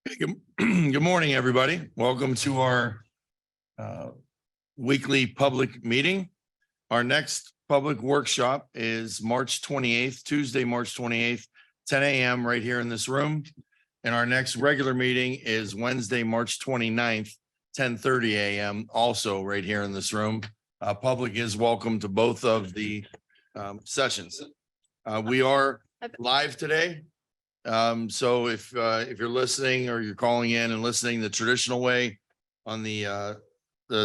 Good morning, everybody. Welcome to our weekly public meeting. Our next public workshop is March 28th, Tuesday, March 28th, 10 a.m. right here in this room. And our next regular meeting is Wednesday, March 29th, 10:30 a.m. also right here in this room. Public is welcome to both of the sessions. We are live today. So if you're listening or you're calling in and listening the traditional way on the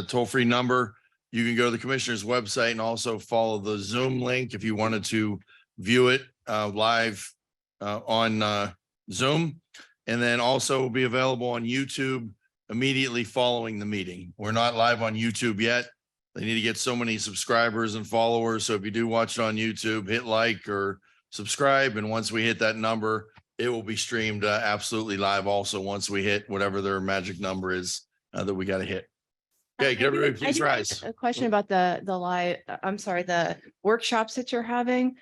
toll-free number, you can go to the commissioner's website and also follow the Zoom link if you wanted to view it live on Zoom. And then also will be available on YouTube immediately following the meeting. We're not live on YouTube yet. They need to get so many subscribers and followers. So if you do watch it on YouTube, hit like or subscribe. And once we hit that number, it will be streamed absolutely live also once we hit whatever their magic number is that we got to hit. Okay, can everybody please rise? A question about the workshops that you're having.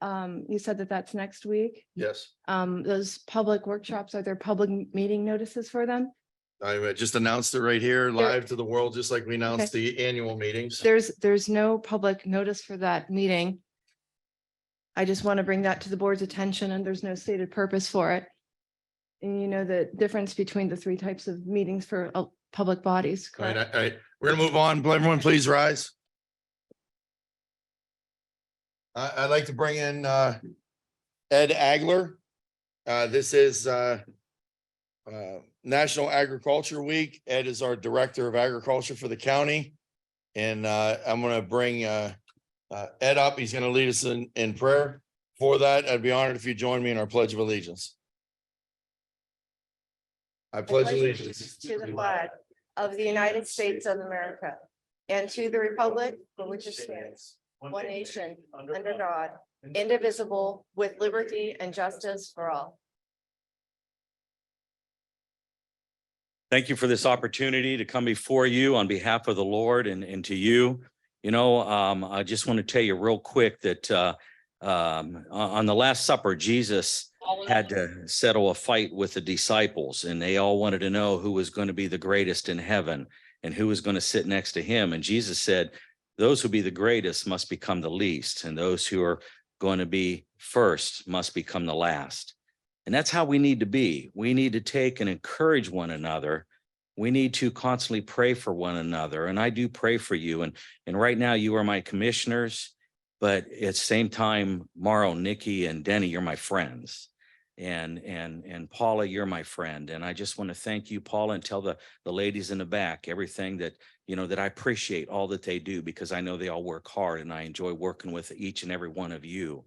You said that that's next week. Yes, Those public workshops, are there public meeting notices for them? I just announced it right here live to the world, just like we announced the annual meetings. There's no public notice for that meeting. I just want to bring that to the board's attention, and there's no stated purpose for it. And you know the difference between the three types of meetings for public bodies. All right. We're gonna move on. Everyone, please rise. I'd like to bring in Ed Agler. This is National Agriculture Week. Ed is our Director of Agriculture for the county. And I'm going to bring Ed up. He's going to lead us in prayer. For that, I'd be honored if you join me in our Pledge of Allegiance. I pledge allegiance to the flag of the United States of America and to the republic for which it stands, one nation, under God, indivisible, with liberty and justice for all. Thank you for this opportunity to come before you on behalf of the Lord and to you. You know, I just want to tell you real quick that on the Last Supper, Jesus had to settle a fight with the disciples, and they all wanted to know who was going to be the greatest in heaven and who was going to sit next to him. And Jesus said, those who be the greatest must become the least, and those who are going to be first must become the last. And that's how we need to be. We need to take and encourage one another. We need to constantly pray for one another. And I do pray for you. And right now you are my commissioners, but at the same time, Mauro, Nikki, and Denny, you're my friends. And Paula, you're my friend. And I just want to thank you, Paula, and tell the ladies in the back everything that, you know, that I appreciate all that they do, because I know they all work hard and I enjoy working with each and every one of you.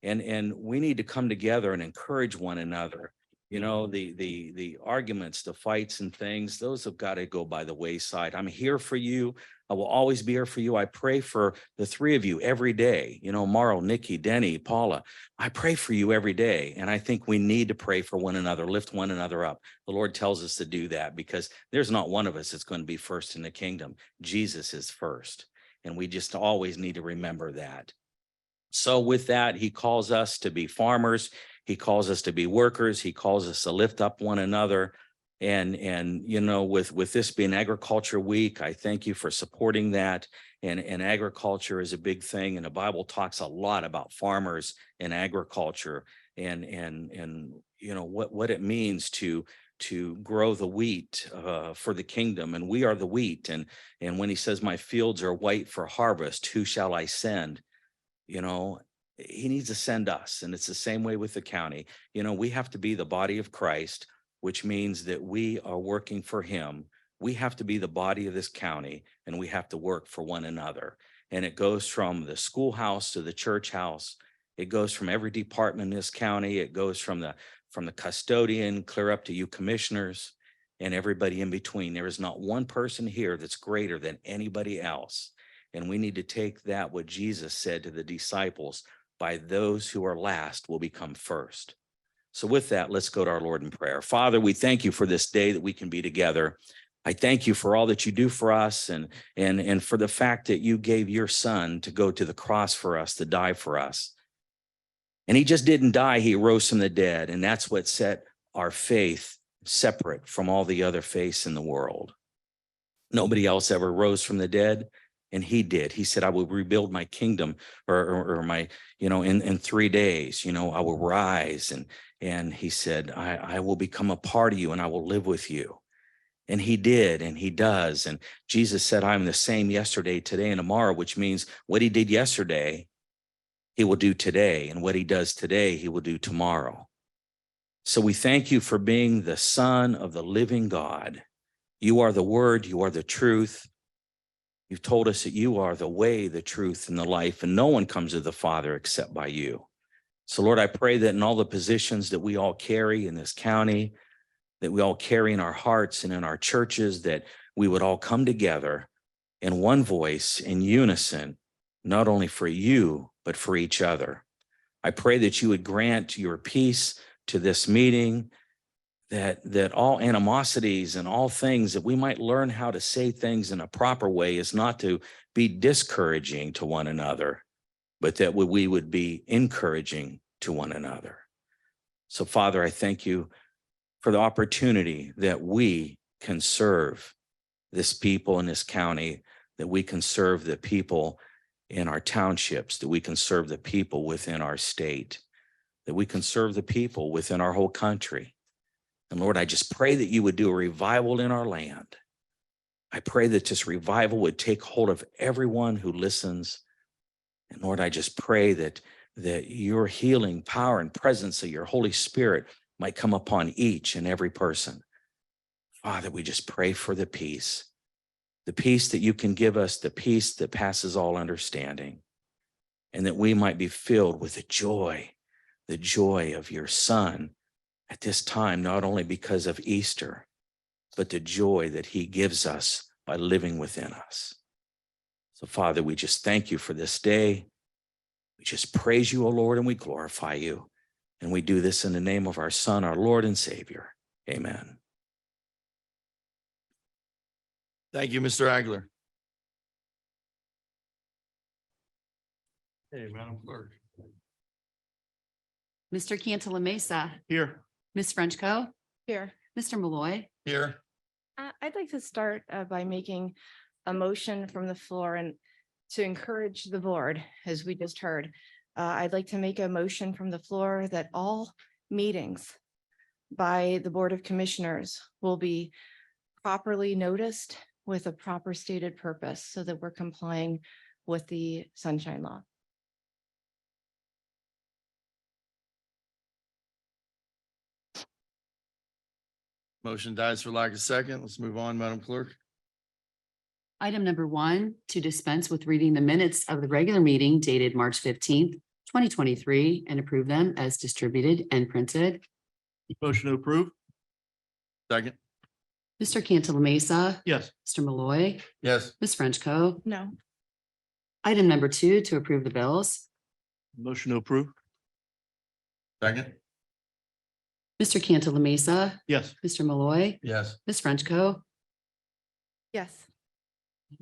And we need to come together and encourage one another. You know, the arguments, the fights and things, those have got to go by the wayside. I'm here for you. I will always be here for you. I pray for the three of you every day. You know, Mauro, Nikki, Denny, Paula, I pray for you every day. And I think we need to pray for one another, lift one another up. The Lord tells us to do that because there's not one of us that's going to be first in the kingdom. Jesus is first. And we just always need to remember that. So with that, he calls us to be farmers. He calls us to be workers. He calls us to lift up one another. And you know, with this being Agriculture Week, I thank you for supporting that. And agriculture is a big thing. And the Bible talks a lot about farmers and agriculture and you know, what it means to grow the wheat for the kingdom. And we are the wheat. And when he says, my fields are white for harvest, who shall I send? You know, he needs to send us. And it's the same way with the county. You know, we have to be the body of Christ, which means that we are working for him. We have to be the body of this county, and we have to work for one another. And it goes from the schoolhouse to the church house. It goes from every department in this county. It goes from the custodian clear up to you commissioners and everybody in between. There is not one person here that's greater than anybody else. And we need to take that, what Jesus said to the disciples, by those who are last will become first. So with that, let's go to our Lord in prayer. Father, we thank you for this day that we can be together. I thank you for all that you do for us and for the fact that you gave your son to go to the cross for us, to die for us. And he just didn't die, he rose from the dead. And that's what set our faith separate from all the other faiths in the world. Nobody else ever rose from the dead, and he did. He said, I will rebuild my kingdom or my, in 3 days, I will rise. And he said, I will become a part of you and I will live with you. And he did, and he does. And Jesus said, I'm the same yesterday, today, and tomorrow, which means what he did yesterday, he will do today. And what he does today, he will do tomorrow. So we thank you for being the Son of the living God. You are the Word, you are the truth. You've told us that you are the way, the truth, and the life, and no one comes to the Father except by you. So Lord, I pray that in all the positions that we all carry in this county, that we all carry in our hearts and in our churches, that we would all come together in one voice, in unison, not only for you, but for each other. I pray that you would grant your peace to this meeting, that all animosities and all things, that we might learn how to say things in a proper way, is not to be discouraging to one another, but that we would be encouraging to one another. So Father, I thank you for the opportunity that we can serve this people in this county, that we can serve the people in our townships, that we can serve the people within our state, that we can serve the people within our whole country. And Lord, I just pray that you would do a revival in our land. I pray that this revival would take hold of everyone who listens. And Lord, I just pray that your healing power and presence of your Holy Spirit might come upon each and every person. Father, we just pray for the peace that you can give us, the peace that passes all understanding, and that we might be filled with the joy of your Son at this time, not only because of Easter, but the joy that he gives us by living within us. So Father, we just thank you for this day. We just praise you, O Lord, and we glorify you. And we do this in the name of our Son, our Lord and Savior. Amen. Thank you, Mr. Agler. Hey, Madam Clerk. Mr. Cantala Mesa, Here. Ms. Frenchco. Here. Mr. Malloy. Here. I'd like to start by making a motion from the floor and to encourage the board, as we just heard. I'd like to make a motion from the floor that all meetings by the Board of Commissioners will be properly noticed with a proper stated purpose so that we're complying with the Sunshine Law. Motion dies for lack of second. Let's move on, Madam Clerk. Item number 1, to dispense with reading the minutes of the regular meeting dated March 15th, 2023, and approve them as distributed and printed. Motion to approve. Second. Mr. Cantala Mesa. Yes. Mr. Malloy. Yes. Ms. Frenchco. No. Item number 2, to approve the bills. Motion to approve. Second. Mr. Cantala Mesa. Yes. Mr. Malloy. Yes. Ms. Frenchco. Yes.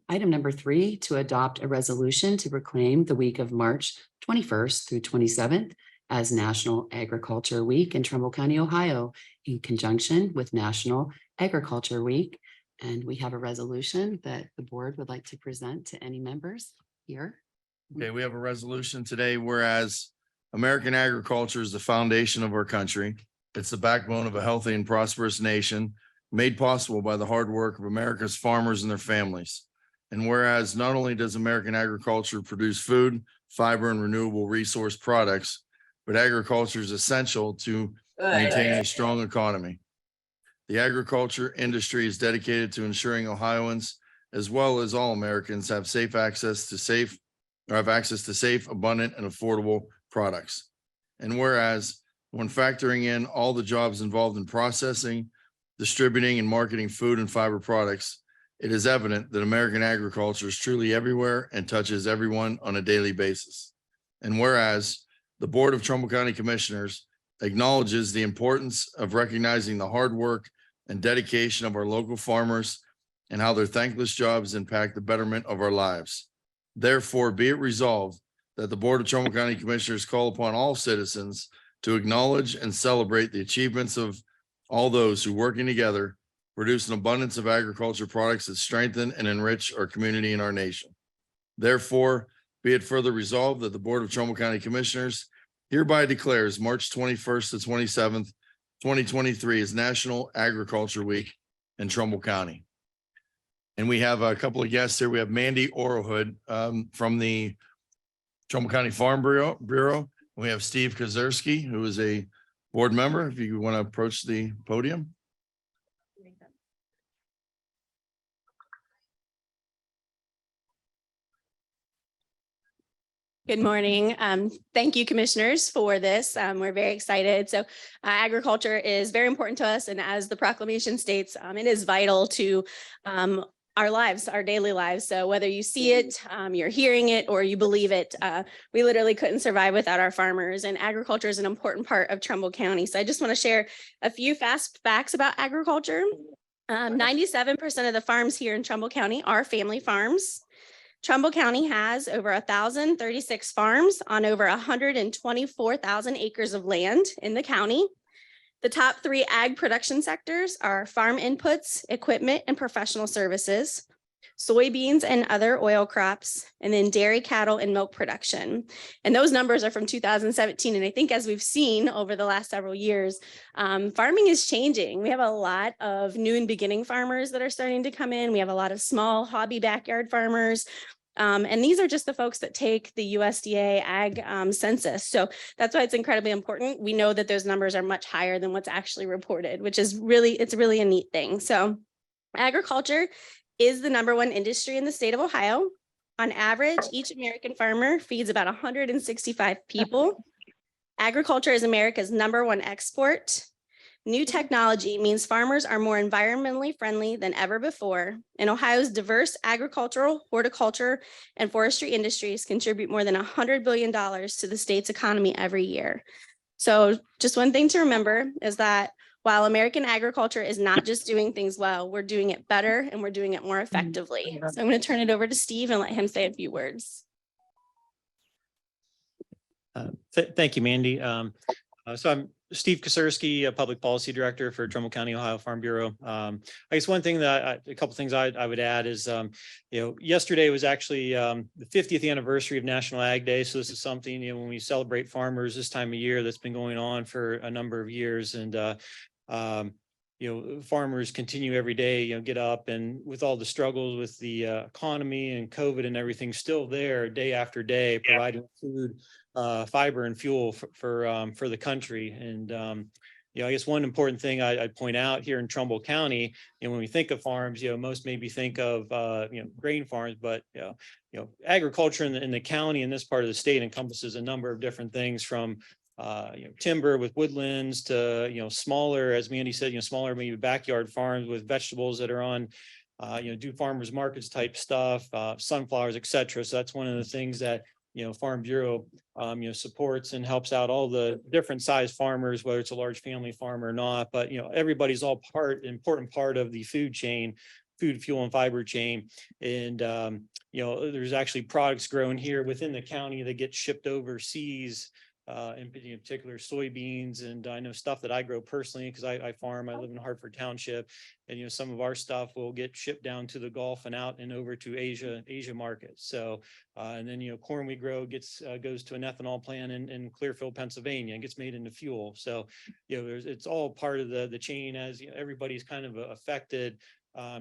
Item number 3, to adopt a resolution to proclaim the week of March 21st through 27th as National Agriculture Week in Trumbull County, Ohio, in conjunction with National Agriculture Week. And we have a resolution that the board would like to present to any members here. Okay, we have a resolution today, whereas American agriculture is the foundation of our country. It's the backbone of a healthy and prosperous nation, made possible by the hard work of America's farmers and their families. And whereas not only does American agriculture produce food, fiber, and renewable resource products, but agriculture is essential to maintain a strong economy. The agriculture industry is dedicated to ensuring Ohioans, as well as all Americans, have access to safe, abundant, and affordable products. And whereas when factoring in all the jobs involved in processing, distributing, and marketing food and fiber products, it is evident that American agriculture is truly everywhere and touches everyone on a daily basis. And whereas the Board of Trumbull County Commissioners acknowledges the importance of recognizing the hard work and dedication of our local farmers and how their thankless jobs impact the betterment of our lives. Therefore, be it resolved that the Board of Trumbull County Commissioners call upon all citizens to acknowledge and celebrate the achievements of all those who working together produce an abundance of agriculture products that strengthen and enrich our community and our nation. Therefore, be it further resolved that the Board of Trumbull County Commissioners hereby declares March 21st to 27th, 2023 as National Agriculture Week in Trumbull County. And we have a couple of guests here. We have Mandy Orohood from the Trumbull County Farm Bureau. We have Steve Kozerski, who is a board member. If you want to approach the podium. Good morning. Thank you, commissioners, for this. We're very excited. So agriculture is very important to us. And as the proclamation states, it is vital to our lives, our daily lives. So whether you see it, you're hearing it, or you believe it, we literally couldn't survive without our farmers. And agriculture is an important part of Trumbull County. So I just want to share a few fast facts about agriculture. 97% of the farms here in Trumbull County are family farms. Trumbull County has over 1,036 farms on over 124,000 acres of land in the county. The top 3 ag production sectors are farm inputs, equipment, and professional services, soybeans and other oil crops, and then dairy, cattle, and milk production. And those numbers are from 2017. And I think as we've seen over the last several years, farming is changing. We have a lot of new and beginning farmers that are starting to come in. We have a lot of small hobby backyard farmers. And these are just the folks that take the USDA ag census. So that's why it's incredibly important. We know that those numbers are much higher than what's actually reported, which is it's really a neat thing. So agriculture is the #1 industry in the state of Ohio. On average, each American farmer feeds about 165 people. Agriculture is America's #1 export. New technology means farmers are more environmentally friendly than ever before, and Ohio's diverse agricultural, horticulture, and forestry industries contribute more than $100 billion to the state's economy every year. So just one thing to remember is that while American agriculture is not just doing things well, we're doing it better and we're doing it more effectively. So I'm going to turn it over to Steve and let him say a few words. Thank you, Mandy. So I'm Steve Kozerski, a Public Policy Director for Trumbull County, Ohio Farm Bureau. I guess one thing a couple things I would add is, yesterday was actually the 50th anniversary of National Ag Day. So this is something, when we celebrate farmers this time of year, that's been going on for a number of years. And, farmers continue every day, get up, and with all the struggles with the economy and COVID and everything still there day after day, providing food, fiber and fuel for the country. And I guess one important thing I'd point out here in Trumbull County, when we think of farms, most maybe think of grain farms, but agriculture in the county in this part of the state encompasses a number of different things, from timber with woodlands to smaller, as Mandy said, smaller maybe backyard farms with vegetables that are on do farmers markets type stuff, sunflowers, etc. So that's one of the things that Farm Bureau supports and helps out all the different size farmers, whether it's a large family farm or not. But everybody's all important part of the food chain, food, fuel, and fiber chain. And there's actually products grown here within the county that get shipped overseas. In particular soybeans, and I know stuff that I grow personally because I farm. I live in Hartford Township, and some of our stuff will get shipped down to the Gulf and out and over to Asia markets. So and then corn we grow goes to an ethanol plant in Clearfield, Pennsylvania, and gets made into fuel. So it's all part of the chain, as everybody's kind of affected.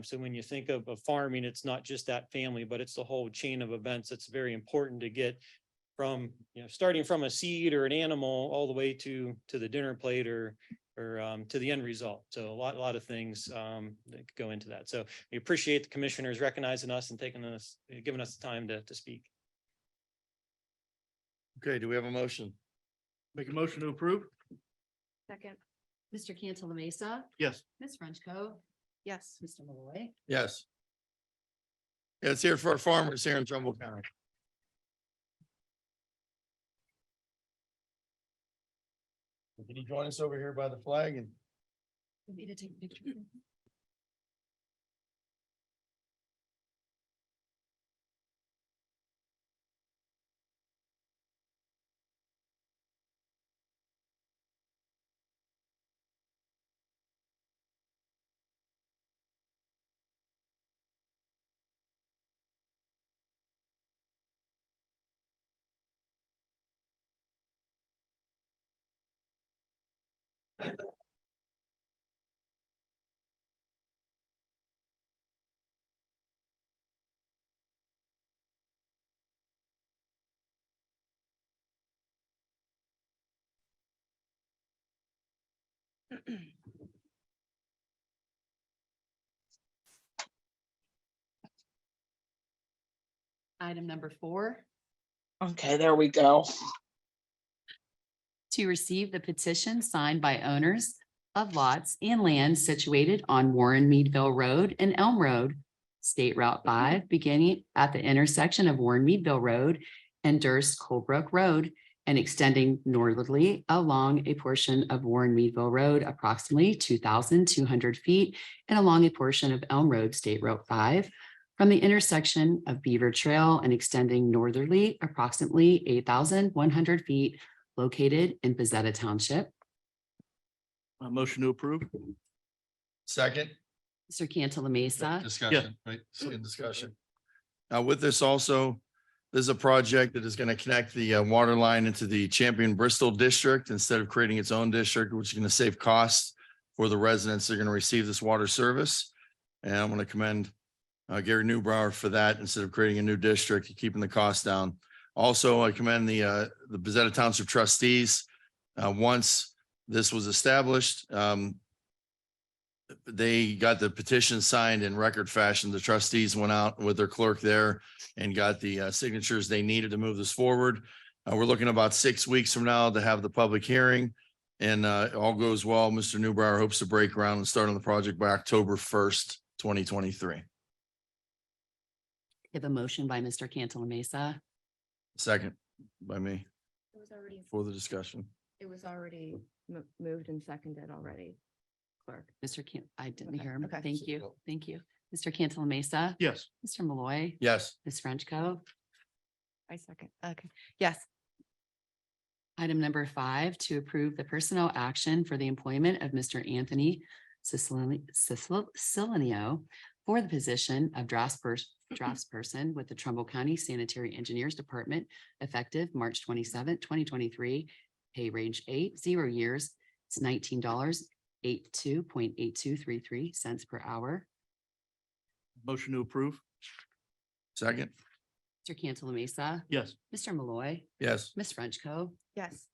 So when you think of farming, it's not just that family, but it's the whole chain of events that's very important to get from starting from a seed or an animal all the way to the dinner plate or to the end result. So a lot of things that go into that. So we appreciate the commissioners recognizing us and giving us the time to speak. Okay, do we have a motion? Make a motion to approve? Second. Mr. Cantala Mesa, Yes. Ms. Frenchco. Yes. Mr. Malloy. Yes. Yeah, it's here for our farmers here in Trumbull County. Can you join us over here by the flag and? Want me to take a picture? Item number 4, Okay, there we go. to receive the petition signed by owners of lots and land situated on Warren Meadville Road and Elm Road, State Route 5, beginning at the intersection of Warren Meadville Road and Durst Colebrook Road, and extending northerly along a portion of Warren Meadville Road, approximately 2,200 feet, and along a portion of Elm Road, State Route 5, from the intersection of Beaver Trail and extending northerly approximately 8,100 feet, located in Bezetta Township. Motion to approve? Second. Mr. Cantala Mesa. Discussion, right? In discussion. With this also, this is a project that is going to connect the water line into the Champion Bristol district instead of creating its own district, which is going to save costs for the residents that are going to receive this water service. And I'm going to commend Gary Newbrower for that instead of creating a new district, keeping the costs down. Also, I commend the Bezetta Township trustees. Once this was established, they got the petition signed in record fashion. The trustees went out with their clerk there and got the signatures they needed to move this forward. We're looking about 6 weeks from now to have the public hearing. And all goes well, Mr. Newbrower hopes to break ground and start on the project by October 1st, 2023. We have a motion by Mr. Cantala Mesa. Second by me It was already, for the discussion. it was already moved and seconded already. Clerk. Mr. Can, I didn't Okay, hear him. okay. Thank you. Thank you. Mr. Cantala Mesa. Yes. Mr. Malloy. Yes. Ms. Frenchco. I second. Okay. Yes. Item number 5, to approve the personnel action for the employment of Mr. Anthony Cilinio for the position of draftsperson with the Trumbull County Sanitary Engineers Department, effective March 27th, 2023. Pay range 8, 0 years. It's $19, 82.8233 per hour. Motion to approve? Second. Mr. Cantala Mesa. Yes. Mr. Malloy. Yes. Ms. Frenchco. Yes.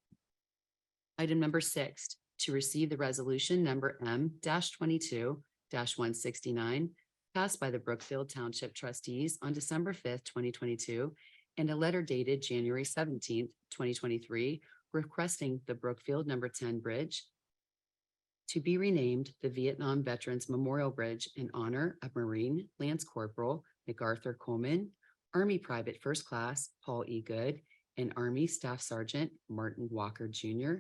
Item number 6, to receive the resolution number M-22-169 passed by the Brookfield Township trustees on December 5th, 2022, and a letter dated January 17th, 2023, requesting the Brookfield number 10 bridge to be renamed the Vietnam Veterans Memorial Bridge in honor of Marine Lance Corporal MacArthur Coleman, Army Private First Class Paul E. Good, and Army Staff Sergeant Martin Walker Jr.,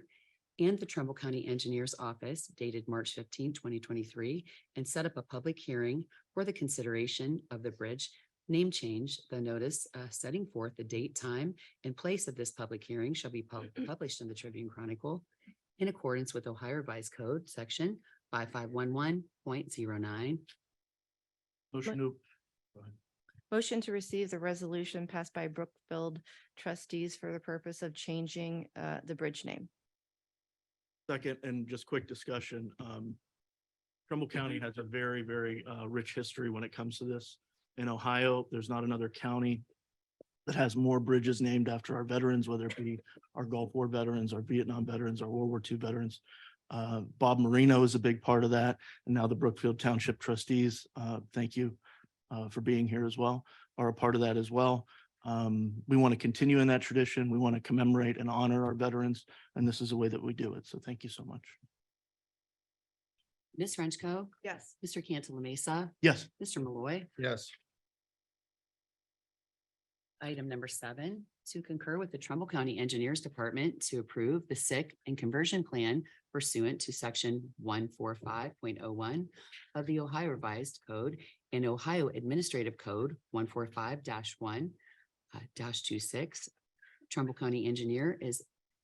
and the Trumbull County Engineers Office dated March 15, 2023, and set up a public hearing for the consideration of the bridge name change. The notice setting forth the date, time, and place of this public hearing shall be published in the Tribune Chronicle in accordance with Ohio Revised Code, section 5511.09. Motion to, Motion to receive the resolution passed by Brookfield trustees for the purpose of changing the bridge name. second, and just quick discussion. Trumbull County has a very, very rich history when it comes to this. In Ohio, there's not another county that has more bridges named after our veterans, whether it be our Gulf War veterans, our Vietnam veterans, our World War II veterans. Bob Marino is a big part of that. And now the Brookfield Township trustees, thank you for being here as well, are a part of that as well. We want to continue in that tradition. We want to commemorate and honor our veterans, and this is a way that we do it. So thank you so much. Ms. Frenchco. Yes. Mr. Cantala Mesa. Yes. Mr. Malloy. Yes. Item number 7, to concur with the Trumbull County Engineers Department to approve the sick and conversion plan pursuant to section 145.01 of the Ohio Revised Code and Ohio Administrative Code 145-1-26. Trumbull County Engineer is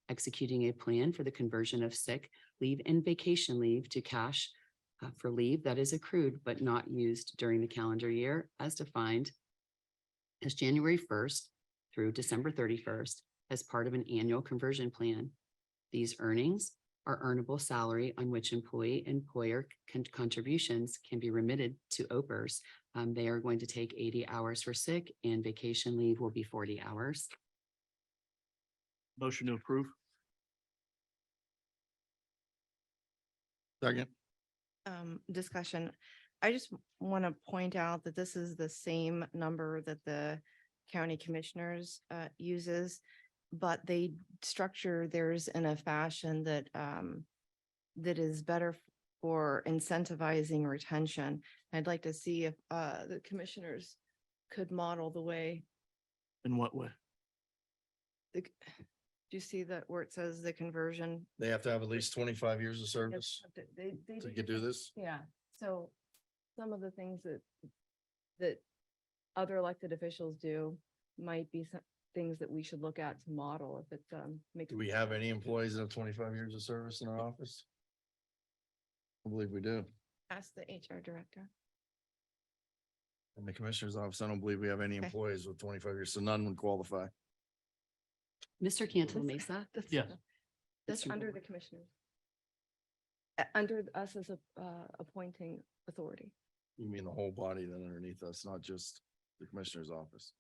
executing a plan for the conversion of sick leave and vacation leave to cash for leave that is accrued but not used during the calendar year as defined as January 1st through December 31st as part of an annual conversion plan. These earnings are earnable salary on which employer contributions can be remitted to OPERS. They are going to take 80 hours for sick and vacation leave will be 40 hours. Motion to approve. Second. Discussion. I just want to point out that this is the same number that the county commissioners uses, but they structure theirs in a fashion that that is better for incentivizing retention. I'd like to see if the commissioners could model the way. In what way? Do you see that where it says the conversion? They have to have at least 25 years of service They to do this. Yeah, so some of the things that other elected officials do might be some things that we should look at to model if it's makes. Do we have any employees that have 25 years of service in our office? I believe we do. Ask the HR director. In the commissioner's office, I don't believe we have any Okay. employees with 25 years, so none would qualify. Mr. Cantala Mesa. Yes. That's Mr. under Moore. the commissioners. Under us as a appointing authority. You mean the whole body then underneath us, not just the commissioner's office?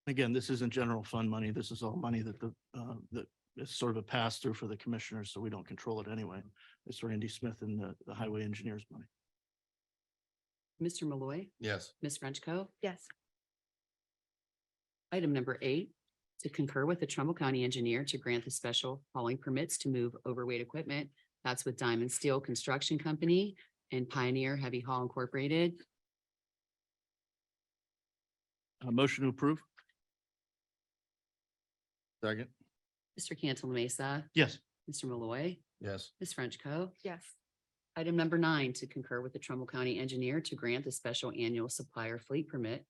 Again, this isn't general fund money. This is all money that that is sort of a pass through for the commissioners, so we don't control it anyway. It's Randy Smith and the highway engineers money. Mr. Malloy, Yes. Ms. Frenchco. Yes. Item number 8, to concur with the Trumbull County Engineer to grant the special hauling permits to move overweight equipment. That's with Diamond Steel Construction Company and Pioneer Heavy Haul Incorporated. Motion to approve. Second. Mr. Cantala Mesa, Yes. Mr. Malloy, Yes. Ms. Frenchco. Yes. Item number 9, to concur with the Trumbull County Engineer to grant the special annual supplier fleet permit.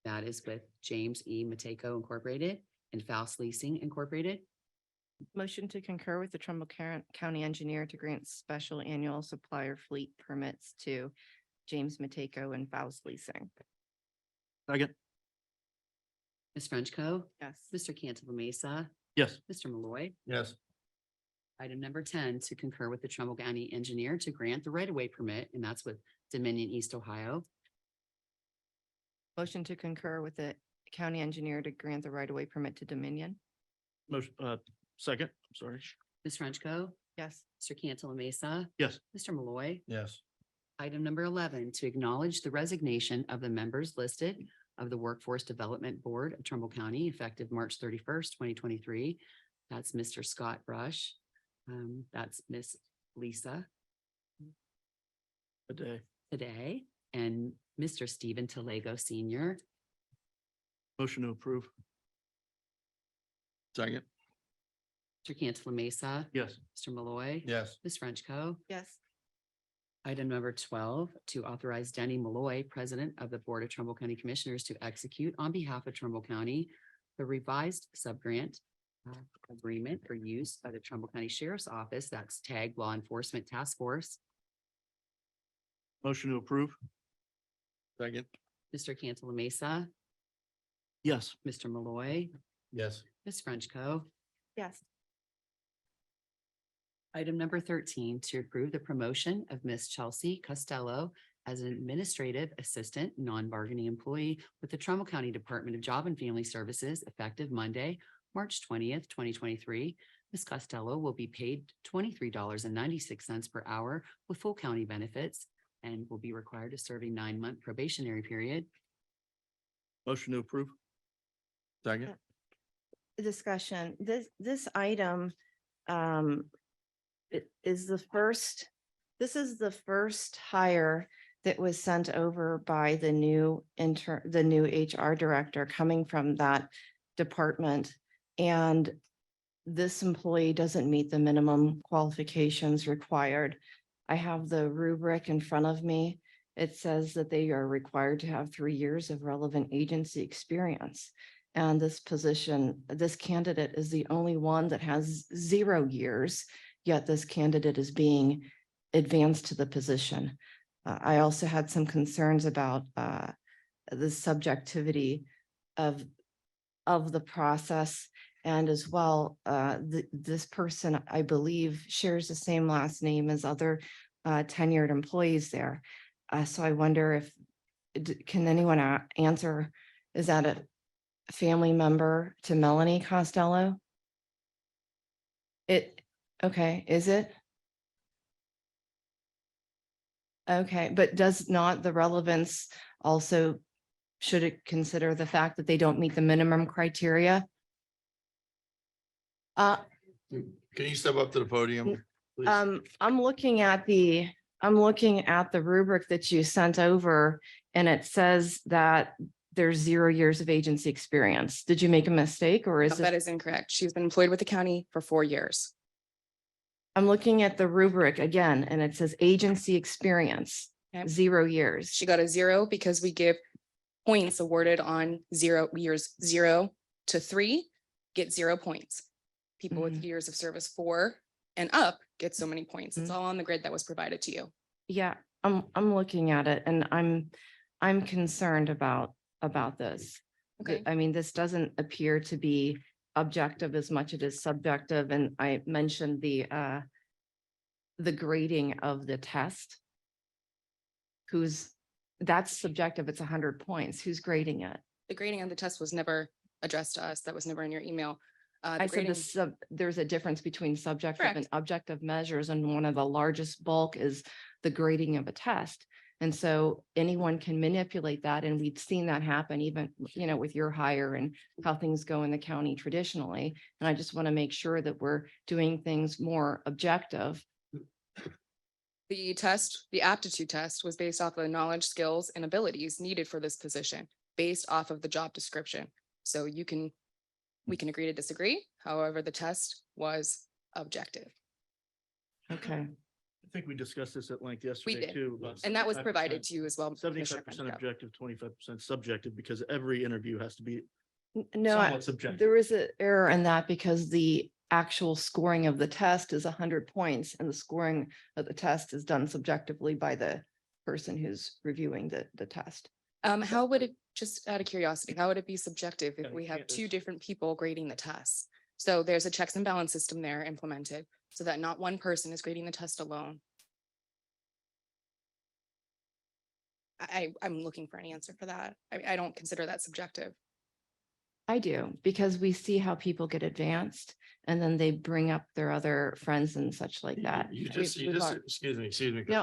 That is with James E. Mateko Incorporated and Faust Leasing Incorporated. Motion to concur with the Trumbull County Engineer to grant special annual supplier fleet permits to James Mateko and Faust Leasing. Second. Ms. Frenchco. Yes. Mr. Cantala Mesa, Yes. Mr. Malloy. Yes. Item number 10, to concur with the Trumbull County Engineer to grant the right-of-way permit, and that's with Dominion East Ohio. Motion to concur with the county engineer to grant the right-of-way permit to Dominion. Motion, second, I'm sorry. Ms. Frenchco. Yes. Mr. Cantala Mesa, Yes. Mr. Malloy. Yes. Item number 11, to acknowledge the resignation of the members listed of the Workforce Development Board of Trumbull County effective March 31st, 2023. That's Mr. Scott Brush. That's Miss Lisa A day. today and Mr. Stephen Talego Senior. Motion to approve. Second. Mr. Cantala Mesa, Yes. Mr. Malloy. Yes. Ms. Frenchco. Yes. Item number 12, to authorize Denny Malloy, President of the Board of Trumbull County Commissioners, to execute on behalf of Trumbull County the revised subgrant agreement for use by the Trumbull County Sheriff's Office, that's TAG Law Enforcement Task Force. Motion to approve. Second. Mr. Cantala Mesa, Yes. Mr. Malloy, Yes. Ms. Frenchco. Yes. Item number 13, to approve the promotion of Miss Chelsea Costello as an administrative assistant, non-bargaining employee with the Trumbull County Department of Job and Family Services effective Monday, March 20th, 2023. Ms. Costello will be paid $23.96 per hour with full county benefits and will be required to serve a 9-month probationary period. Motion to approve. Second. Discussion. This item is the first, this is the first hire that was sent over by the new HR director coming from that department. And this employee doesn't meet the minimum qualifications required. I have the rubric in front of me. It says that they are required to have 3 years of relevant agency experience. And this position, this candidate is the only one that has 0 years, yet this candidate is being advanced to the position. I also had some concerns about the subjectivity of the process And as well, this person, I believe, shares the same last name as other tenured employees there. So I wonder if, can anyone answer, is that a family member to Melanie Costello? Okay, is it? Okay, but does not the relevance also, should it consider the fact that they don't meet the minimum criteria? Can you step up to the podium? please? I'm looking at the rubric that you sent over, and it says that there's 0 years of agency experience. Did you make a mistake, or is That this? is incorrect. She's been employed with the county for 4 years. I'm looking at the rubric again, and it says agency experience, Okay. 0 years. She got a 0 because we give points awarded on 0 years 0 to 3 get 0 points. People with years of service 4 and up get so many points. It's all on the grid that was provided to you. Yeah, I'm looking at it, and I'm concerned about this. Okay. I mean, this doesn't appear to be objective as much as it is subjective, and I mentioned the grading of the test. That's subjective, it's 100 points. Who's grading it? The grading on the test was never addressed to us. That was never in your email. The I said grading- there's a difference between subjective and Correct. objective measures, and one of the largest bulk is the grading of a test. And so anyone can manipulate that, and we've seen that happen even, with your hire and how things go in the county traditionally. And I just want to make sure that we're doing things more objective. The test, the aptitude test was based off of the knowledge, skills, and abilities needed for this position, based off of the job description. So we can agree to disagree. However, the test was objective. Okay. I think we discussed this at length yesterday did. too. And that was provided to you as well. 75% Commissioner Penfield. objective, 25% subjective, because every interview has to be No, somewhat subjective. there is an error in that, because the actual scoring of the test is 100 points, and the scoring of the test is done subjectively by the person who's reviewing the test. How would it, just out of curiosity, how would it be subjective if Yeah, we you have can't- 2 different people grading the tests? So there's a checks and balance system there implemented so that not one person is grading the test alone. I'm looking for an answer for that. I don't consider that subjective. I do, because we see how people get advanced, and then they bring up their other friends and such like that. You We- just, we've al- excuse me. No,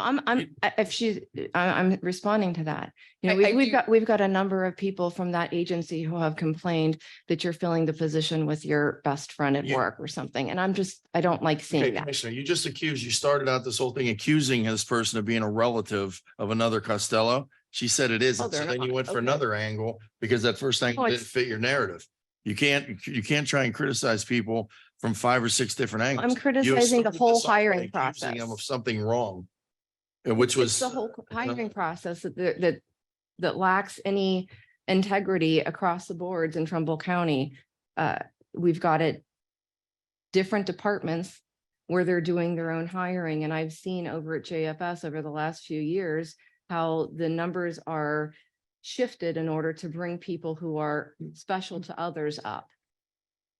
I'm responding to that. I We've do- we've got a number of people from that agency who have complained that you're filling the position with your best friend at Yeah. work or something. And I don't like Okay, seeing that. Commissioner, you just you started out this whole thing accusing this person of being a relative of another Costello. She said it isn't. So they're then you not. went for Okay. another angle because that first angle Oh, didn't it's- fit your narrative. You can't try and criticize people from 5 or 6 different angles. I'm You criticizing the started whole this off by hiring accusing process. them of something wrong. Which It's was. the whole hiring process that lacks any integrity across the boards in Trumbull County. We've got different departments where they're doing their own hiring. And I've seen over at JFS over the last few years how the numbers are shifted in order to bring people who are special to others up.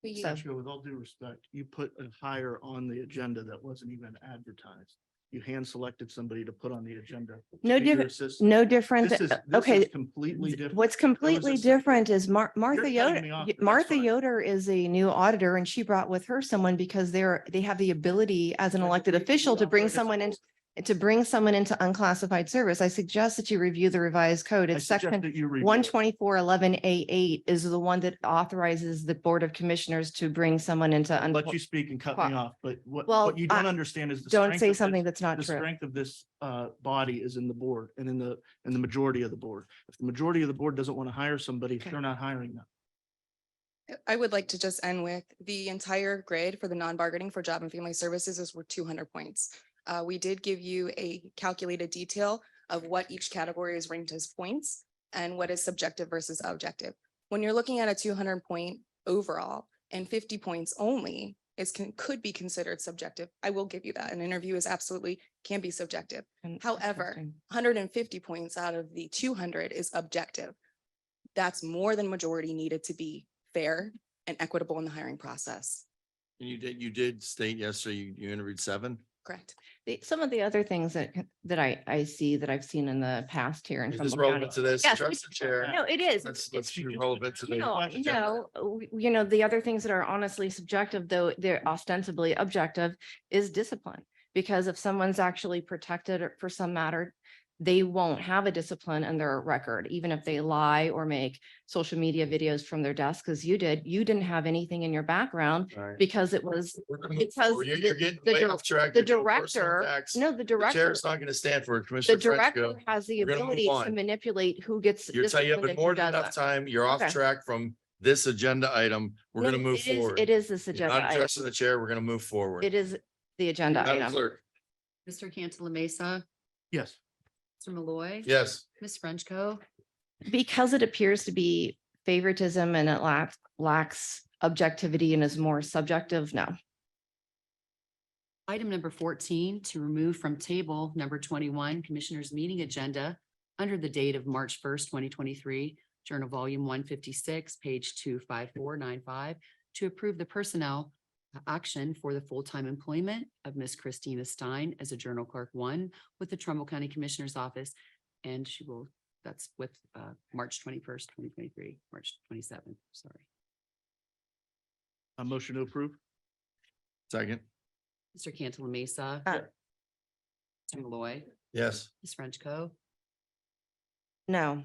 So- Sasha, with all due respect, you put a hire on the agenda that wasn't even advertised. You hand selected somebody to put on the agenda. to No be your different, assistant. no different. This is Okay. completely different. What's completely a- different is Martha cutting me off, Yoder. but that's Martha fine. Yoder is a new auditor, and she brought with her someone because they have the ability as an Like, elected we- official to we bring operate as a someone in, whole. to bring someone into unclassified service. I suggest that you review the revised code. I It's suggest section that you review it. 12411A8 is the one that authorizes the Board of Commissioners to bring someone into. Let you speak and cut me off, but Well, what you don't understand is the Don't strength say of something this- that's not The true. strength of this body is in the board and in the majority of the board. If the majority of the board doesn't want to hire somebody, Okay. they're not hiring them. I would like to just end with the entire grade for the non-bargaining for job and family services is worth 200 points. We did give you a calculated detail of what each category is ranked as points and what is subjective versus objective. When you're looking at a 200 point overall and 50 points only could be considered subjective. I will give you that. An interview is absolutely can be subjective. And- However, Interesting. 150 points out of the 200 is objective. That's more than majority needed to be fair and equitable in the hiring process. And you did state yesterday, you interviewed 7. Correct. Some of the other things that I see that I've seen in the past here in Is this Trumbull County. relevant to this? Yes, Address the chair. No, it is. Let's be relevant to the. No, the other things that are honestly subjective, though they're ostensibly objective, is discipline. Because if someone's actually protected for some matter, they won't have a discipline in their record, even if they lie or make social media videos from their desk, because you didn't have anything in your background Right. because it was, We're gonna move because forward. You're getting the way dir- off track. the You're doing personal director, attacks. no, the The director, chair's not going to stand for it. the Commissioner director Frenchco. has the We're gonna move ability to on. manipulate who gets You're telling you disciplined have and more who than enough doesn't. time. You're off Okay. track from this agenda item. We're No, going to move it is- forward. It is this You're agenda. not item. addressing the chair. We're going to move forward. It is the agenda Madam item. Clerk. Mr. Cantala Mesa, Yes. Mr. Malloy. Yes. Ms. Frenchco. Because it appears to be favoritism and it lacks objectivity and is more subjective, no. Item number 14, to remove from table number 21, Commissioners' meeting agenda under the date of March 1st, 2023, Journal Volume 156, page 25495, to approve the personnel action for the full-time employment of Ms. Christina Stein as a Journal Clerk 1 with the Trumbull County Commissioner's Office. And that's with March 21st, 2023, March 27th, sorry. A motion to approve? Second. Mr. Cantala Mesa. Uh, Mr. Malloy. Yes. Ms. Frenchco. No.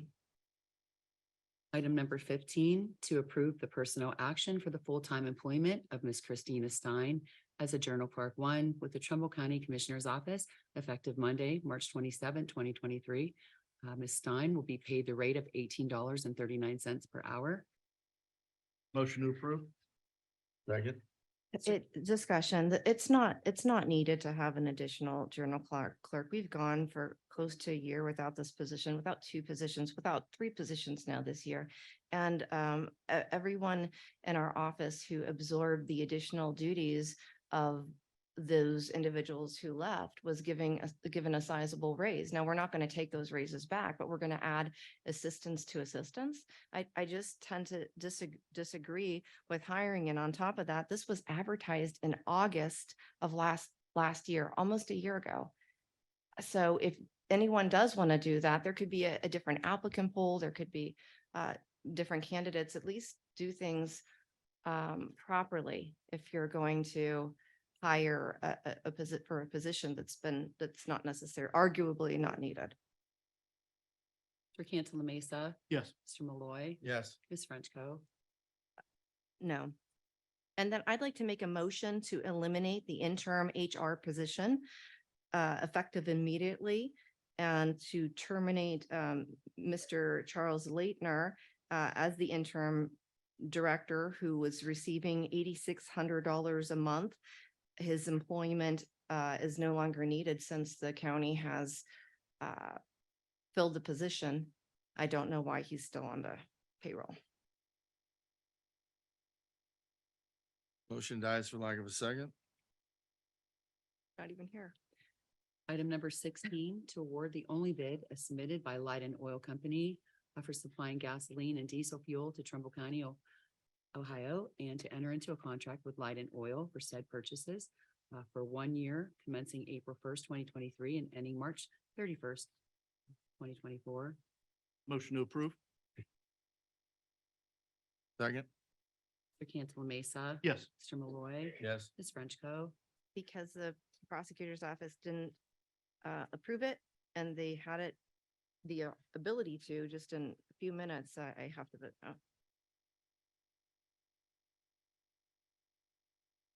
Item number 15, to approve the personnel action for the full-time employment of Ms. Christina Stein as a Journal Clerk 1 with the Trumbull County Commissioner's Office effective Monday, March 27, 2023. Ms. Stein will be paid the rate of $18.39 per hour. Motion to approve? Second. Discussion, it's not needed to have an additional journal clerk. We've gone for close to a year without this position, without 2 positions, without 3 positions now this year. And everyone in our office who absorbed the additional duties of those individuals who left was given a sizable raise. Now, we're not going to take those raises back, but we're going to add assistance to assistance. I just tend to disagree with hiring. And on top of that, this was advertised in August of last year, almost a year ago. So if anyone does want to do that, there could be a different applicant pool. There could be different candidates. At least do things properly if you're going to hire a position that's not necessary, arguably not needed. Mr. Cantala Mesa. Yes. Mr. Malloy. Yes. Ms. Frenchco. No. And then I'd like to make a motion to eliminate the interim HR position effective immediately and to terminate Mr. Charles Leitner as the interim director who was receiving $8,600 a month. His employment is no longer needed since the county has filled the position. I don't know why he's still on the payroll. Motion dies for lack of a second. Not even here. Item number 16, to award the only bid as submitted by Light and Oil Company for supplying gasoline and diesel fuel to Trumbull County, Ohio, and to enter into a contract with Light and Oil for said purchases for 1 year commencing April 1st, 2023 and ending March 31st, 2024. Motion to approve? Second. Mr. Cantala Mesa. Yes. Mr. Malloy. Yes. Ms. Frenchco. Because the prosecutor's office didn't approve it and they had it, the ability to just in a few minutes, I have to vote no.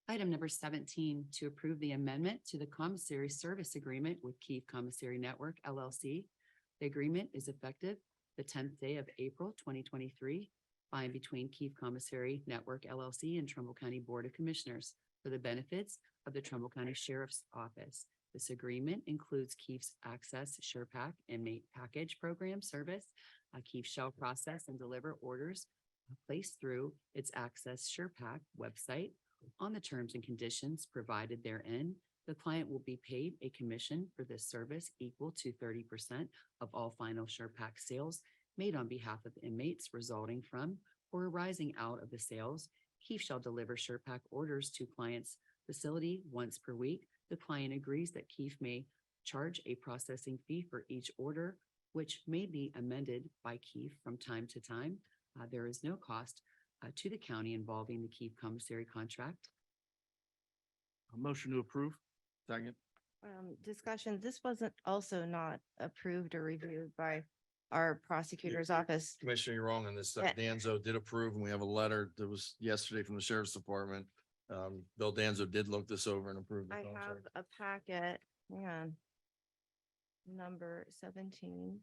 Item number 17, to approve the amendment to the commissary service agreement with Keefe Commissary Network LLC. The agreement is effective the 10th day of April, 2023, by and between Keefe Commissary Network LLC and Trumbull County Board of Commissioners for the benefits of the Trumbull County Sheriff's Office. This agreement includes Keefe's Access SurePack Inmate Package Program service. Keefe shall process and deliver orders placed through its Access SurePack website on the terms and conditions provided therein. The client will be paid a commission for this service equal to 30% of all final SurePack sales made on behalf of inmates resulting from or arising out of the sales. Keefe shall deliver SurePack orders to client's facility once per week. The client agrees that Keefe may charge a processing fee for each order, which may be amended by Keefe from time to time. There is no cost to the county involving the Keefe commissary contract. A motion to approve. Second. Discussion, this wasn't also not approved or reviewed by our prosecutor's office. Commissioner, you're wrong on this. Yeah. Danzo did approve, and we have a letter that was yesterday from the sheriff's department. Bill Danzo did look this over and approve. the I have contract. a packet, hang on. Number 17.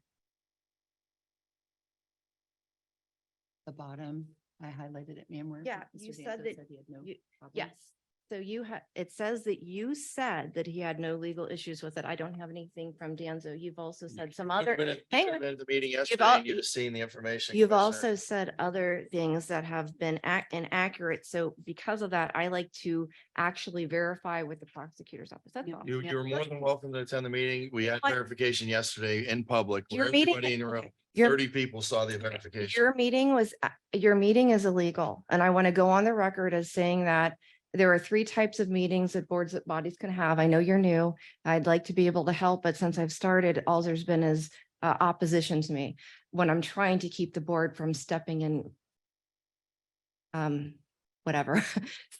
The bottom, I highlighted it, ma'am. where Yeah, Mr. you said Danzo that he had no you- problems. Yes. So you had, it says that you said that he had no legal issues with it. I don't have anything from Danzo. You've also said some other, hang on. Been at the meeting yesterday, al- and you've seen the information. You've Commissioner. also said other things that have been inaccurate. So because of that, I like to actually verify with the prosecutor's office. That's Yeah. all. You're more than welcome to attend the meeting. We had What? verification yesterday in public. where Your meeting, everybody in the room, okay, your, 30 people saw the verification. your meeting was, your meeting is illegal. And I want to go on the record as saying that there are 3 types of meetings that boards, that bodies can have. I know you're new. I'd like to be able to help, but since I've started, all there's been is opposition to me when I'm trying to keep the board from stepping in. Whatever.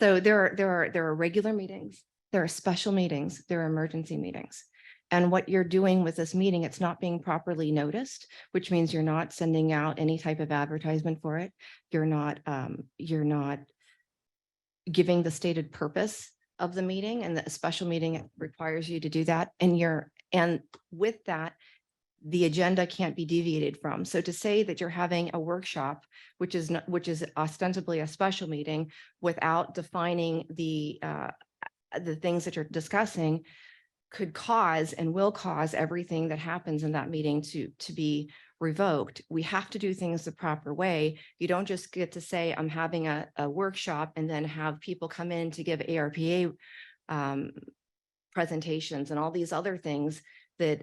So there are regular meetings, there are special meetings, there are emergency meetings. And what you're doing with this meeting, it's not being properly noticed, which means you're not sending out any type of advertisement for it. You're not giving the stated purpose of the meeting, and the special meeting requires you to do that. And with that, the agenda can't be deviated from. So to say that you're having a workshop, which is ostensibly a special meeting, without defining the things that you're discussing, could cause and will cause everything that happens in that meeting to be revoked. We have to do things the proper way. You don't just get to say, I'm having a workshop and then have people come in to give ARPA presentations and all these other things that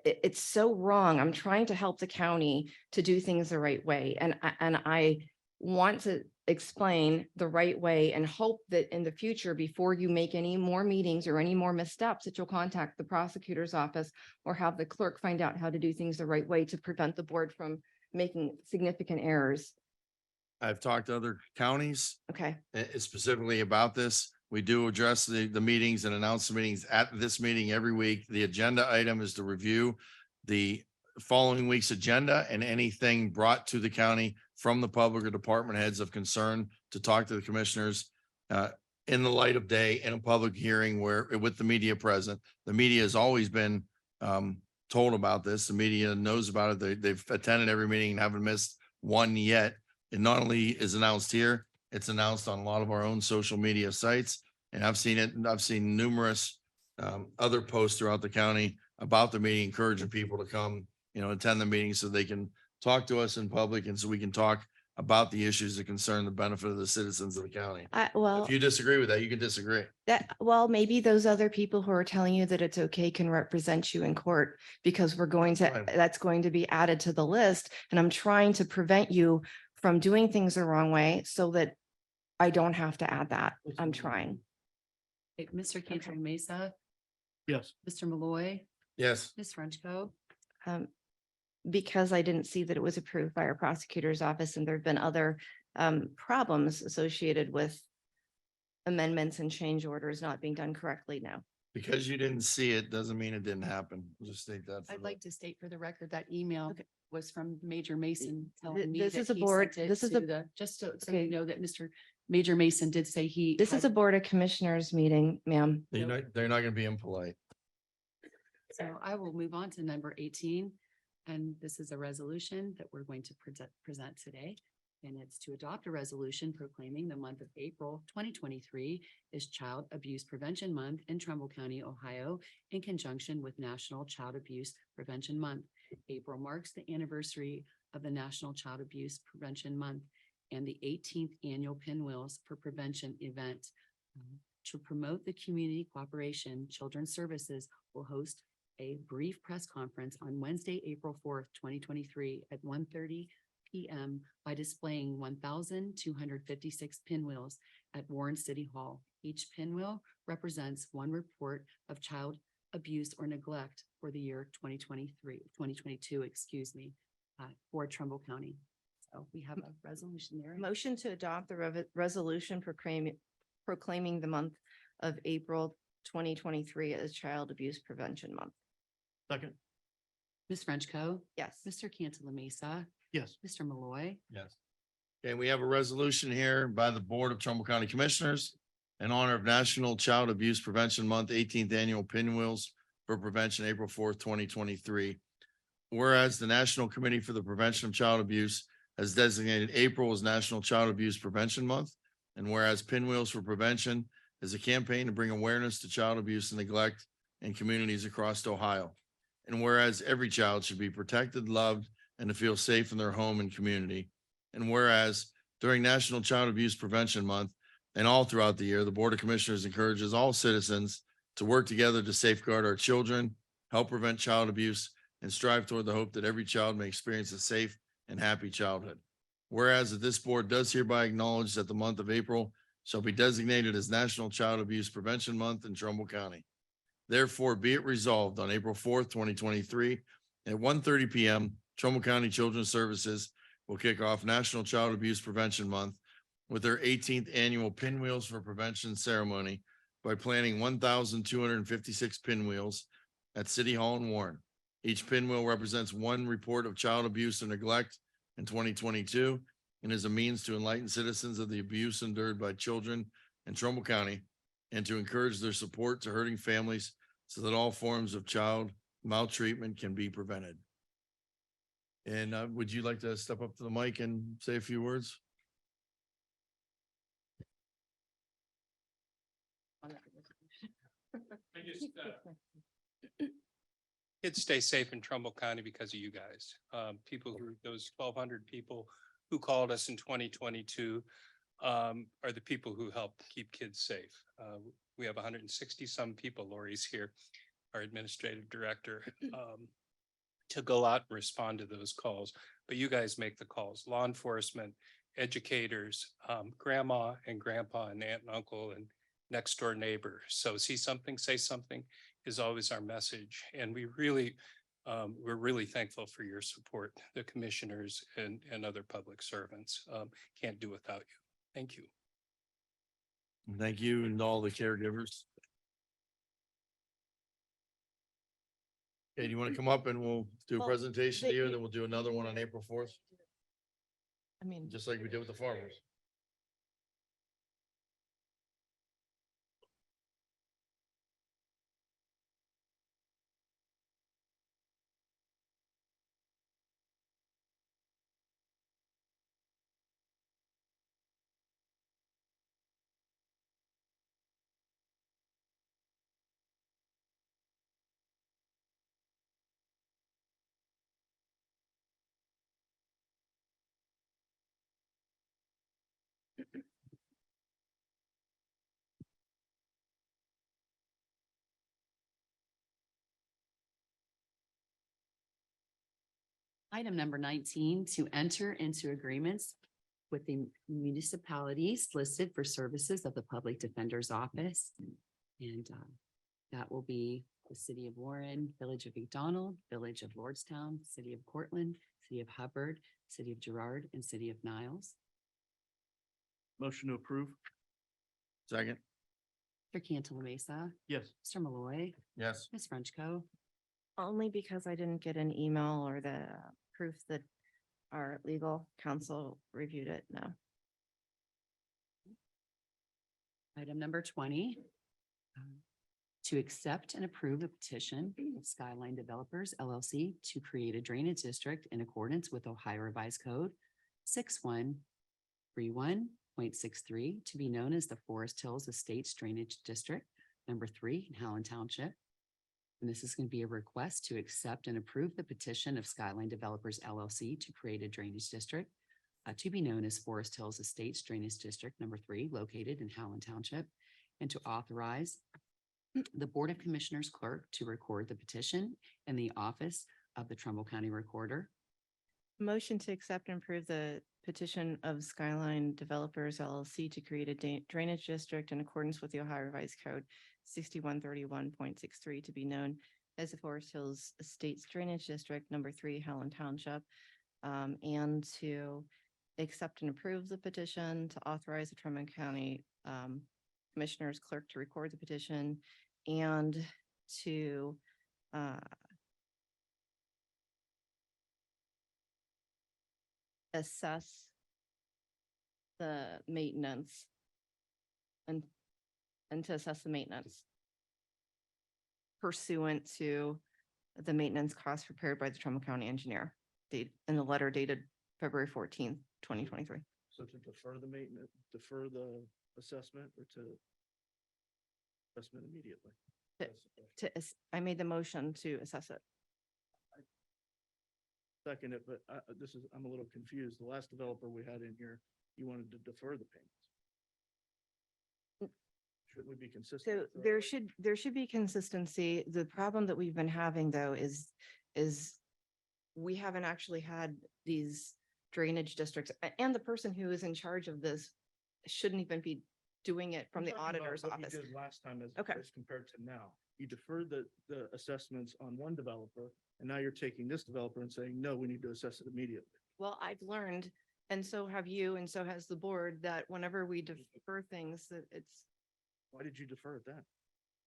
it's so wrong. I'm trying to help the county to do things the right way. And I want to explain the right way and hope that in the future, before you make any more meetings or any more missteps, that you'll contact the prosecutor's office or have the clerk find out how to do things the right way to prevent the board from making significant errors. I've talked to other counties Okay. specifically about this. We do address the meetings and announce the meetings at this meeting every week. The agenda item is to review the following week's agenda and anything brought to the county from the public or department heads of concern to talk to the commissioners in the light of day in a public hearing where with the media present. The media has always been told about this. The media knows about it. They've attended every meeting and haven't missed one yet. It not only is announced here, it's announced on a lot of our own social media sites. And I've seen it, and I've seen numerous other posts throughout the county about the meeting, encouraging people to come, attend the meeting so they can talk to us in public and so we can talk about the issues that concern the benefit of the citizens of the county. Well, If you disagree with that, you can disagree. maybe those other people who are telling you that it's okay can represent you in court, because Fine. that's going to be added to the list. And I'm trying to prevent you from doing things the wrong way so that I don't have to add that. I'm trying. Okay, Mr. Cantala Mesa, Yes. Mr. Malloy, Yes. Ms. Frenchco. Because I didn't see that it was approved by our prosecutor's office, and there've been other problems associated with amendments and change orders not being done correctly now. Because you didn't see it, doesn't mean it didn't happen. We'll just state that. for I'd the- like to state for the record that email Okay. was from Major Mason telling me this that is a he board- sent it this is to a- the, just so Okay. you know that Mr. Major Mason did say he. This is a Board of Commissioners meeting, ma'am. They're not going to be impolite. So I will move on to number 18. And this is a resolution that we're going to present today. And it's to adopt a resolution proclaiming the month of April 2023 is Child Abuse Prevention Month in Trumbull County, Ohio, in conjunction with National Child Abuse Prevention Month. April marks the anniversary of the National Child Abuse Prevention Month and the 18th annual Pinwheels for Prevention event. To promote the community cooperation, Children's Services will host a brief press conference on Wednesday, April 4th, 2023 at 1:30 PM by displaying 1,256 pinwheels at Warren City Hall. Each pinwheel represents one report of child abuse or neglect for the year 2022, for Trumbull County. So we have a resolution there. Motion to adopt the resolution proclaiming the month of April 2023 as Child Abuse Prevention Month. Second. Ms. Frenchco. Yes. Mr. Cantala Mesa. Yes. Mr. Malloy. Yes. Okay, we have a resolution here by the Board of Trumbull County Commissioners in honor of National Child Abuse Prevention Month, 18th Annual Pinwheels for Prevention, April 4th, 2023. Whereas the National Committee for the Prevention of Child Abuse has designated April as National Child Abuse Prevention Month. And whereas Pinwheels for Prevention is a campaign to bring awareness to child abuse and neglect in communities across Ohio. And whereas every child should be protected, loved, and to feel safe in their home and community. And whereas during National Child Abuse Prevention Month and all throughout the year, the Board of Commissioners encourages all citizens to work together to safeguard our children, help prevent child abuse, and strive toward the hope that every child may experience a safe and happy childhood. Whereas that this board does hereby acknowledge that the month of April shall be designated as National Child Abuse Prevention Month in Trumbull County. Therefore, be it resolved on April 4th, 2023 at 1:30 p.m., Trumbull County Children's Services will kick off National Child Abuse Prevention Month with their 18th annual Pinwheels for Prevention ceremony by planting 1,256 pinwheels at City Hall in Warren. Each pinwheel represents one report of child abuse or neglect in 2022 and is a means to enlighten citizens of the abuse endured by children in Trumbull County and to encourage their support to hurting families so that all forms of child maltreatment can be prevented. And would you like to step up to the mic and say a few words? Kids stay safe in Trumbull County because of you guys. Those 1,200 people who called us in 2022 are the people who help keep kids safe. We have 160 some people, Lori's here, our administrative director, to go out and respond to those calls. But you guys make the calls, law enforcement, educators, grandma and grandpa and aunt and uncle and next door neighbor. So see something, say something is always our message. And we're really thankful for your support, the commissioners and other public servants. Can't do without you. Thank you. Thank you and all the caregivers. Okay, do you want to come up and we'll do a Well, presentation to they- you, then we'll do another one on April 4th, I mean, just like we did with the farmers. Item number 19, to enter into agreements with the municipalities listed for services of the Public Defender's Office. And that will be the City of Warren, Village of McDonald, Village of Lordstown, City of Cortland, City of Hubbard, City of Girard, and City of Niles. Motion to approve. Second, Mr. Cantala Mesa, Yes. Mr. Malloy, yes. Ms. Frenchco. only because I didn't get an email or the proof that our legal counsel reviewed it. No. Item number 20. To accept and approve a petition of Skyline Developers LLC to create a drainage district in accordance with Ohio Revised Code 6131.63 to be known as the Forest Hills Estates Drainage District number 3 in Howland Township. And this is going to be a request to accept and approve the petition of Skyline Developers LLC to create a drainage district to be known as Forest Hills Estates Drainage District number 3 located in Howland Township, and to authorize the Board of Commissioners clerk to record the petition in the office of the Trumbull County Recorder. Motion to accept and approve the petition of Skyline Developers LLC to create a drainage district in accordance with the Ohio Revised Code 6131.63 to be known as the Forest Hills Estates Drainage District, number 3, Howland Township. And to accept and approve the petition to authorize the Trumbull County Commissioner's Clerk to record the petition and to assess the maintenance and to assess the maintenance pursuant to the maintenance costs prepared by the Trumbull County engineer date in the letter dated February 14th, 2023. So to defer the maintenance, defer the assessment or to assessment immediately? To- That's the question. I made the motion to assess it. Second it, but I'm a little confused. The last developer we had in here, you wanted to defer the payments. Shouldn't we be consistent? So with there our- should be consistency. The problem that we've been having though is we haven't actually had these drainage districts and the person who is in charge of this shouldn't even be doing it from I'm the talking about auditor's what you office. did last time Okay. as compared to now. You deferred the assessments on one developer, and now you're taking this developer and saying, no, we need to assess it immediately. Well, I've learned, and so have you, and so has the board, that whenever we defer things, that it's, Why did you defer it then?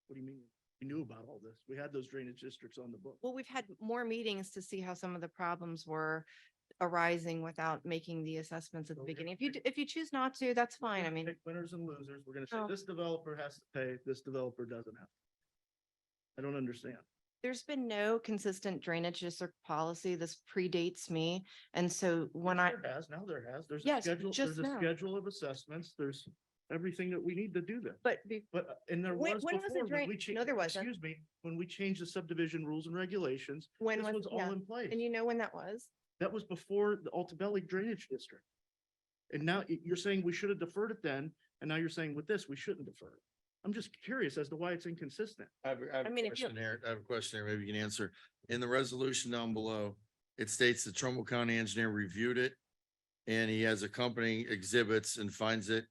What do you mean? We knew about all this. We had those drainage districts on the book. well, we've had more meetings to see how some of the problems were arising without making the assessments at the So we're beginning. gonna If you choose not to, that's We're fine. I gonna mean, pick winners and losers. We're gonna say Oh. this developer has to pay, this developer doesn't have. to. I don't understand. there's been no consistent drainage district policy. This predates me. And so when Yes, I, there has, now there has. There's a Yes, schedule, just there's a now. schedule of assessments. There's everything that we need to do this. but But, and there When- was when was the before, when drain- we changed. No, there wasn't. Excuse me, when we changed the subdivision rules and regulations, when this was was, yeah, all in place. and you know when that was? That was before the Altobelli Drainage District. And now you're saying we should have deferred it then, and now you're saying with this, we shouldn't defer it. I'm just curious as to why it's inconsistent. I have I a mean, if you- question here. I have a question here. Maybe you can answer. In the resolution down below, it states the Trumbull County engineer reviewed it. And he has accompanying exhibits and finds it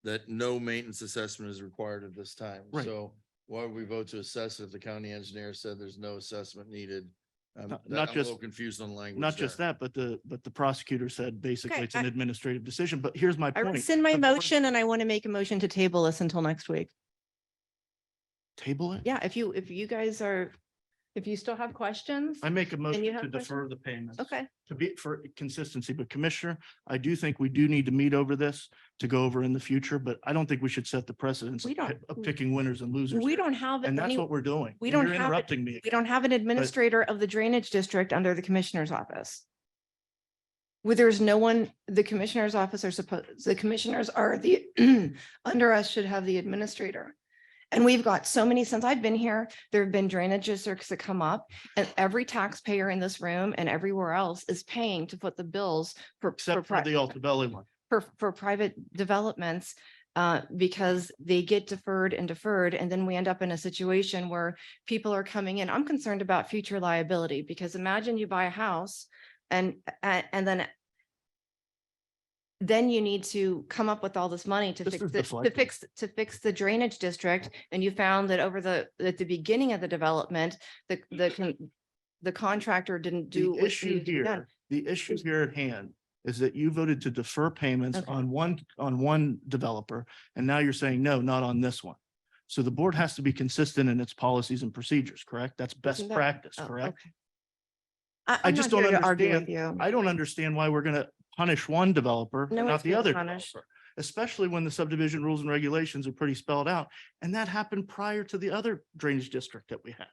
that no maintenance assessment is required at this time. Right. So why would we vote to assess if the county engineer said there's no assessment needed? Not I'm a just- little confused on the language. Not just there. that, but the prosecutor said basically Okay, it's an administrative decision, but here's my I point. rescind my The point- motion and I want to make a motion to table this until next week. Table it? Yeah, if you guys are, if you still have questions. I make a motion you to have defer the payments. Okay, To be for consistency, but Commissioner, I do think we do need to meet over this to go over in the future, but I don't think we should set the precedence We don't- of picking winners and losers. we here. don't have. And that's any- what we're doing. we and don't You're have it- interrupting me. We don't have an administrator of the drainage district under the commissioner's office. Where there's no one, the commissioner's office are supposed, the commissioners are the, under us should have the administrator. And we've got so many, since I've been here, there have been drainage districts that come up and every taxpayer in this room and everywhere else is paying to put the bills for. Except for the Altobelli one. For private developments, because they get deferred, and then we end up in a situation where people are coming in. I'm concerned about future liability, because imagine you buy a house and then you need to come up with all this money to This fix is the, deflecting. to fix the drainage district. And you found that at the beginning of the development, the contractor didn't do. The what issue needed to be done. here, the issue here at hand is that you voted to defer payments Okay. on one developer, and now you're saying, no, not on this one. So the board has to be consistent in its policies and procedures, correct? That's best Isn't that- practice, Oh, correct? okay. I I'm just not don't here to argue with understand. you. I don't understand why we're gonna punish one developer, No and one's not the being other punished. developer. Especially when the subdivision rules and regulations are pretty spelled out, and that happened prior to the other drainage district that we had.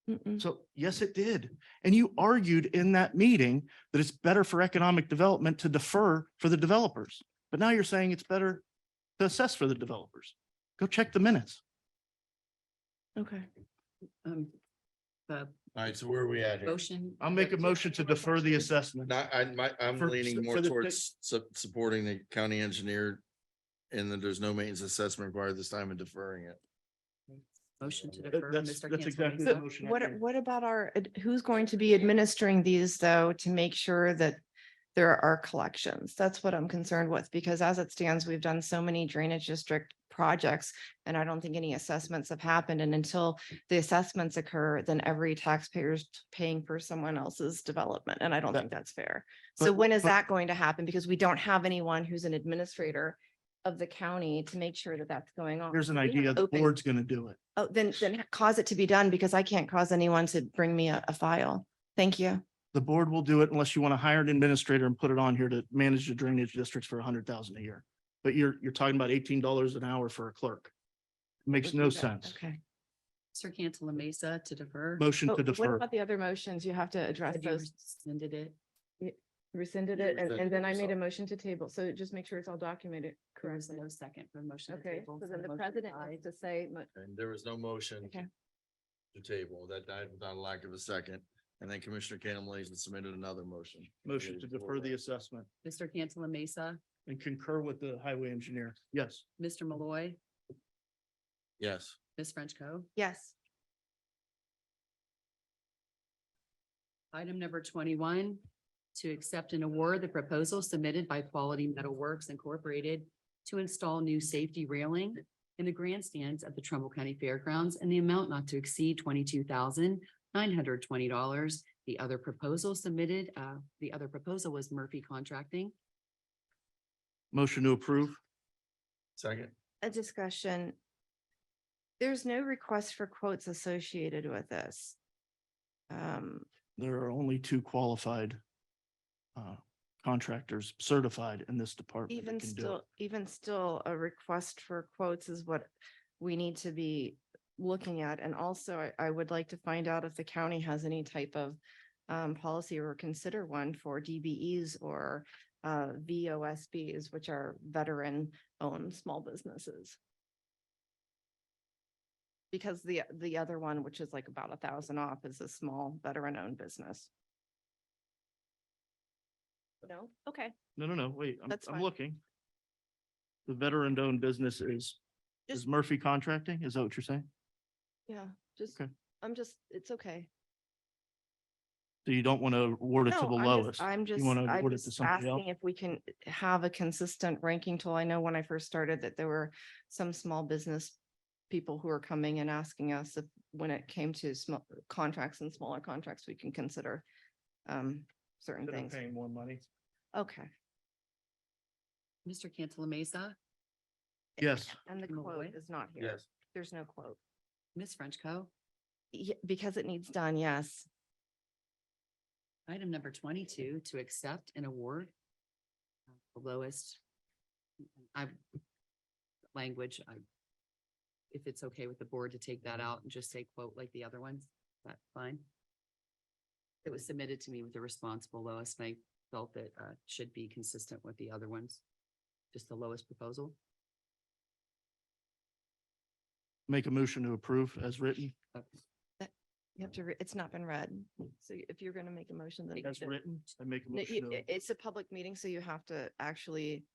Mm-mm. So yes, it did. And you argued in that meeting that it's better for economic development to defer for the developers. But now you're saying it's better to assess for the developers. Go check the minutes. Okay. The All right, so where are we at here? motion. I'll make a motion to defer the assessment. I'm For- leaning more for the- towards supporting the county engineer and that there's no maintenance assessment required this time and deferring it. Motion to defer, That's, Mr. that's Cantala exactly Mesa. the motion. I What, made. what about who's going to be administering these though, to make sure that there are collections? That's what I'm concerned with, because as it stands, we've done so many drainage district projects and I don't think any assessments have happened. And until the assessments occur, then every taxpayer's paying for someone else's development. And I don't That- think that's fair. So but- when is but- that going to happen? Because we don't have anyone who's an administrator of the county to make sure that that's going on. Here's an We have idea. The open- board's gonna do it. Oh, then cause it to be done, because I can't cause anyone to bring me a file. Thank you. The board will do it unless you want to hire an administrator and put it on here to manage the drainage districts for 100,000 a year. But you're talking about $18 an hour for a clerk. Makes no sense. Okay. Mr. Cantala Mesa to defer. Motion Oh, to what defer. about the other motions? You have to address Said you those. rescinded it. Rescinded it, and then I made a motion to table. So just make sure it's all documented There was correctly. no second for the motion. to Okay, table, so so then the motion president died. has to say, And there was no motion okay, to table. That died without a lack of a second. And then Commissioner Cantalasa submitted another motion. Motion to defer the assessment Mr. Cantala Mesa, and concur with the highway engineer. Yes. Mr. Malloy, Yes. Ms. Frenchco. yes. Item number 21, to accept and award the proposal submitted by Quality Metal Works Incorporated to install new safety railing in the grandstands at the Trumbull County Fairgrounds in the amount not to exceed $22,920. The other proposal was Murphy Contracting. Motion to approve. Second. A discussion. There's no request for quotes associated with this. There are only two qualified contractors certified in this department. that can do it. Even still, a request for quotes is what we need to be looking at. And also, I would like to find out if the county has any type of policy or consider one for DBEs or VOSBs, which are veteran-owned small businesses. Because the other one, which is like about 1,000 off, is a small veteran-owned business. No, okay. No, wait, That's I'm fine. looking. The veteran-owned business is Just- Murphy Contracting? Is that what you're saying? Yeah, just, Okay. it's okay. So you don't want to award it to the No, lowest? I'm just, You want to I'm award it to just somebody else? asking if we can have a consistent ranking tool. I know when I first started that there were some small business people who are coming and asking us if, when it came to small contracts and smaller contracts, we can consider certain Instead of things. paying more money? Okay. Mr. Cantala Mesa, Yes. And the Malloy? quote is not here. Yes. There's no quote. Ms. Frenchco. Because it needs done, yes. Item number 22, to accept and award the lowest language. If it's okay with the board to take that out and just say quote like the other ones, that's fine. It was submitted to me with the responsible lowest, and I felt that should be consistent with the other ones. Just the lowest proposal. Make a motion to approve as written. You have to, it's not been read. So if you're going to make a motion, then. As written, I make a No, motion. to- It's a public meeting, so you have to actually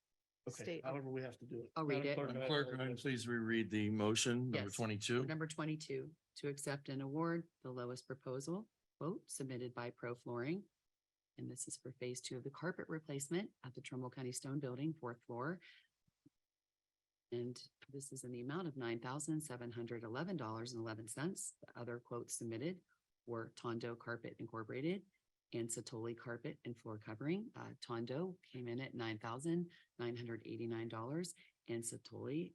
Okay, state. however we have to do it. I'll read it. Madam Clerk, can you please reread the motion, number Yes. 22? Number 22, to accept and award the lowest proposal, quote, submitted by Pro Flooring. And this is for phase 2 of the carpet replacement at the Trumbull County Stone Building, 4th floor. And this is in the amount of $9,711.11. The other quotes submitted were Tondo Carpet Incorporated and Satoli Carpet and Floor Covering. Tondo came in at $9,989 and Satoli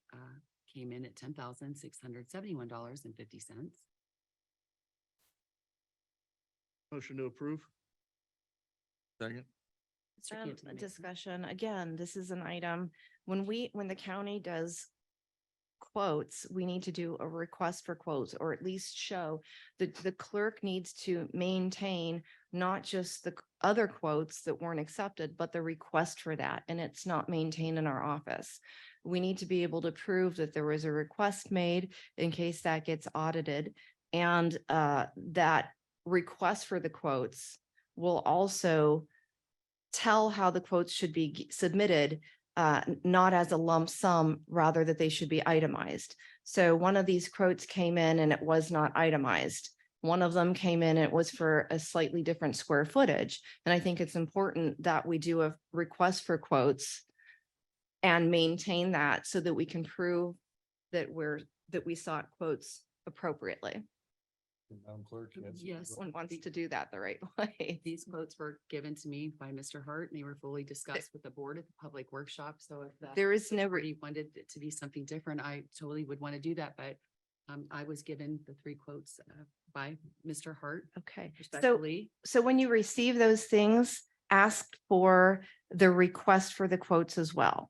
came in at $10,671.50. Motion to approve. Second. Mr. Cantala Mesa. Discussion, again, this is an item, when the county does quotes, we need to do a request for quotes, or at least show that the clerk needs to maintain not just the other quotes that weren't accepted, but the request for that, and it's not maintained in our office. We need to be able to prove that there was a request made in case that gets audited, and that request for the quotes will also tell how the quotes should be submitted not as a lump sum, rather that they should be itemized. So one of these quotes came in and it was not itemized. One of them came in, it was for a slightly different square footage. And I think it's important that we do a request for quotes and maintain that so that we can prove that we sought quotes appropriately. Madam Clerk. Yes. One wants to do that the right way. These quotes were given to me by Mr. Hart and they were fully discussed with the board at the public workshop. So if the There is no, party wanted it to be something different, I totally would want to do that, but I was given the 3 quotes by Mr. Hart okay. So, respectfully. so when you receive those things, ask for the request for the quotes as well.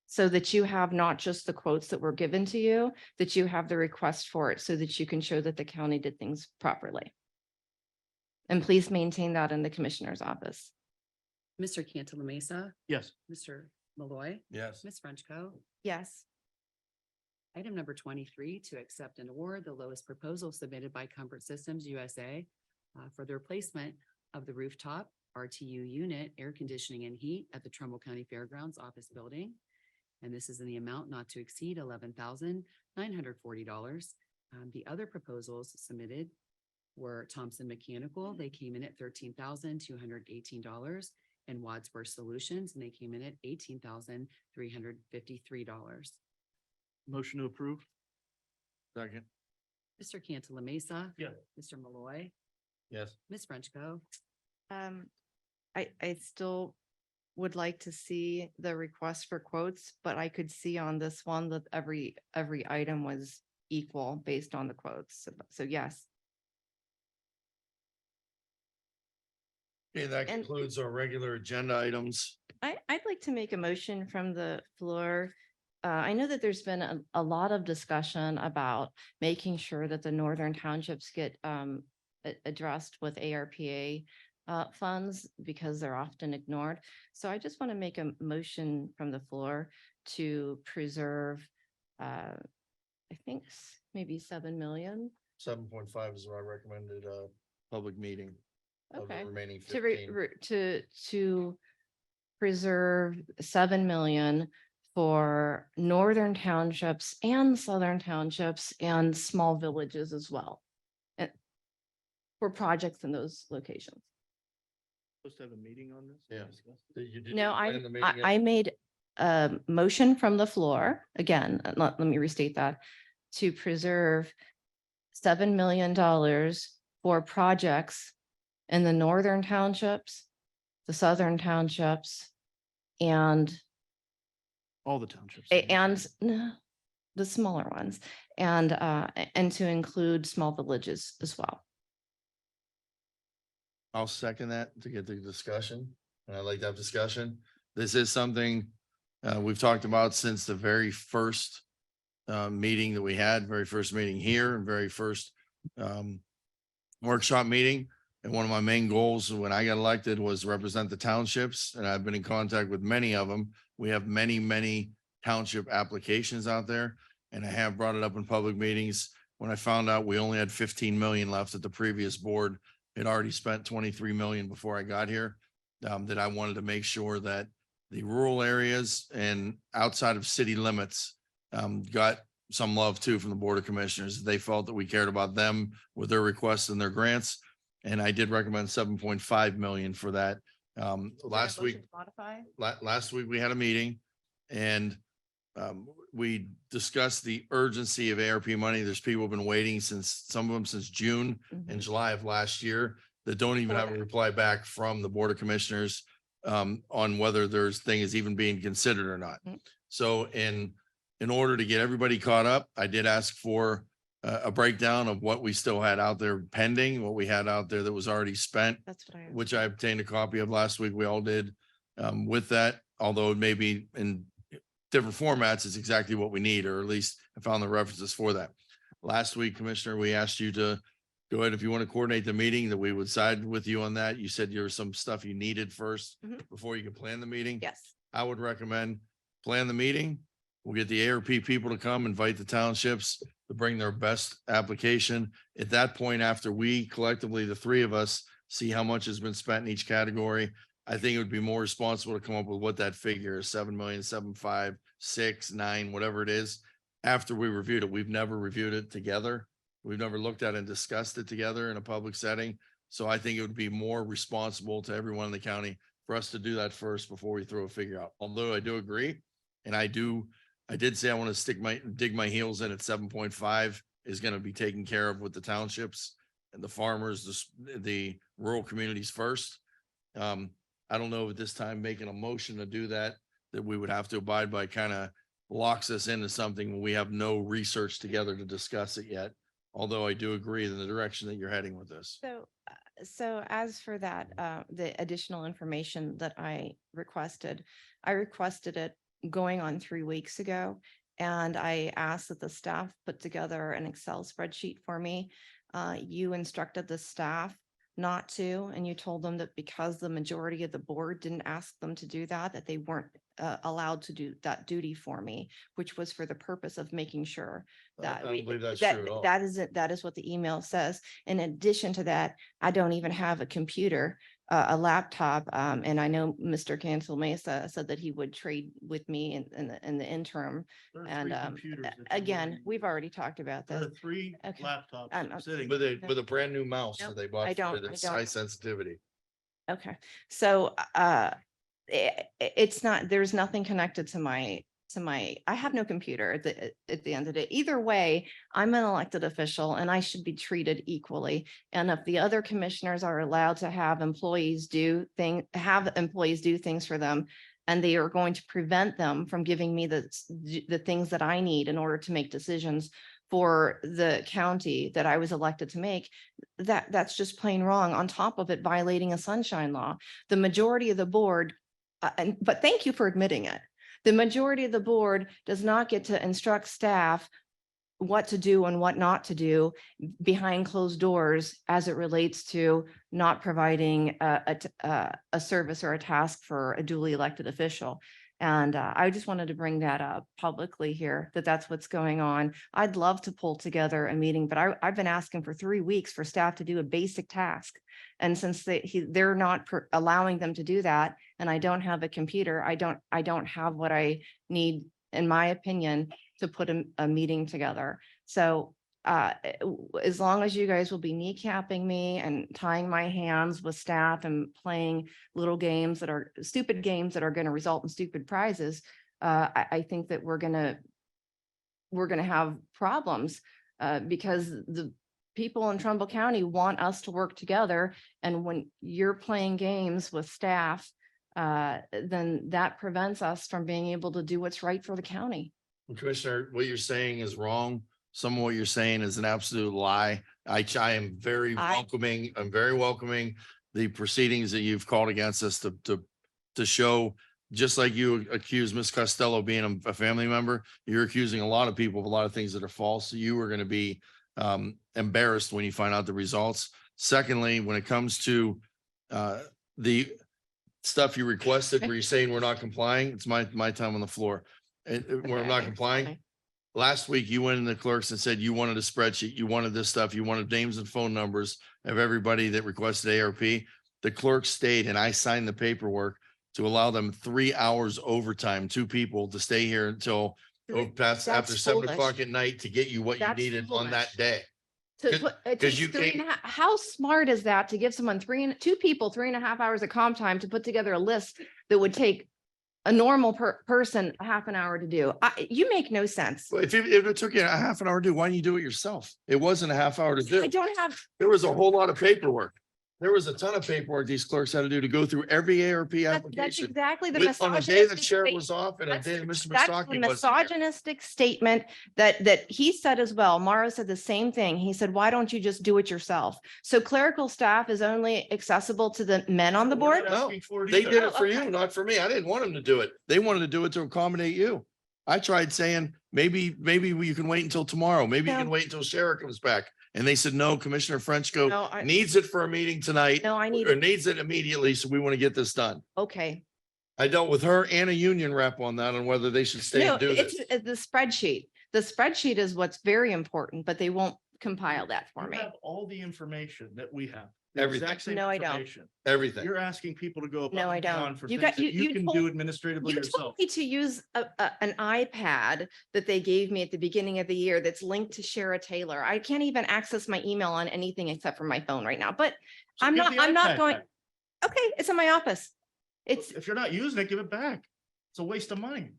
So that you have not just the quotes that were given to you, that you have the request for it so that you can show that the county did things properly. And please maintain that in the commissioner's office. Mr. Cantala Mesa, Yes. Mr. Malloy, Yes. Ms. Frenchco. Yes. Item number 23, to accept and award the lowest proposal submitted by Comfort Systems USA for the replacement of the rooftop RTU unit, air conditioning and heat at the Trumbull County Fairgrounds office building. And this is in the amount not to exceed $11,940. The other proposals submitted were Thompson Mechanical. They came in at $13,218, and Wadsworth Solutions, and they came in at $18,353. Motion to approve? Second. Mr. Cantala Mesa. Yeah. Mr. Malloy. Yes. Ms. Frenchco. I still would like to see the request for quotes, but I could see on this one that every item was equal based on the quotes. So yes. Okay, that And- concludes our regular agenda items. I'd like to make a motion from the floor. I know that there's been a lot of discussion about making sure that the northern townships get addressed with ARPA funds because they're often ignored. So I just want to make a motion from the floor to preserve, I think maybe 7 million. 7.5 is what I recommended, public meeting of the Okay. remaining To 15. to preserve 7 million for northern townships and southern townships and small villages as well. And for projects in those locations. Supposed to have a meeting on this? Yeah. You did No, plan the meeting yet? I made a motion from the floor, again, let me restate that, to preserve $7 million for projects in the northern townships, the southern townships, and All the townships. no, the smaller ones, and to include small villages as well. I'll second that to get the discussion. And I'd like to have discussion. This is something we've talked about since the very first meeting that we had, very first meeting here and very first workshop meeting. And one of my main goals when I got elected was represent the townships, and I've been in contact with many of them. We have many, many township applications out there, and I have brought it up in public meetings. When I found out we only had 15 million left at the previous board, had already spent 23 million before I got here, that I wanted to make sure that the rural areas and outside of city limits got some love too from the Board of Commissioners. They felt that we cared about them with their requests and their grants. And I did recommend 7.5 million for that. Last week, last week we had a meeting and we discussed the urgency of ARP money. There's people who've been waiting since, some of them since June and July of last year, that don't even have a reply back from the Board of Commissioners on whether there's thing is even being considered or not. So in order to get everybody caught up, I did ask for a breakdown of what we still had out there pending, what we had out there that was already spent, That's what I. which I obtained a copy of last week. We all did with that, although it may be in different formats, it's exactly what we need, or at least I found the references for that. Last week, Commissioner, we asked you to go ahead, if you want to coordinate the meeting, that we would side with you on that. You said there was some stuff you needed first before you could plan the meeting. Yes. I would recommend plan the meeting. We'll get the ARP people to come, invite the townships to bring their best application. At that point, after we collectively, the 3 of us, see how much has been spent in each category, I think it would be more responsible to come up with what that figure is, 7,000,000, 7,500,000, 6,900,000, whatever it is. After we reviewed it, we've never reviewed it together. We've never looked at and discussed it together in a public setting. So I think it would be more responsible to everyone in the county for us to do that first before we throw a figure out. Although I do agree, and I did say I want to dig my heels in at 7.5 is going to be taken care of with the townships and the farmers, the rural communities first. I don't know at this time making a motion to do that we would have to abide by kind of locks us into something when we have no research together to discuss it yet. Although I do agree in the direction that you're heading with this. So as for that, the additional information that I requested it going on 3 weeks ago. And I asked that the staff put together an Excel spreadsheet for me. You instructed the staff not to, and you told them that because the majority of the board didn't ask them to do that, that they weren't allowed to do that duty for me, which was for the purpose of making sure that I don't believe that's that true at all. that is it. That is what the email says. In addition to that, I don't even have a computer, a laptop. And I know Mr. Cancel Mesa said that he would trade with me in the interim. There are And three computers that you again, need. we've already talked about There this. are three Okay. laptops sitting. With a brand new mouse Nope, that they bought I don't- for I its don't. high sensitivity. Okay, so it's not, there's nothing connected to my, I have no computer at the end of the day. Either way, I'm an elected official and I should be treated equally. And if the other commissioners are allowed to have employees do things for them, and they are going to prevent them from giving me the things that I need in order to make decisions for the county that I was elected to make, that's just plain wrong. On top of it, violating a sunshine law. The majority of the board, but thank you for admitting it. The majority of the board does not get to instruct staff what to do and what not to do behind closed doors as it relates to not providing a service or a task for a duly elected official. And I just wanted to bring that up publicly here, that's what's going on. I'd love to pull together a meeting, but I've been asking for 3 weeks for staff to do a basic task. And since they're not allowing them to do that, and I don't have a computer, I don't have what I need, in my opinion, to put a meeting together. So as long as you guys will be kneecapping me and tying my hands with staff and playing little games that are stupid games that are going to result in stupid prizes, I think that we're gonna have problems because the people in Trumbull County want us to work together. And when you're playing games with staff, then that prevents us from being able to do what's right for the county. Commissioner, what you're saying is wrong. Some of what you're saying is an absolute lie. I am very welcoming. I'm very welcoming the proceedings that you've called against us to show, just like you accuse Ms. Costello being a family member, you're accusing a lot of people of a lot of things that are false. You are going to be embarrassed when you find out the results. Secondly, when it comes to the stuff you requested where you're saying we're not complying, it's my time on the floor. And we're not complying. Last week, you went in the clerks and said you wanted a spreadsheet, you wanted this stuff, you wanted names and phone numbers of everybody that requested ARP. The clerk stayed and I signed the paperwork to allow them 3 hours overtime, 2 people to stay here until past after 7 o'clock at night to get you what you needed on that day. How smart is that to give someone 2 people 3.5 hours of comp time to put together a list that would take a normal person a half an hour to do? You make no sense. Well, if it took you a half an hour to do, why didn't you do it yourself? It wasn't a half hour to do. I don't have. There was a whole lot of paperwork. There was a ton of paperwork these clerks had to do to go through every ARP That's application. exactly the On a day that misogynistic Sheriff state- was off and a day that Mr. That's the Masaki was. misogynistic statement that he said as well. Morrow said the same thing. He said, why don't you just do it yourself? So clerical staff is only accessible to the men on the board? No, they did it for you, not for me. I didn't want them to do it. They wanted to do it to accommodate you. I tried saying, maybe you can wait until tomorrow. Maybe you No. can wait until Sheriff comes back. And they said, no, Commissioner Frenchco No, needs it for a meeting tonight. No, I need Or it. needs it immediately. So we want to get this done. Okay. I dealt with her and a union rep on that, on whether they should stay No, and do this. it's the spreadsheet. The spreadsheet is what's very important, but they won't compile that for You me. have all the information that we have. the Everything. exact same No, I don't. information. Everything. You're asking people to go above No, I and don't. beyond for You things got- that you- you you can told- do administratively You yourself. told me to use an iPad that they gave me at the beginning of the year that's linked to Shara Taylor. I can't even access my email on anything except for my phone right now, but So I'm give not, the I'm not iPad going, back. okay, it's in my office. It's, If you're not using it, give it back. It's a waste of money.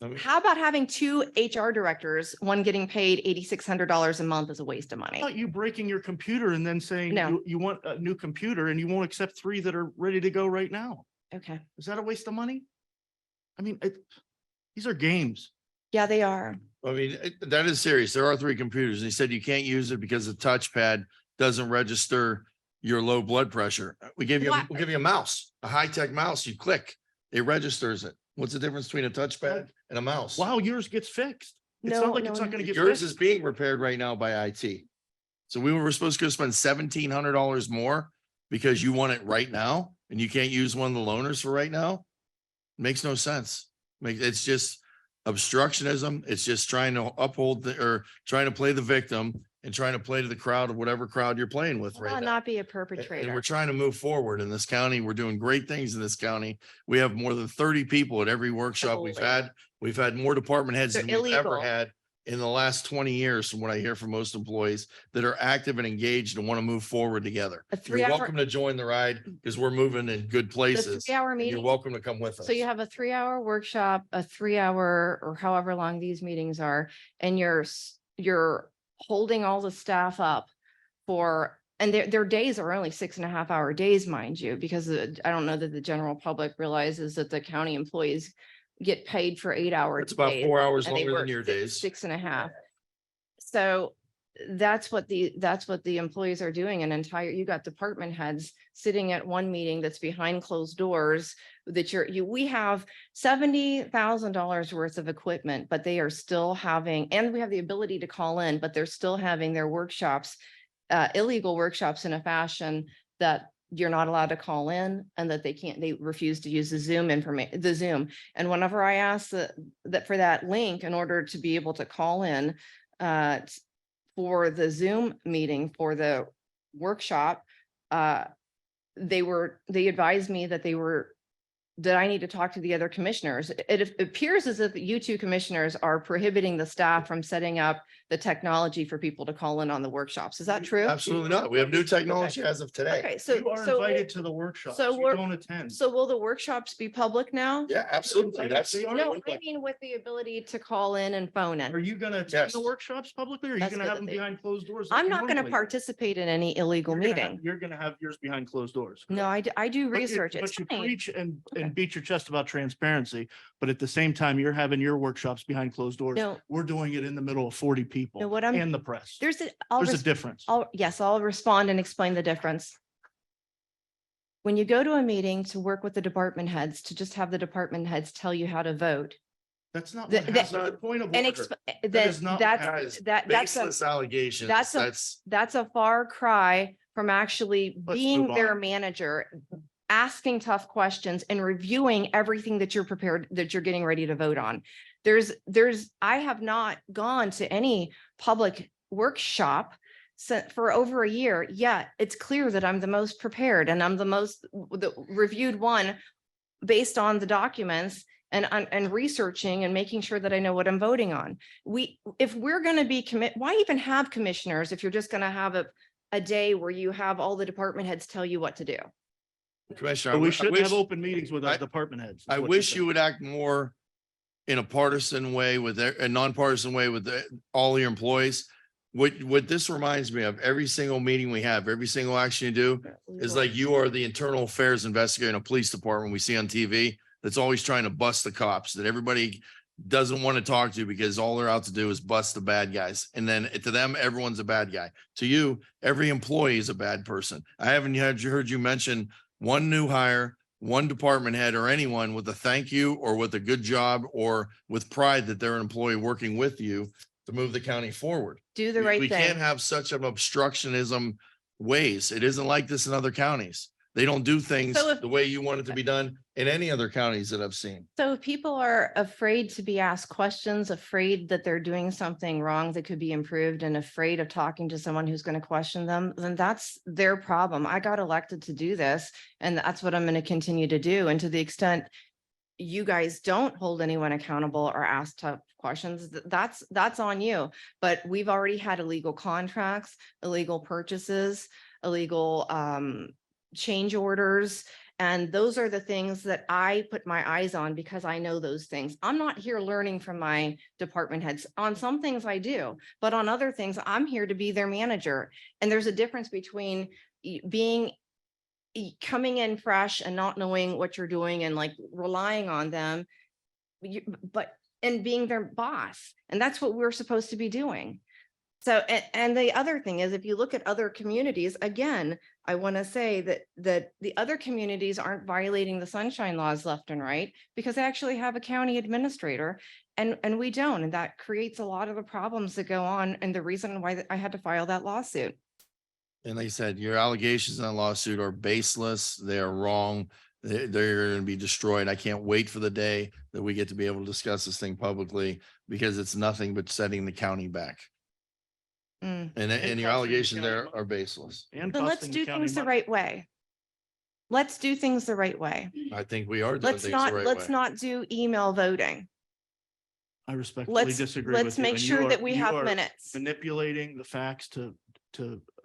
I mean- how about having two HR directors, one getting paid $8,600 a month is a waste of How money. about you breaking your computer and then saying No. you want a new computer and you won't accept 3 that are ready to go right now? Okay, Is that a waste of money? I mean, these are games. yeah, they are. I mean, that is serious. There are 3 computers. He said you can't use it because the touchpad doesn't register your low blood pressure. We'll give you a mouse, a high-tech mouse. You click, it registers it. What's the difference between a touchpad and a mouse? Wow, yours gets fixed. It's No, not like no, it's not no. gonna get Yours fixed. is being repaired right now by IT. So we were supposed to go spend $1,700 more because you want it right now and you can't use one of the loaners for right now. Makes no sense. It's just obstructionism. It's just trying to uphold or trying to play the victim and trying to play to the crowd of whatever crowd you're playing with I'll right now. not be a And we're perpetrator. trying to move forward in this county. We're doing great things in this county. We have more than 30 people at every workshop we've Absolutely. had. We've had more department heads They're than we've ever illegal. had in the last 20 years, from what I hear from most employees that are active and engaged and want to move forward together. A You're 3-hour welcome to join the ride because we're moving in good places. 3-hour and You're meeting. welcome to come with us. So you have a 3-hour workshop, a 3-hour or however long these meetings are, and you're holding all the staff up for, and their days are only 6.5-hour days, mind you, because I don't know that the general public realizes that the county employees get paid for 8-hour It's about days, 4 hours and they longer than work your days. 6.5. So that's what the employees are doing. You got department heads sitting at one meeting that's behind closed doors that we have $70,000 worth of equipment, but they are still having, and we have the ability to call in, but they're still having their workshops, illegal workshops in a fashion that you're not allowed to call in and that they refuse to use the Zoom Zoom. And whenever I ask that for that link in order to be able to call in, for the Zoom meeting for the workshop, they advised me that I need to talk to the other commissioners. It appears as if you two commissioners are prohibiting the staff from setting up the technology for people to call in on the workshops. Is that true? Absolutely not. We have new technology as of today. Okay, so, You are invited to the workshop. so You we're- don't attend. so will the workshops be public now? Yeah, absolutely. That's. No, I mean with the ability to call in and phone Are in. you gonna attend Yes. the workshops publicly or are you That's gonna good have that them they- behind closed doors? like I'm you not going to normally do? participate in any illegal You're gonna have- meeting. You're gonna have yours behind closed doors. No, I do But you- research. It's But you fine. preach and Okay. beat your chest about transparency, but at the same time, you're having your workshops behind closed doors. No, We're doing it in the middle of 40 people no, what I'm, and the press. there's a, There's a difference. Yes, I'll respond and explain the difference. When you go to a meeting to work with the department heads, to just have the department heads tell you how to vote. That's not the- what the- happened. The point of And order. that, is not what that's, Guys, that's baseless allegations. that's that's a far cry from actually Let's being move their on. manager, asking tough questions and reviewing everything that you're prepared, that you're getting ready to vote on. I have not gone to any public workshop for over a year, yet it's clear that I'm the most prepared and I'm the reviewed one based on the documents and researching and making sure that I know what I'm voting on. If we're going to be why even have commissioners if you're just going to have a day where you have all the department heads tell you what to do? Commissioner, But we I shouldn't wish- have open meetings with our I- department heads. is I what wish said. you would act more in a partisan way with a nonpartisan way with all your employees. What this reminds me of, every single meeting we have, every single action you do is like you are the internal affairs investigator in a police department we see on TV that's always trying to bust the cops that everybody doesn't want to talk to because all they're out to do is bust the bad guys. And then to them, everyone's a bad guy. To you, every employee is a bad person. I haven't heard you mention one new hire, one department head or anyone with a thank you or with a good job or with pride that they're an employee working with you to move the county forward. Do the We right can't thing. have such an obstructionism ways. It isn't like this in other counties. They don't do things So if- the way you want it to be done. in any other counties that I've seen. So if people are afraid to be asked questions, afraid that they're doing something wrong that could be improved, and afraid of talking to someone who's going to question them, then that's their problem. I got elected to do this, and that's what I'm going to continue to do. And to the extent you guys don't hold anyone accountable or ask tough questions, that's on you. But we've already had illegal contracts, illegal purchases, illegal change orders. And those are the things that I put my eyes on because I know those things. I'm not here learning from my department heads. On some things I do, but on other things, I'm here to be their manager. And there's a difference between coming in fresh and not knowing what you're doing and like relying on them, and being their boss. And that's what we're supposed to be doing. So, and the other thing is, if you look at other communities, again, I want to say that the other communities aren't violating the sunshine laws left and right because they actually have a county administrator and we don't. And that creates a lot of the problems that go on. And the reason why I had to file that lawsuit. And like I said, your allegations in that lawsuit are baseless. They are wrong. They're going to be destroyed. I can't wait for the day that we get to be able to discuss this thing publicly because it's nothing but setting the county back. Mm. And your costing the allegations county there money. are baseless. And Then let's costing do county things the money. right way. Let's do things the right way. I think we are doing Let's things not, the right let's way. not do email voting. I respectfully Let's, disagree with let's you. make and sure you that we you have are minutes. Manipulating the facts to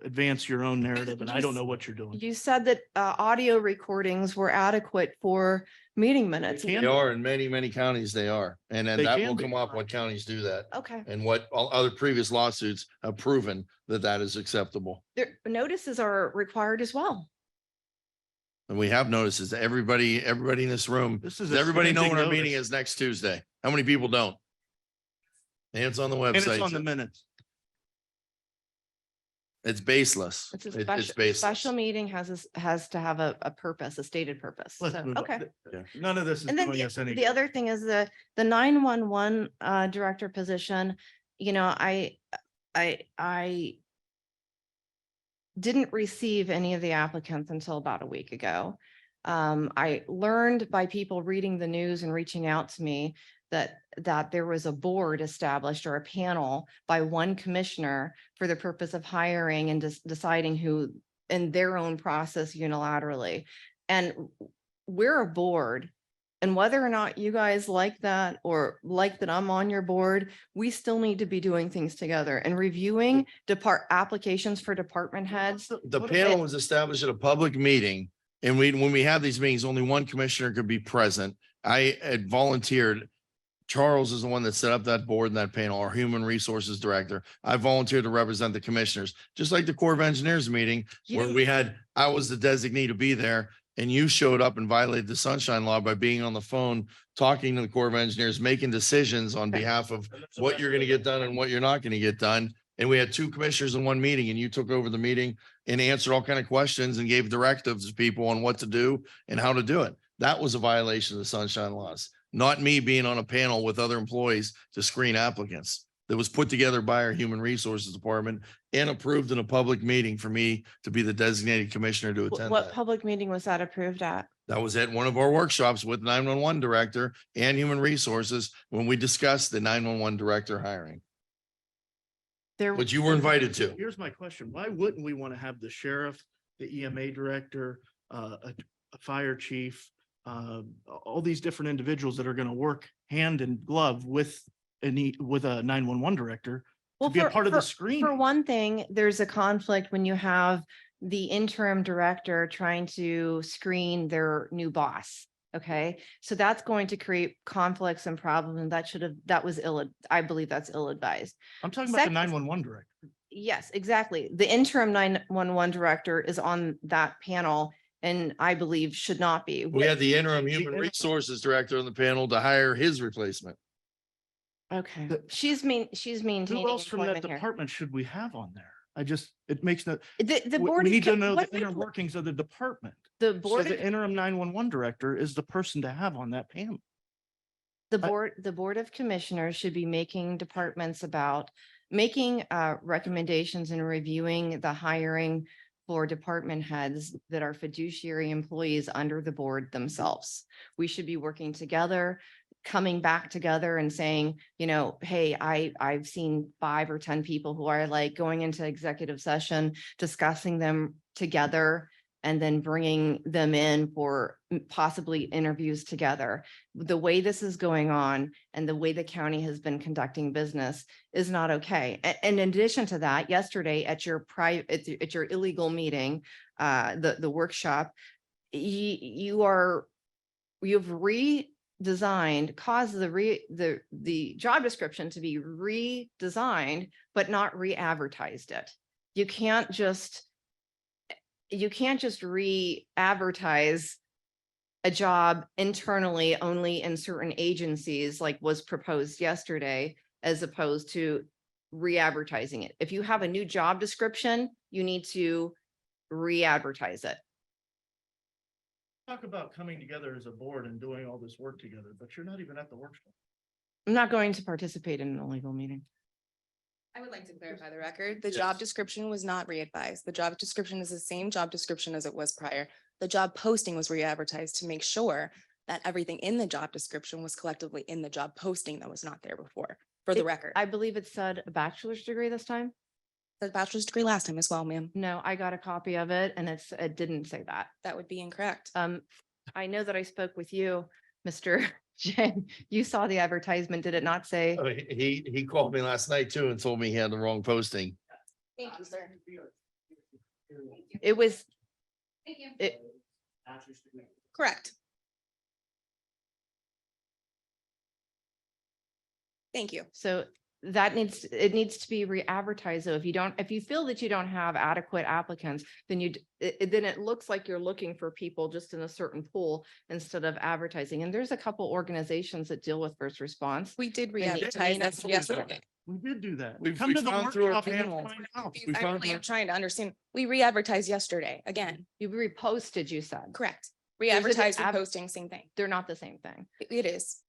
advance your own narrative, and I don't know what you're doing. You said that audio recordings were adequate for meeting minutes. They can They be. are in many, many counties. They are. And then They that can will be. come up what counties do that. Okay, And what all other previous lawsuits have proven that that is acceptable. their notices are required as well. And we have notices that everybody in this room, This is does a everybody know when our standing meeting notice. is next Tuesday? How many people don't? And it's on the And it's website. on the minutes. It's baseless. It's a It's special, baseless. special meeting has to have a purpose, a stated purpose. Let's So, move on. okay. Yeah. None of this is And then doing us any. the other thing is the 911 director position, you know, I didn't receive any of the applicants until about a week ago. I learned by people reading the news and reaching out to me that there was a board established or a panel by one commissioner for the purpose of hiring and deciding who in their own process unilaterally. And we're a board. And whether or not you guys like that or like that I'm on your board, we still need to be doing things together and reviewing applications for department heads. The panel was established at a public meeting. And when we have these meetings, only one commissioner could be present. I had volunteered. Charles is the one that set up that board and that panel, our human resources director. I volunteered to represent the commissioners, just like the Corps of Engineers meeting where I was the designee to be there. And you showed up and violated the sunshine law by being on the phone, talking to the Corps of Engineers, making decisions on behalf of what you're going to get done and what you're not going to get done. And we had two commissioners in one meeting and you took over the meeting and answered all kind of questions and gave directives to people on what to do and how to do it. That was a violation of the sunshine laws, not me being on a panel with other employees to screen applicants. That was put together by our human resources department and approved in a public meeting for me to be the designated commissioner to attend What that. public meeting was that approved at? That was at one of our workshops with 911 director and human resources when we discussed the 911 director hiring, There, which you were invited to. Here's my question. Why wouldn't we want to have the sheriff, the EMA director, a fire chief, all these different individuals that are going to work hand in glove with a 911 director to be a part of the screen? For one thing, there's a conflict when you have the interim director trying to screen their new boss. Okay, so that's going to create conflicts and problems, and that was I believe that's ill-advised. I'm talking about the Second- 911 director. Yes, exactly. The interim 911 director is on that panel and I believe should not be. We had the interim human resources director on the panel to hire his replacement. Okay, The- she's maintaining Who else from that employment here. department should we have on there? It makes no, The we board. we need to is- know what- the inner workings of the department. The So board, the interim 911 director is the person to have on that panel. the board of commissioners should be making making recommendations and reviewing the hiring for department heads that are fiduciary employees under the board themselves. We should be working together, coming back together and saying, you know, hey, I've seen 5 or 10 people who are like going into executive session, discussing them together, and then bringing them in for possibly interviews together. The way this is going on and the way the county has been conducting business is not okay. And in addition to that, yesterday at your at your illegal meeting, the workshop, you've redesigned, caused the job description to be redesigned, but not re-advertised it. You can't just re-advertise a job internally only in certain agencies like was proposed yesterday, as opposed to re-advertising it. If you have a new job description, you need to re-advertise it. Talk about coming together as a board and doing all this work together, but you're not even at the workshop. I'm not going to participate in an illegal meeting. I would like to clarify the record. The job description was not re-advised. The job description is the same job description as it was prior. The job posting was re-advertised to make sure that everything in the job description was collectively in the job posting that was not there before, for the record. I believe it said a bachelor's degree this time. The bachelor's degree last time as well, ma'am. No, I got a copy of it and it didn't say that. That would be incorrect. I know that I spoke with you, Mr. Jen. You saw the advertisement. Did it not say? Oh, he called me last night too and told me he had the wrong posting. Thank you, sir. It was, Thank you. it, Correct. Thank you. so that it needs to be re-advertised. So if you feel that you don't have adequate applicants, then then it looks like you're looking for people just in a certain pool instead of advertising. And there's a couple organizations that deal with first response. We did you- re-advertise that's that what yesterday. We did do that. We've- Come to we've the gone through our workshop and panel. find out. We I found really am out- trying to understand. We re-advertised yesterday again. You reposted, you said. Correct. a Re-advertised, ad- posting, same thing. They're not the same thing. It is.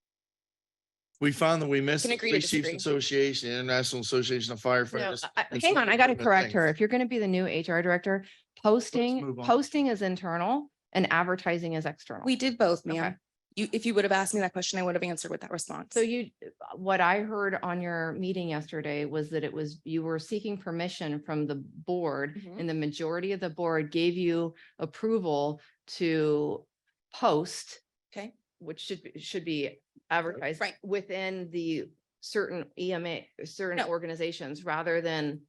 We found that we missed Can the agree to Police Chiefs disagree. Association, International Association of No, Firefighters. and hang some on, I got to different correct her. things. If you're going to be the new HR director, move on. posting is internal and advertising is external. We did both, Okay. ma'am. If you would have asked me that question, I would have answered with that response. So what I heard on your meeting yesterday was that you were seeking permission from the board, Mhm. and the majority of the board gave you approval to post, Okay, which should be advertised Right. within the certain EMA, certain No. organizations, rather than,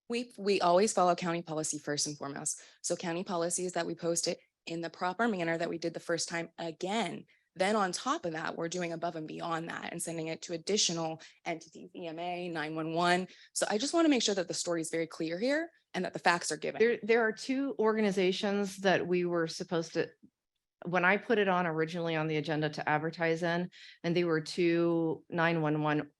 we always follow county policy first and foremost. So county policy is that we post it in the proper manner that we did the first time again. Then on top of that, we're doing above and beyond that and sending it to additional entities, EMA, 911. So I just want to make sure that the story is very clear here and that the facts are given. there are 2 organizations that we were supposed to, when I put it on originally on the agenda to advertise in, and they were 2 911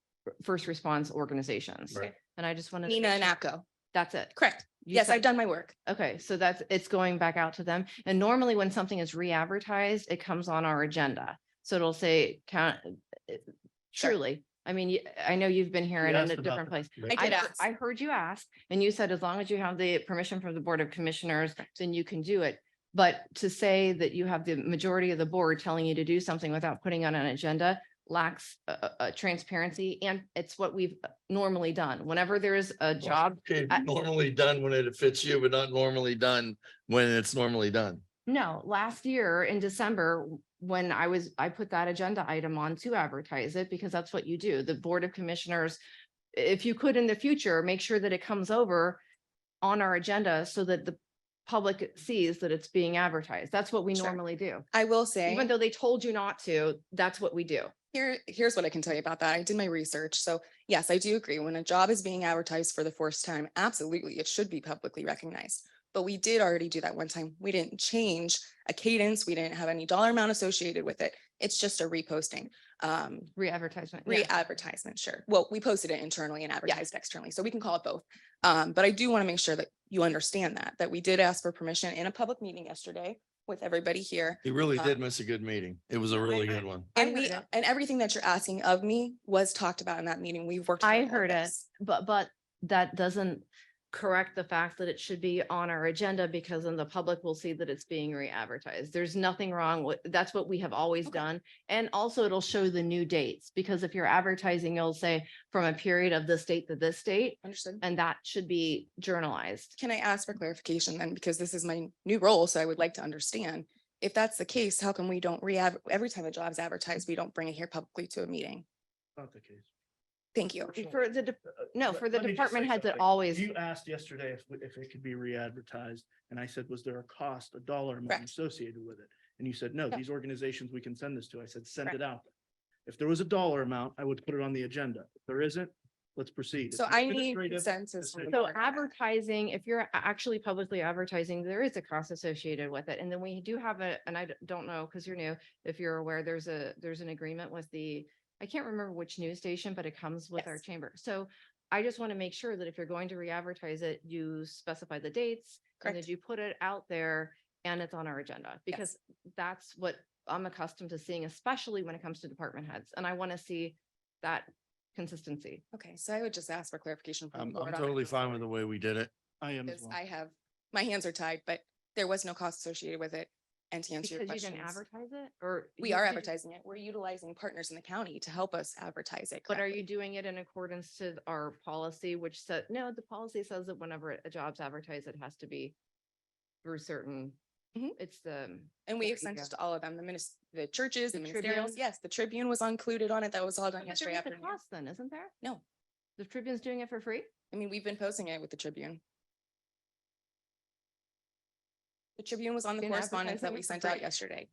first response organizations. Right. And I just wanted. Nina and APCO. That's it. Correct. You Yes, said- I've done my work. Okay, so it's going back out to them. And normally when something is re-advertised, it comes on our agenda. So it'll say truly. I mean, I know you've been here We in a asked about different that. place. I did heard- ask. I heard you ask, and you said as long as you have the permission from the Board of Commissioners, then you can do it. But to say that you have the majority of the board telling you to do something without putting on an agenda lacks a transparency, and it's what we've normally done. Whenever there's a job, Okay, I- normally done when it fits you, but not normally done when it's normally done. no, last year in December, when I put that agenda item on to advertise it, because that's what you do. The Board of Commissioners, if you could in the future, make sure that it comes over on our agenda so that the public sees that it's being advertised. That's what we Sure. normally do. I will say. Even though they told you not to, that's what we do. Here's what I can tell you about that. I did my research. So yes, I do agree. When a job is being advertised for the first time, absolutely, it should be publicly recognized. But we did already do that one time. We didn't change a cadence. We didn't have any dollar amount associated with it. It's just a reposting. Re-advertisement. yeah. Re-advertisement, sure. Well, we posted it internally and advertised externally, so we can call it both. But I do want to make sure that you understand that we did ask for permission in a public meeting yesterday with everybody here. He really did miss a good meeting. It was a really I- good one. I And heard it. and everything that you're asking of me was talked about in that meeting. We've worked. through I all of heard it, this. but that doesn't, correct the fact that it should be on our agenda because then the public will see that it's being re-advertised. There's nothing wrong with, that's what we have always Okay. done. And also it'll show the new dates, because if you're advertising, you'll say from a period of this date to this date, Understood. and that should be journalized. Can I ask for clarification then? Because this is my new role, so I would like to understand. If that's the case, how come we don't every time a job's advertised, we don't bring it here publicly to a meeting? Not the case. Thank you. For the, no, for the Let me just department say heads, it something. always, You asked yesterday if it could be re-advertised, and I said, was there a cost, a dollar amount Correct. associated with it? And you said, no, No. these organizations we can send this to. I said, send Correct. it out. If there was a dollar amount, I would put it on the agenda. If there isn't, let's proceed. So It's I need administrative consensus. from the decision. so board. advertising, if you're actually publicly advertising, there is a cost associated with it. And then we do have and I don't know, because you're new, if you're aware, there's an agreement with I can't remember which news station, but it comes with our Yes. chamber. So I just want to make sure that if you're going to re-advertise it, you specify the dates and that Correct. you put it out there and it's on our agenda, because that's what I'm accustomed to seeing, especially when it comes to department heads. And I want to see that consistency. Okay, so I would just ask for clarification. from the I'm board on totally that. fine with the way we did it. I am as Because well. I have, my hands are tied, but there was no cost associated with it. And to answer your Because you didn't questions, advertise it, or? we you are did- advertising it. We're utilizing partners in the county to help us advertise it. But are correctly. you doing it in accordance to our policy, which said, no, the policy says that whenever a job's advertised, it has to be through certain, Mhm. it's the. And There we you have sent go. it to all of them, the churches, the The ministerials. Tribune? Yes, the Tribune was included on it. That was all done But yesterday there is a afternoon. cost then, isn't there? No, The Tribune's doing it for free? I mean, we've been posting it with the Tribune. The Tribune was on the Been correspondence that advertising we it for sent out free? yesterday.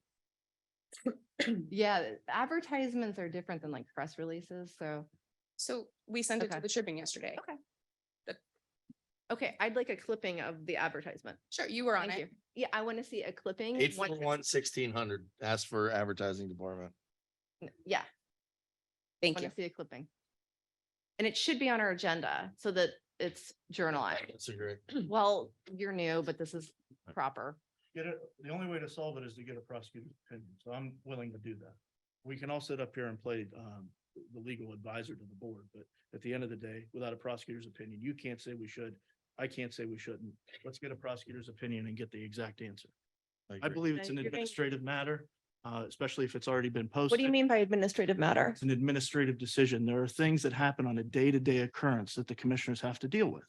Yeah, advertisements are different than like press releases, so, So we sent it to Okay. the Tribune yesterday. okay, I'd like a clipping of the advertisement. Sure, you were on Thank it. you. Yeah, I want to see a clipping. 841-1600. Ask for advertising department. Yeah, Thank want you. to see a clipping. And it should be on our agenda so that it's journalized. That's a great. Well, you're new, but this is proper. Get it, the only way to solve it is to get a prosecutor's opinion, so I'm willing to do that. We can all sit up here and play the legal advisor to the board, but at the end of the day, without a prosecutor's opinion, you can't say we should. I can't say we shouldn't. Let's get a prosecutor's opinion and get the exact answer. I agree. believe it's an You're being- administrative matter, especially if it's already been posted. What do you mean by administrative matter? It's an administrative decision. There are things that happen on a day-to-day occurrence that the commissioners have to deal with.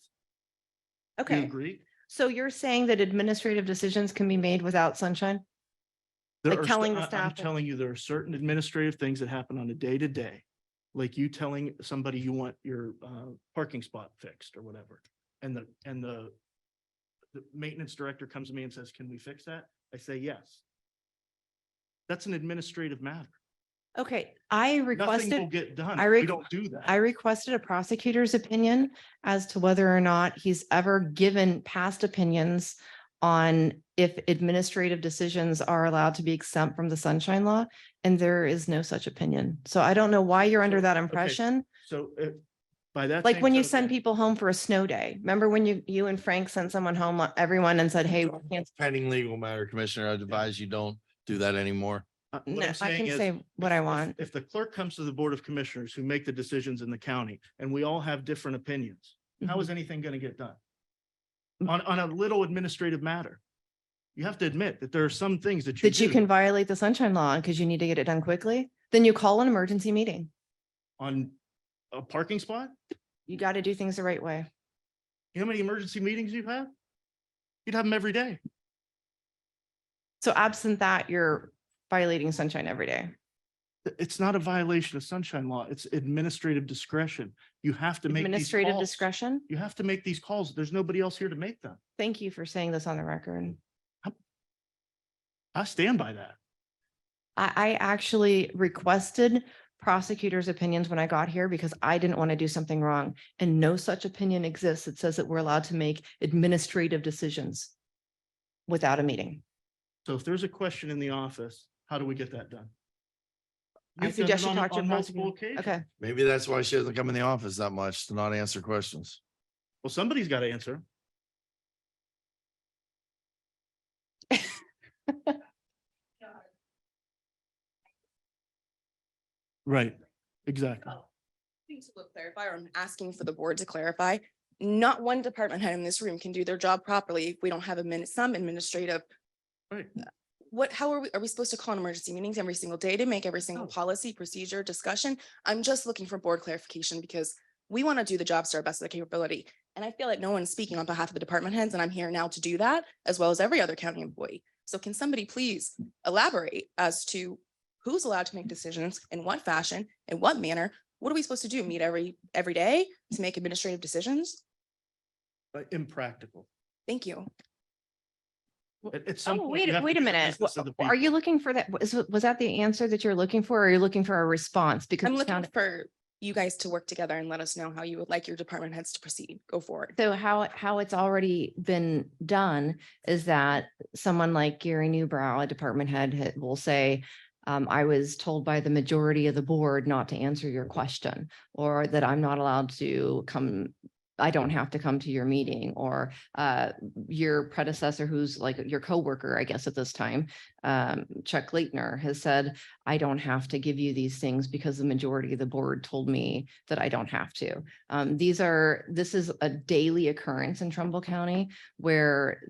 Do you Okay, agree? so you're saying that administrative decisions can be made without sunshine? There Like are telling the I'm staff- telling you, there are certain administrative things that happen on a day-to-day. Like you telling somebody you want your parking spot fixed or whatever. And the maintenance director comes to me and says, can we fix that? I say, yes. That's an administrative matter. Okay, I Nothing will requested, get done. I We don't do that. I requested a prosecutor's opinion as to whether or not he's ever given past opinions on if administrative decisions are allowed to be exempt from the sunshine law, and there is no such opinion. So I don't know why you're under So, that okay, impression. So by that. Like same when you token- send people home for a snow day. Remember when you and Frank sent someone home, everyone, and said, hey, we can't. Pending legal matter, Commissioner, I advise you don't do that anymore. what No, I'm I saying can is, say what I if- want. If the clerk comes to the Board of Commissioners who make the decisions in the county and we all have different opinions, how Mhm. is anything going to get done? Mm. On a little administrative matter. You have to admit that there are some things that you That you do can violate the sunshine law because you need to get it done quickly, then you call an emergency meeting. on a parking spot. You got to do things the right way. You know how many emergency meetings you've had? You'd have them every day. So absent that, you're violating sunshine every day. It's not a violation of sunshine law. It's administrative discretion. You have to make these Administrative calls. discretion. You have to make these calls. There's nobody else here to make them. Thank you for saying this on the record. I stand by that. I actually requested prosecutors' opinions when I got here because I didn't want to do something wrong. And no such opinion exists. It says that we're allowed to make administrative decisions without a meeting. So if there's a question in the office, how do we get that done? I You've done it suggest you on- talk to a on multiple prosecutor. occasions. Okay. Maybe that's why she doesn't come in the office that much, to not answer questions. Well, somebody's got to answer. Right, exactly. Need to clarify, or I'm asking for the board to clarify. not one department head in this room can do their job properly if we don't have some administrative. Right. How are we supposed to call an emergency meetings every single day to make every single policy, procedure, discussion? I'm just looking for board clarification because we want to do the jobs to our best of the capability. And I feel like no one's speaking on behalf of the department heads, and I'm here now to do that, as well as every other county employee. So can somebody please elaborate as to who's allowed to make decisions, in what fashion, in what manner? What are we supposed to do? Meet every day to make administrative decisions? Impractical. Thank you. At some Oh, point, you have to wait a do the minute. business of the Are you people. looking for that? Was that the answer that you're looking for? Or are you looking for a response? Because I'm it looking sounded- for you guys to work together and let us know how you would like your department heads to proceed. Go forward. So how it's already been done is that someone like Gary Newbrow, a department head, will say, I was told by the majority of the board not to answer your question, or that I'm not allowed to come. I don't have to come to your meeting, or your predecessor, who's like your coworker, I guess at this time, Chuck Leitner, has said, I don't have to give you these things because the majority of the board told me that I don't have to. This is a daily occurrence in Trumbull County where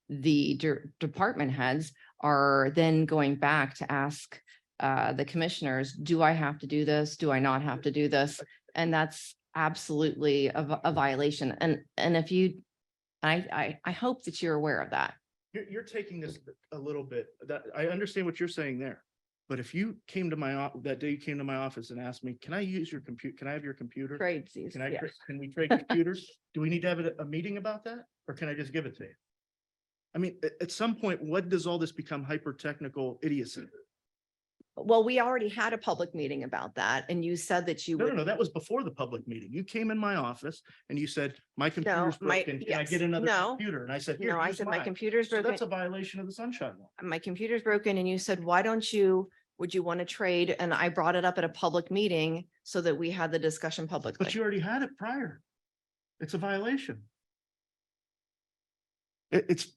the department heads are then going back to ask the commissioners, do I have to do this? Do I not have to do this? And that's absolutely a violation. And if you, I hope that you're aware of that. You're taking this a little bit, that, I understand what you're saying there. But if you came to that day you came to my office and asked me, can I use your computer? Can I have your computer? Trade seas, Can yeah. can we trade computers? Do we need to have a meeting about that? Or can I just give it to you? I mean, at some point, what does all this become hyper technical idiocy? Well, we already had a public meeting about that, and you said that you No, would. no, no, that was before the public meeting. You came in my office and you said, my computer's my- broken. Can I yes. get another No. computer? And I said, here, No, I use said my mine." computer's So broken. that's a violation of the Sunshine Law. My computer's broken, and you said, would you want to trade? And I brought it up at a public meeting so that we had the discussion publicly. But you already had it prior. It's a violation. It's,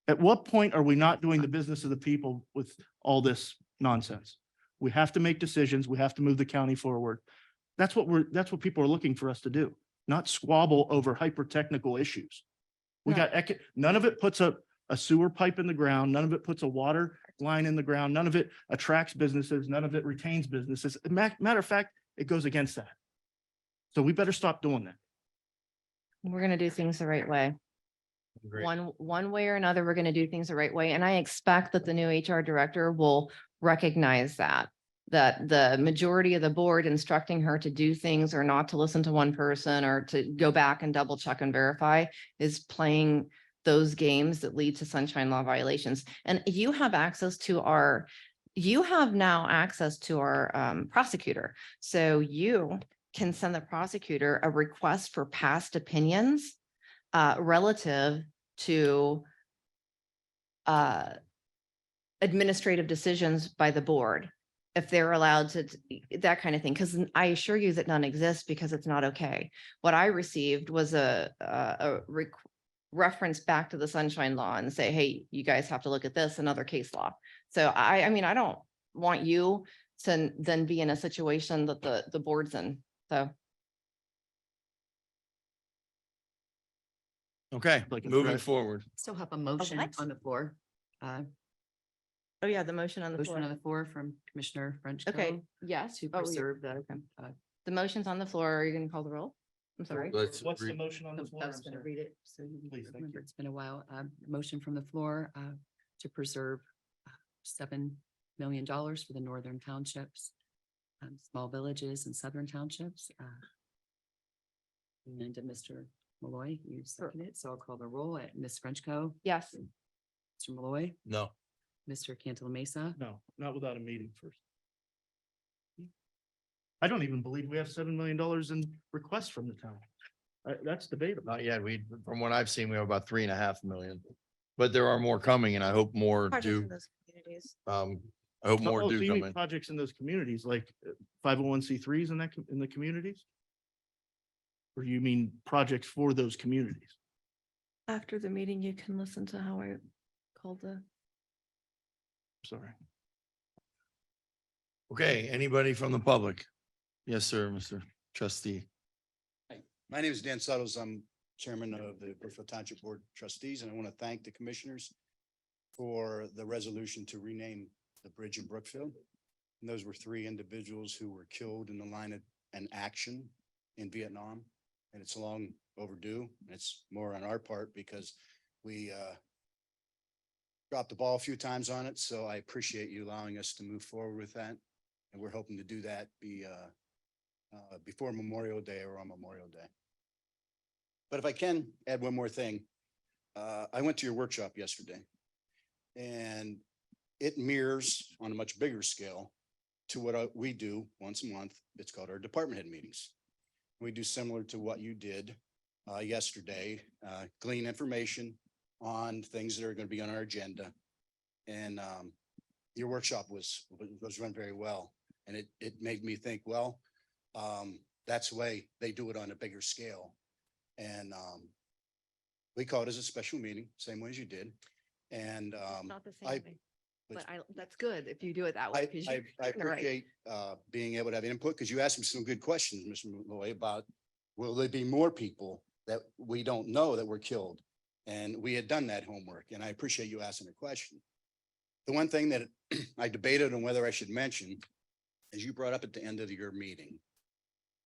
at what point are we not doing the business of the people with all this nonsense? We have to make decisions. We have to move the county forward. That's what people are looking for us to do, not squabble over hyper technical issues. We No. got, none of it puts a sewer pipe in the ground. None of it puts a water line in the ground. None of it attracts businesses. None of it retains businesses. Matter of fact, it goes against that. So we better stop doing that. We're going to do things the right way. Great. One way or another, we're going to do things the right way. And I expect that the new HR director will recognize that the majority of the board instructing her to do things or not to listen to one person or to go back and double check and verify is playing those games that lead to sunshine law violations. And you have now access to our prosecutor. So you can send the prosecutor a request for past opinions relative to administrative decisions by the board, if they're allowed to, that kind of thing. Because I assure you that none exist because it's not okay. What I received was a reference back to the sunshine law and say, hey, you guys have to look at this, another case law. So I mean, I don't want you to then be in a situation that the board's in. So. Okay, Like a moving threat. forward. Still have a motion what? on the floor. Oh, yeah, the motion on the Motion on floor. the floor from Commissioner Frenchco. Okay, yes. To Oh, yeah. preserve the, Okay. The motion's on the floor. Are you going to call the roll? I'm sorry. Let's What's the read- motion on the floor? I I'm was going to sorry. read it, so you Please, thank remember, you. it's been a while. Motion from the floor to preserve $7 million for the northern townships, small villages and southern townships. And to Mr. Malloy, you seconded it, so I'll call the roll at Ms. Frenchco, Yes. Mr. Malloy, No, Mr. Cantala Mesa. No, not without a meeting first. I don't even believe we have $7 million in requests from the town. That's debatable. not yet. From what I've seen, we have about 3.5 million. But there are more coming and I hope more Projects in do, those communities. I hope more Oh, do so you come mean in. projects in those communities, like 501c3s in in the communities? Or you mean projects for those communities? After the meeting, you can listen to how I called the. Sorry. Okay, anybody from the public? Yes, sir, Mr. Trustee. My name is Dan Suttles. I'm Chairman of the Brookfield Township Board of Trustees, and I want to thank the commissioners for the resolution to rename the bridge in Brookfield. And those were three individuals who were killed in the line of an action in Vietnam. And it's long overdue. It's more on our part because we dropped the ball a few times on it. So I appreciate you allowing us to move forward with that. And we're hoping to do that before Memorial Day or on Memorial Day. But if I can add one more thing, I went to your workshop yesterday and it mirrors on a much bigger scale to what we do once a month. It's called our department head meetings. We do similar to what you did yesterday, glean information on things that are going to be on our agenda. And your workshop was run very well. And it made me think, well, that's the way they do it on a bigger scale. And we call it as a special meeting, same way as you did. And Not the I- same thing, but that's good if you do it that way. I 'cause you're I doing it right. appreciate being able to have input because you asked me some good questions, Mr. Malloy, about will there be more people that we don't know that were killed? And we had done that homework and I appreciate you asking the question. The one thing that I debated on whether I should mention is you brought up at the end of your meeting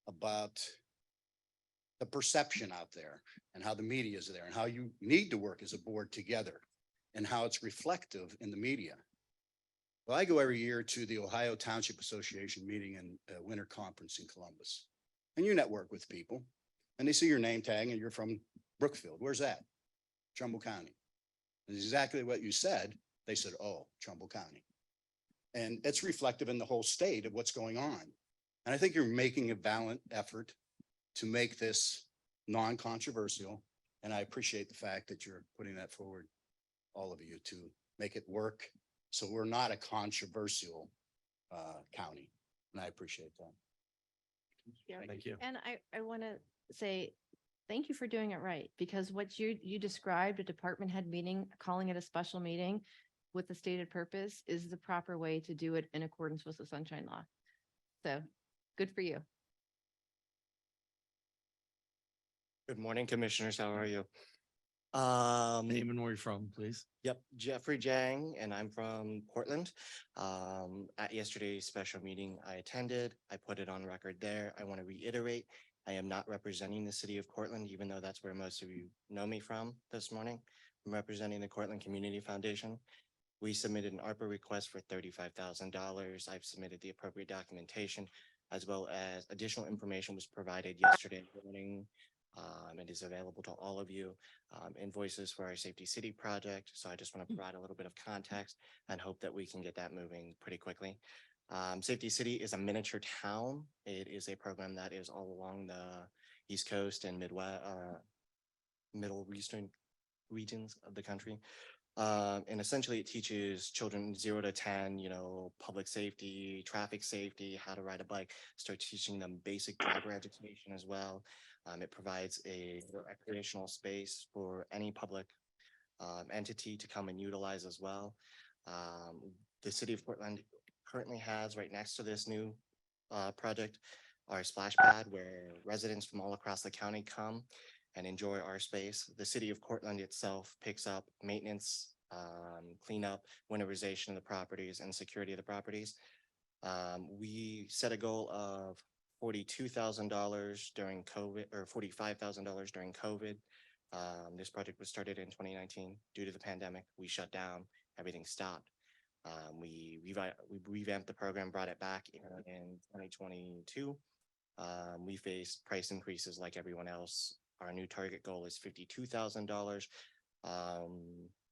about the perception out there and how the media is there and how you need to work as a board together and how it's reflective in the media. Well, I go every year to the Ohio Township Association meeting and winter conference in Columbus. And you network with people and they see your name tag and you're from Brookfield. Where's that? Trumbull County. And exactly what you said. They said, oh, Trumbull County. And it's reflective in the whole state of what's going on. And I think you're making a valiant effort to make this non-controversial. And I appreciate the fact that you're putting that forward, all of you, to make it work. So we're not a controversial county. And I appreciate that. Thank you. And I want to say, thank you for doing it right, because what you described, a department head meeting, calling it a special meeting with the stated purpose is the proper way to do it in accordance with the Sunshine Law. So good for you. Good morning, commissioners. How are you? Name and where you're from, please. Yep, Jeffrey Jang, and I'm from Portland. At yesterday's special meeting I attended, I put it on record there. I want to reiterate, I am not representing the city of Cortland, even though that's where most of you know me from this morning. I'm representing the Cortland Community Foundation. We submitted an ARPA request for $35,000. I've submitted the appropriate documentation, as well as additional information was provided yesterday morning. It is available to all of you, invoices for our Safety City project. So I just want to provide a little bit of context and hope that we can get that moving pretty quickly. Safety City is a miniature town. It is a program that is all along the East Coast and Midwest, Middle Eastern regions of the country. And essentially it teaches children 0 to 10, public safety, traffic safety, how to ride a bike, start teaching them basic driver education as well. It provides a recreational space for any public entity to come and utilize as well. The city of Portland currently has right next to this new project our splash pad where residents from all across the county come and enjoy our space. The city of Cortland itself picks up maintenance, cleanup, winterization of the properties and security of the properties. We set a goal of $42,000 during COVID or $45,000 during COVID. This project was started in 2019 due to the pandemic. We shut down, everything stopped. We revamped the program, brought it back in 2022. We faced price increases like everyone else. Our new target goal is $52,000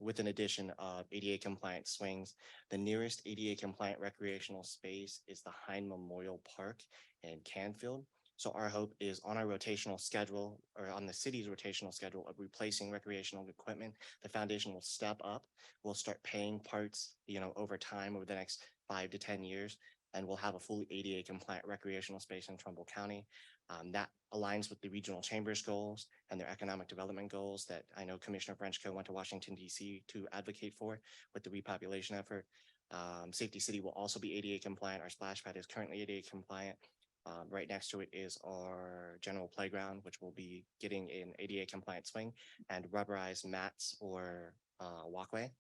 with an addition of ADA compliant swings. The nearest ADA compliant recreational space is the Hine Memorial Park in Canfield. So our hope is on our rotational schedule or on the city's rotational schedule of replacing recreational equipment, the foundation will step up. We'll start paying parts, over time over the next 5 to 10 years, and we'll have a fully ADA compliant recreational space in Trumbull County. That aligns with the regional chambers goals and their economic development goals that I know Commissioner Frenchco went to Washington, D.C. to advocate for with the repopulation effort. Safety City will also be ADA compliant. Our splash pad is currently ADA compliant. Right next to it is our general playground, which will be getting an ADA compliant swing and rubberized mats or walkway.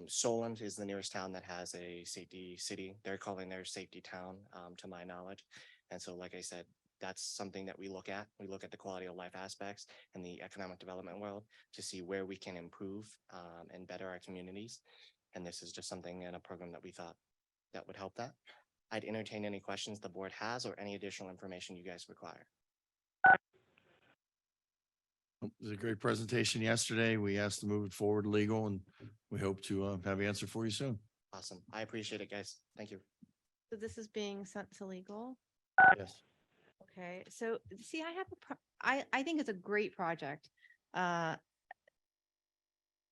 Solent is the nearest town that has a safety city. They're calling their safety town, to my knowledge. And so, like I said, that's something that we look at. We look at the quality of life aspects in the economic development world to see where we can improve and better our communities. And this is just something in a program that we thought that would help that. I'd entertain any questions the board has or any additional information you guys require. It was a great presentation yesterday. We asked to move it forward legal and we hope to have an answer for you soon. Awesome. I appreciate it, guys. Thank you. So this is being sent to legal. Yes. Okay, so see, I have I think it's a great project.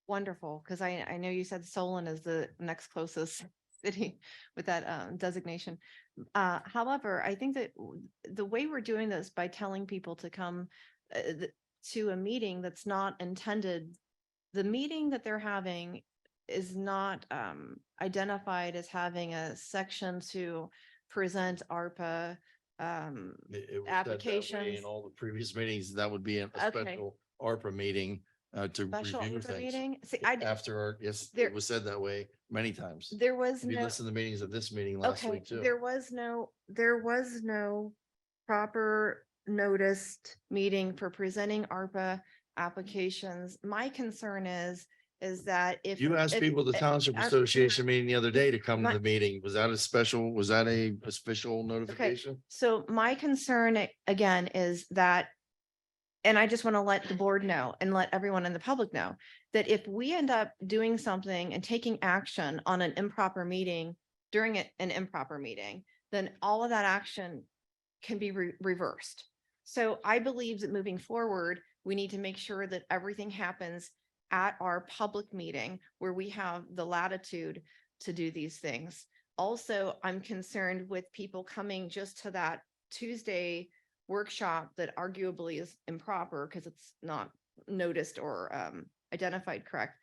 Wonderful, because I know you said Solon is the next closest city with that designation. However, I think that the way we're doing this by telling people to come to a meeting that's not intended, the meeting that they're having is not identified as having a section to present ARPA It was said that way applications. in all the previous meetings. That would be a Okay. special ARPA meeting to Special review ARPA things. meeting. See, I, After our, yes, There- it was said that way many times. there was If you no, listen to the meetings of this meeting last okay, week too. there was no proper noticed meeting for presenting ARPA applications. My concern is that if. You asked if- people at the Township I- Association meeting the other day to come to My- the meeting. Was that a special, was that a official notification? So my concern again is that, and I just want to let the board know and let everyone in the public know that if we end up doing something and taking action on an improper meeting during an improper meeting, then all of that action can be reversed. So I believe that moving forward, we need to make sure that everything happens at our public meeting where we have the latitude to do these things. Also, I'm concerned with people coming just to that Tuesday workshop that arguably is improper because it's not noticed or identified correct.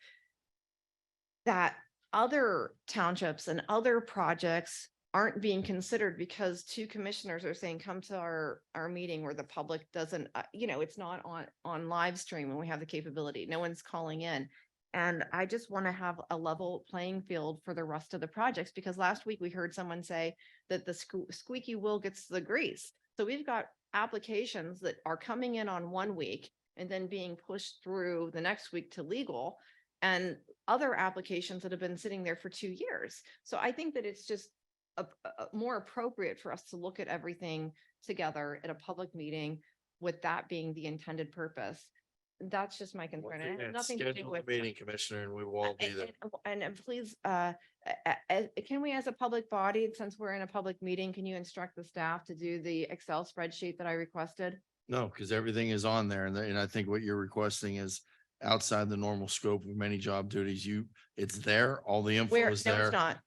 That other townships and other projects aren't being considered because two commissioners are saying, come to our meeting where the public doesn't, it's not on live stream and we have the capability. No one's calling in. And I just want to have a level playing field for the rest of the projects, because last week we heard someone say that the squeaky wheel gets the grease. So we've got applications that are coming in on 1 week and then being pushed through the next week to legal, and other applications that have been sitting there for 2 years. So I think that it's just more appropriate for us to look at everything together at a public meeting with that being the intended purpose. That's just my concern. And it has nothing to do Schedule with. the meeting, Commissioner, and we will all be there. And please, can we as a public body, since we're in a public meeting, can you instruct the staff to do the Excel spreadsheet that I requested? No, because everything is on there and I think what you're requesting is outside the normal scope of many job duties. It's there, all the info Where, is no, there. it's not.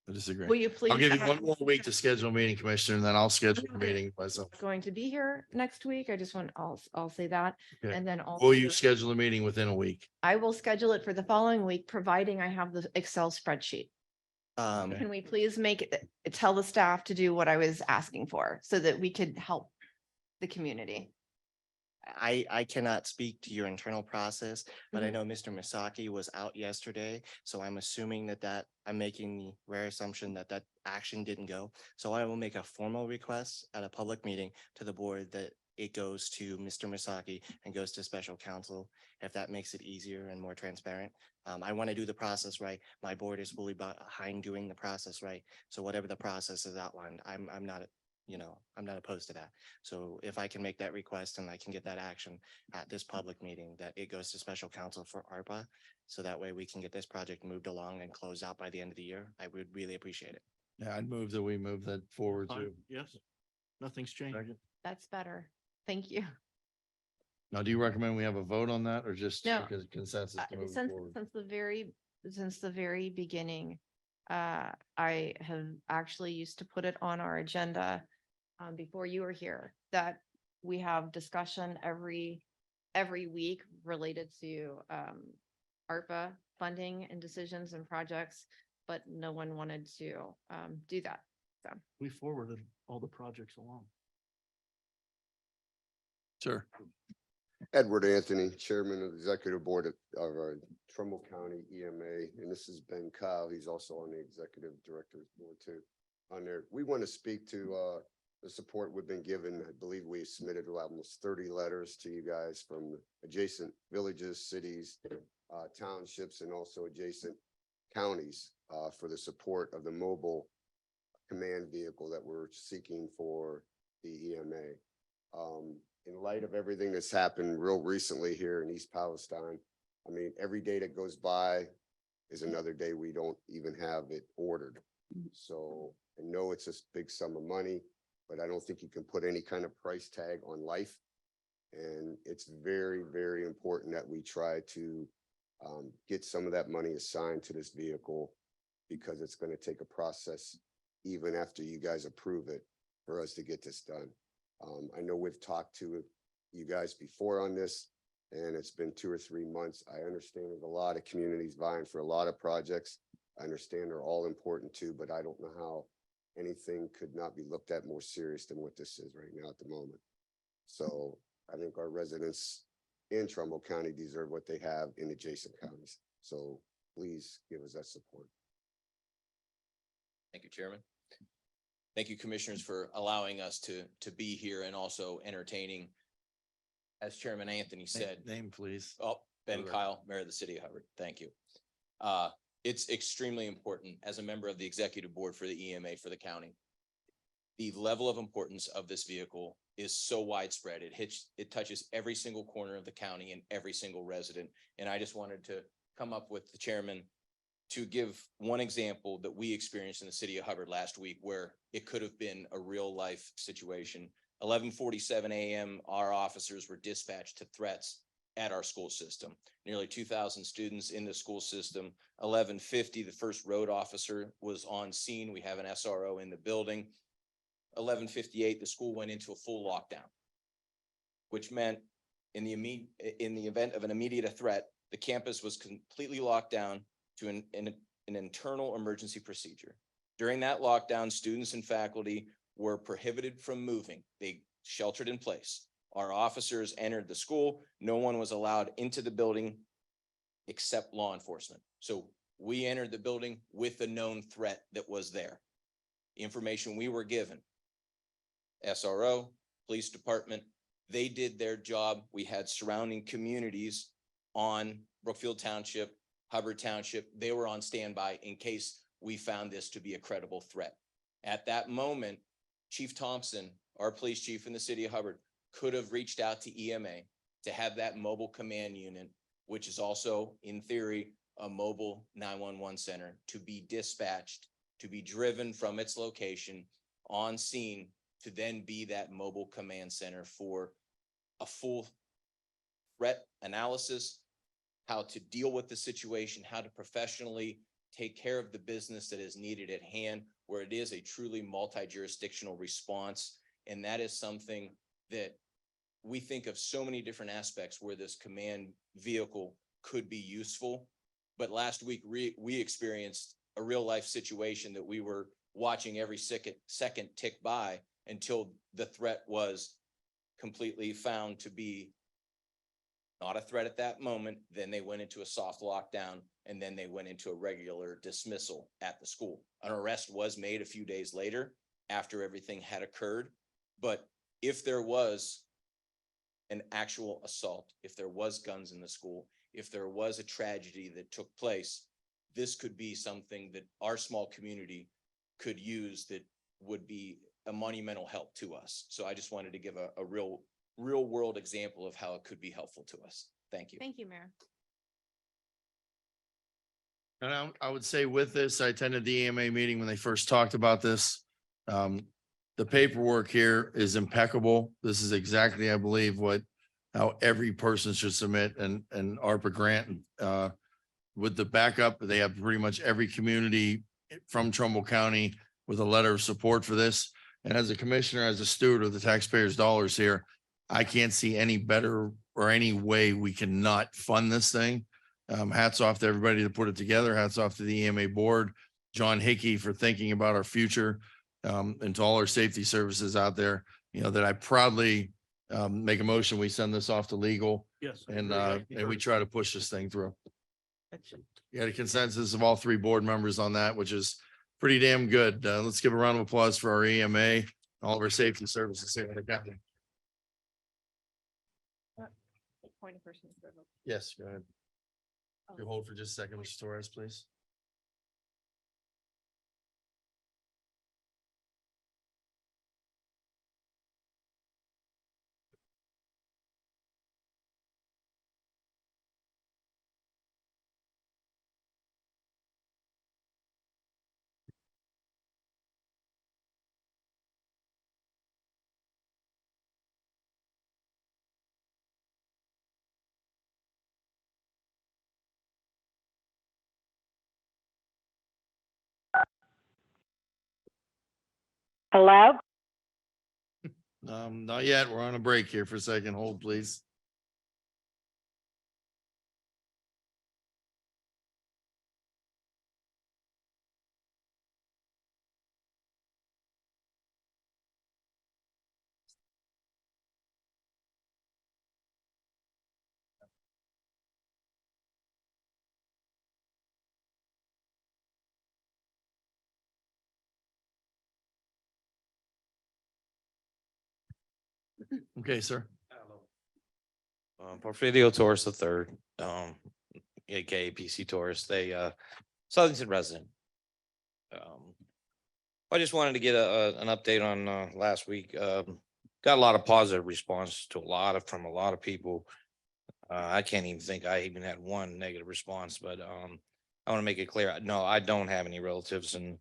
I disagree. Will you please? I'll give you one more week to schedule a meeting, Commissioner, and then I'll schedule a Okay. meeting myself. Going to be here next week. I just want, I'll say that. Okay. And then also. Will you schedule a meeting within a week? I will schedule it for the following week, providing I have the Excel spreadsheet. Can we please tell the staff to do what I was asking for so that we could help the community? I cannot speak to your internal process, but I Mhm. know Mr. Misaki was out yesterday, so I'm assuming that I'm making the rare assumption that action didn't go. So I will make a formal request at a public meeting to the board that it goes to Mr. Misaki and goes to special counsel, if that makes it easier and more transparent. I want to do the process right. My board is fully behind doing the process right. So whatever the process is outlined, I'm not I'm not opposed to that. So if I can make that request and I can get that action at this public meeting, that it goes to special counsel for ARPA, so that way we can get this project moved along and closed out by the end of the year, I would really appreciate it. Yeah, I'd move that we move that forward Fine. too. Yes, nothing's changed. That's better. Thank you. Now, do you recommend we have a vote on that or just No. consensus to move it Since forward? since the very beginning, I have actually used to put it on our agenda before you were here, that we have discussion every week related to ARPA funding and decisions and projects, but no one wanted to do that. We forwarded all the projects along. Sure. Edward Anthony, Chairman of the Executive Board of Trumbull County EMA, and this is Ben Kyle. He's also on the Executive Director's Board too. On there, we want to speak to the support we've been given. I believe we submitted almost 30 letters to you guys from adjacent villages, cities, townships, and also adjacent counties for the support of the mobile command vehicle that we're seeking for the EMA. In light of everything that's happened real recently here in East Palestine, I mean, every day that goes by is another day we don't even have it ordered. So I know it's a big sum of money, but I don't think you can put any kind of price tag on life. And it's very, very important that we try to get some of that money assigned to this vehicle, because it's going to take a process even after you guys approve it for us to get this done. I know we've talked to you guys before on this, and it's been 2 or 3 months. I understand there's a lot of communities vying for a lot of projects. I understand they're all important too, but I don't know how anything could not be looked at more serious than what this is right now at the moment. So I think our residents in Trumbull County deserve what they have in adjacent counties. So please give us that support. Thank you, Chairman. Thank you, Commissioners, for allowing us to be here and also entertaining. As Chairman Anthony said. Name, please. Oh, Ben Correct. Kyle, Mayor of the City of Hubbard. Thank you. It's extremely important as a member of the Executive Board for the EMA for the county. The level of importance of this vehicle is so widespread. It touches every single corner of the county and every single resident. And I just wanted to come up with the chairman to give one example that we experienced in the city of Hubbard last week, where it could have been a real life situation. 11:47 a.m., our officers were dispatched to threats at our school system. Nearly 2,000 students in the school system. 11:50, the first road officer was on scene. We have an SRO in the building. 11:58, the school went into a full lockdown, which meant in the event of an immediate threat, the campus was completely locked down to an internal emergency procedure. During that lockdown, students and faculty were prohibited from moving. They sheltered in place. Our officers entered the school. No one was allowed into the building except law enforcement. So we entered the building with the known threat that was there. The information we were given, SRO, police department, they did their job. We had surrounding communities on Brookfield Township, Hubbard Township. They were on standby in case we found this to be a credible threat. At that moment, Chief Thompson, our police chief in the city of Hubbard, could have reached out to EMA to have that mobile command unit, which is also in theory a mobile 911 center, to be dispatched, to be driven from its location on scene, to then be that mobile command center for a full threat analysis, how to deal with the situation, how to professionally take care of the business that is needed at hand, where it is a truly multi-jurisdictional response. And that is something that we think of so many different aspects where this command vehicle could be useful. But last week, we experienced a real life situation that we were watching every second tick by until the threat was completely found to be not a threat at that moment. Then they went into a soft lockdown, and then they went into a regular dismissal at the school. An arrest was made a few days later after everything had occurred. But if there was an actual assault, if there was guns in the school, if there was a tragedy that took place, this could be something that our small community could use that would be a monumental help to us. So I just wanted to give a real world example of how it could be helpful to us. Thank you. Thank you, Mayor. And I would say with this, I attended the EMA meeting when they first talked about this. The paperwork here is impeccable. This is exactly, I believe, how every person should submit an ARPA grant. With the backup, they have pretty much every community from Trumbull County with a letter of support for this. And as a commissioner, as a steward of the taxpayers' dollars here, I can't see any better or any way we cannot fund this thing. Hats off to everybody that put it together. Hats off to the EMA board, John Hickey for thinking about our future. and to all our safety services out there, that I proudly make a motion. We send this off to legal Yes. I and agree. and we try to push this thing through. Excellent. You had a consensus of all three board members on that, which is pretty damn good. Let's give a round of applause for our EMA, all of our safety services here in the county. Point of personal privilege. Yes, go ahead. You hold for just a second, Mr. Torres, please. Hello? Not yet. We're on a break here for a second. Hold, please. Okay, sir. Porfirio Torres the third, aka PC Torres, Southington resident. I just wanted to get an update on last week. Got a lot of positive response to from a lot of people. I can't even think I even had one negative response, but I want to make it clear. No, I don't have any relatives in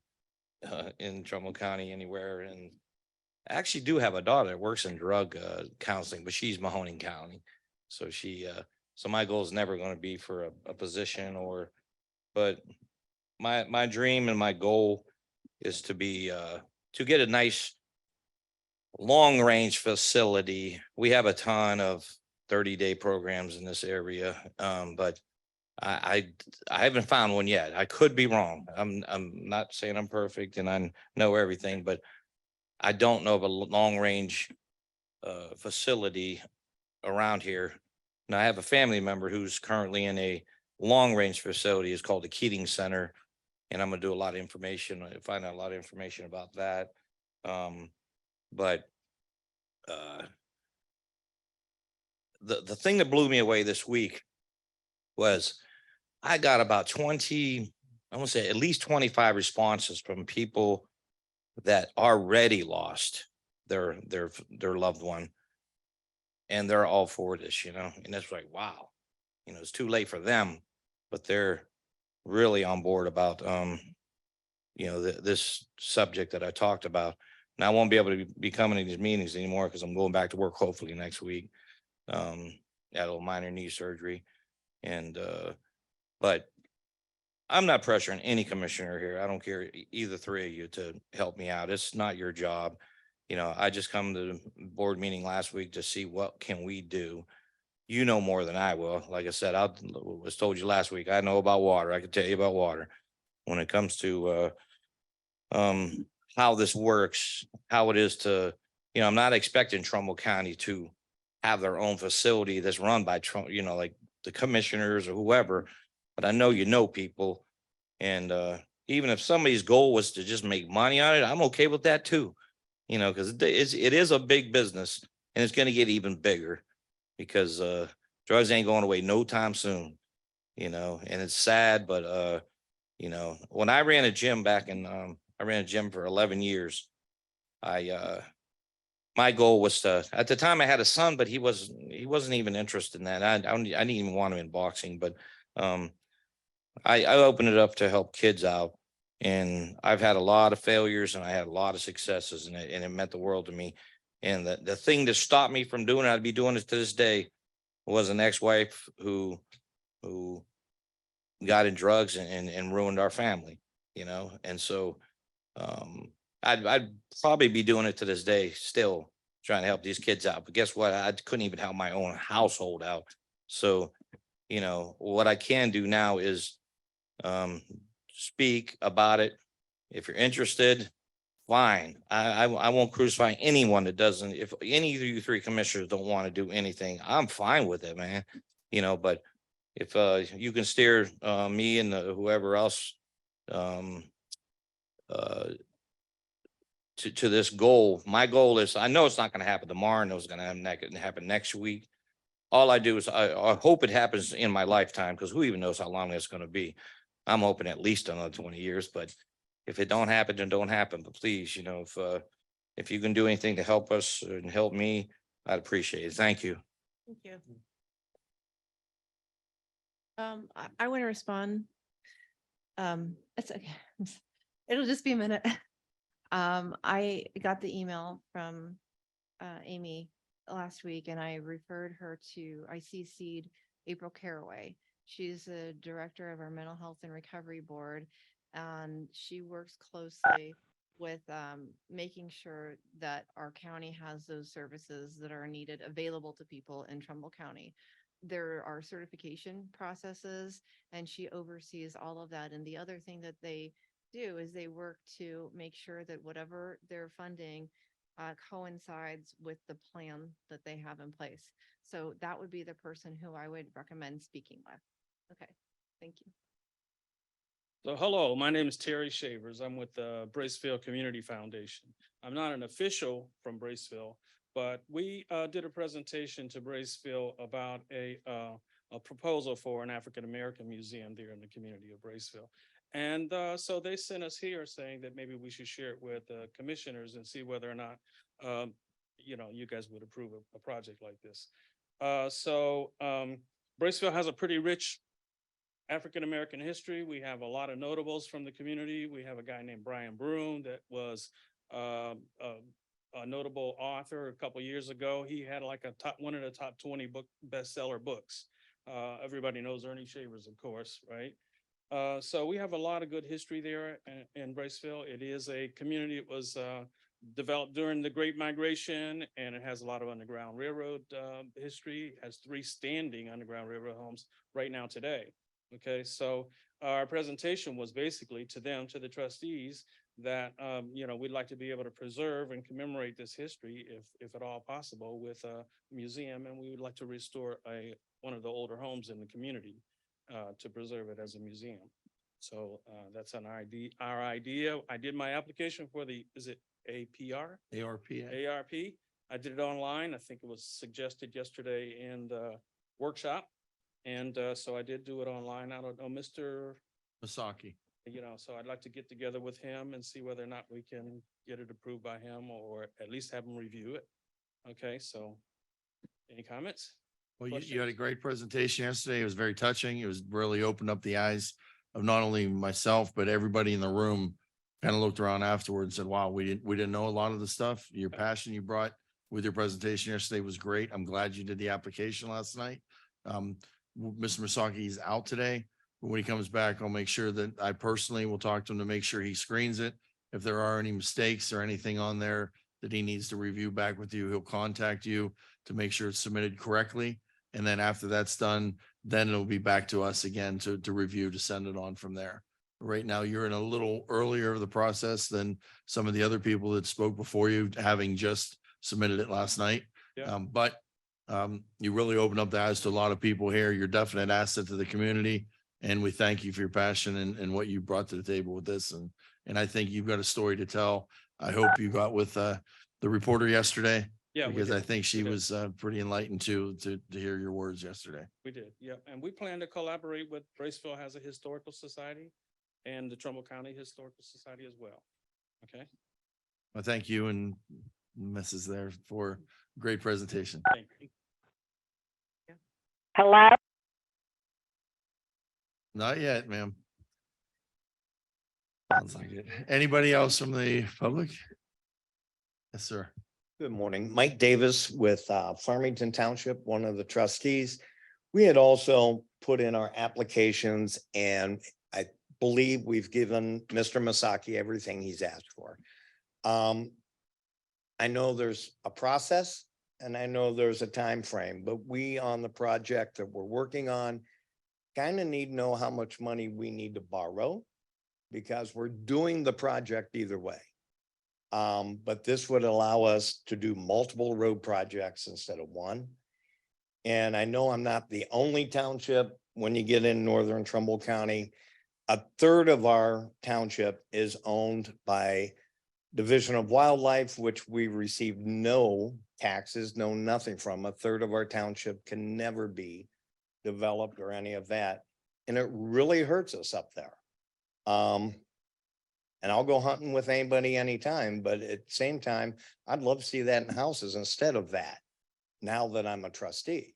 Trumbull County anywhere, and I actually do have a daughter that works in drug counseling, but she's Mahoning County. So so my goal is never going to be for a position but my dream and my goal is to get a nice long range facility. We have a ton of 30-day programs in this area. But I haven't found one yet. I could be wrong. I'm not saying I'm perfect and I know everything, but I don't know of a long range facility around here. Now I have a family member who's currently in a long range facility. It's called the Keating Center. And I'm gonna do a lot of information, find out a lot of information about that. But the thing that blew me away this week was I got about 20, I want to say at least 25 responses from people that already lost their loved one. And they're all for this, and it's like, wow, it's too late for them, but they're really on board about, this subject that I talked about. And I won't be able to be coming to these meetings anymore because I'm going back to work hopefully next week. Had a little minor knee surgery but I'm not pressuring any commissioner here. I don't care either three of you to help me out. It's not your job. I just come to the board meeting last week to see what can we do. You know more than I will. Like I said, I was told you last week, I know about water. I can tell you about water. When it comes to how this works, how it is to, I'm not expecting Trumbull County to have their own facility that's run by Trump, like the commissioners or whoever, but I know people. And even if somebody's goal was to just make money on it, I'm okay with that too. Because it is a big business and it's going to get even bigger because drugs ain't going away no time soon, and it's sad, but when I ran a gym I ran a gym for 11 years. My goal was at the time I had a son, but he wasn't even interested in that. I didn't even want him in boxing, but I opened it up to help kids out. And I've had a lot of failures and I had a lot of successes and it meant the world to me. And the thing that stopped me from doing it, I'd be doing it to this day, was an ex-wife who got in drugs and ruined our family, And so I'd probably be doing it to this day, still trying to help these kids out. But guess what? I couldn't even help my own household out. So, what I can do now is speak about it. If you're interested, fine. I won't crucify anyone that doesn't. If any of you three commissioners don't want to do anything, I'm fine with it, man. You know, but if you can steer me and whoever else um uh to this goal, my goal is, I know it's not gonna happen tomorrow, I know it's gonna happen next week. All I do is I hope it happens in my lifetime, because who even knows how long it's gonna be. I'm hoping at least another 20 years, but if it don't happen, then don't happen. But please, you know, if you can do anything to help us and help me, I'd appreciate it. Thank you. Thank you. I want to respond. It's okay. It'll just be a minute. I got the email from Amy last week and I referred her to, I CC'd April Caraway. She's the director of our Mental Health and Recovery Board, and she works closely with making sure that our county has those services that are needed available to people in Trumbull County. There are certification processes and she oversees all of that. And the other thing that they do is they work to make sure that whatever they're funding coincides with the plan that they have in place. So that would be the person who I would recommend speaking with. Okay, thank you. So hello, my name is Terry Shavers. I'm with the Braceville Community Foundation. I'm not an official from Braceville, but we did a presentation to Braceville about a proposal for an African-American museum there in the community of Braceville. And so they sent us here saying that maybe we should share it with commissioners and see whether or not, you know, you guys would approve a project like this. Braceville has a pretty rich African-American history. We have a lot of notables from the community. We have a guy named Brian Broom that was a notable author a couple years ago. He had like one of the top 20 bestseller books. Everybody knows Ernie Shavers, of course, right? So we have a lot of good history there in Braceville. It is a community that was developed during the Great Migration, and it has a lot of Underground Railroad history. It has 3 standing Underground Railroad homes right now today. Okay, so our presentation was basically to them, to the trustees, that you know, we'd like to be able to preserve and commemorate this history, if at all possible, with a museum, and we would like to restore one of the older homes in the community to preserve it as a museum. So that's our idea. I did my application for is it APR? ARP. I did it online. I think it was suggested yesterday in the workshop. And so I did do it online. I don't know, Mr. Masaki. You know, so I'd like to get together with him and see whether or not we can get it approved by him, or at least have him review it. Okay, so any comments? Well, you had a great presentation yesterday. It was very touching. It was really opened up the eyes of not only myself, but everybody in the room. Kind of looked around afterwards and said, wow, we didn't know a lot of the stuff. Your passion you brought with your presentation yesterday was great. I'm glad you did the application last night. Mr. Masaki is out today, but when he comes back, I'll make sure that I personally will talk to him to make sure he screens it. If there are any mistakes or anything on there that he needs to review back with you, he'll contact you to make sure it's submitted correctly. And then after that's done, then it'll be back to us again to review, to send it on from there. Right now, you're in a little earlier of the process than some of the other people that spoke before you, having just submitted it last night. Yeah. You really opened up the eyes to a lot of people here. You're a definite asset to the community. And we thank you for your passion and what you brought to the table with this. And I think you've got a story to tell. I hope you got with the reporter yesterday. Yeah, we because I did. think she We did. was pretty enlightened too, to hear your words yesterday. We did, yeah. And we plan to collaborate with Braceville has a historical society and the Trumbull County Historical Society as well. Okay, Well, thank you and Mrs. there for great presentation. thank you. Hello? Not yet, ma'am. Sounds like it. Anybody else from the public? Yes, sir. Good morning. Mike Davis with Farmington Township, one of the trustees. We had also put in our applications and I believe we've given Mr. Masaki everything he's asked for. I know there's a process and I know there's a time frame, but we on the project that we're working on kind of need to know how much money we need to borrow because we're doing the project either way. But this would allow us to do multiple road projects instead of one. And I know I'm not the only township, when you get in northern Trumbull County, a third of our township is owned by Division of Wildlife, which we receive no taxes, no nothing from. A third of our township can never be developed or any of that. And it really hurts us up there. And I'll go hunting with anybody anytime, but at the same time, I'd love to see that in houses instead of that, now that I'm a trustee.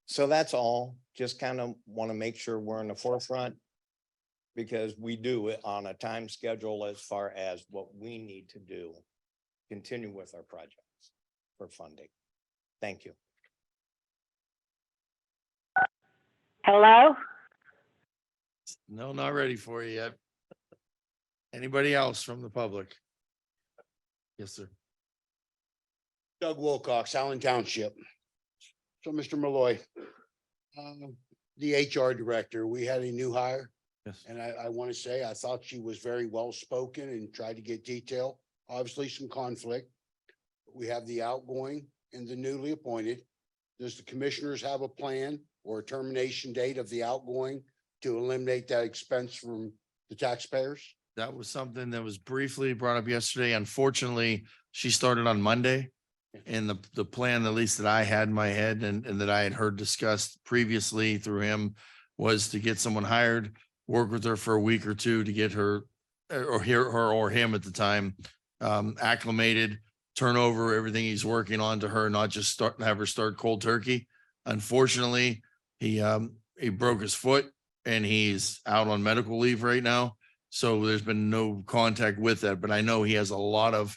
So that's all, just kind of want to make sure we're in the forefront, because we do it on a time schedule as far as what we need to do, continue with our projects for funding. Thank you. Hello? No, not ready for you yet. Anybody else from the public? Yes, sir. Doug Wilcox, Allen Township. So, Mr. Malloy, the HR director, we had a new hire. Yes. And I want to say, I thought she was very well spoken and tried to get detail. Obviously, some conflict. We have the outgoing and the newly appointed. Does the commissioners have a plan or a termination date of the outgoing to eliminate that expense from the taxpayers? That was something that was briefly brought up yesterday. Unfortunately, she started on Monday. And the plan, at least that I had in my head and that I had heard discussed previously through him, was to get someone hired, work with her for a week or two to get her or her or him at the time acclimated, turn over everything he's working on to her, not just have her start cold turkey. Unfortunately, he broke his foot and he's out on medical leave right now. So there's been no contact with that, but I know he has a lot of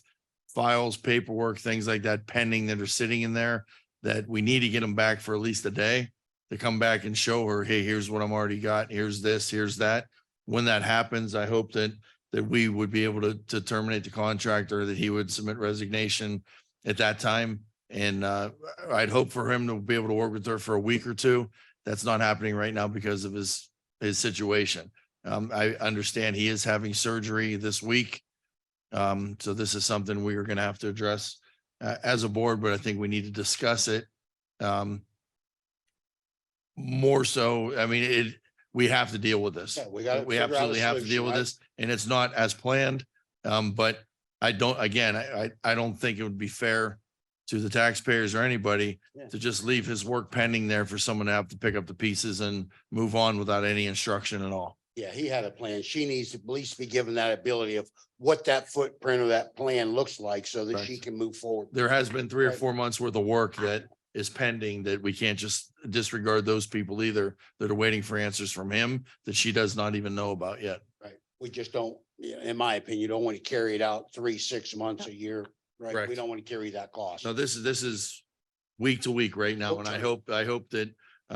files, paperwork, things like that pending that are sitting in there that we need to get them back for at least a day to come back and show her, hey, here's what I'm already got. Here's this, here's that. When that happens, I hope that we would be able to terminate the contract, or that he would submit resignation at that time. And I'd hope for him to be able to work with her for a week or two. That's not happening right now because of his situation. I understand he is having surgery this week. So this is something we are going to have to address as a board, but I think we need to discuss it. More so, I mean, we have to deal with this. Yeah, we gotta We figure out a absolutely have to deal solution. with this, and it's not as planned. But I don't, again, I don't think it would be fair to the taxpayers or anybody to just leave his work pending there for someone to have to pick up the pieces and move on without any instruction at all. Yeah, he had a plan. She needs to at least be given that ability of what that footprint of that plan looks like so that she Correct. can move forward. There has been 3 or Right. 4 months worth of work that is pending, that we can't just disregard those people either, that are waiting for answers from him that she does not even know about yet. Right. We just don't, in my opinion, you don't want to carry it out 3, 6 months, a year, right? Correct. We don't want to carry that cost. No, this is week to week right now. And I hope that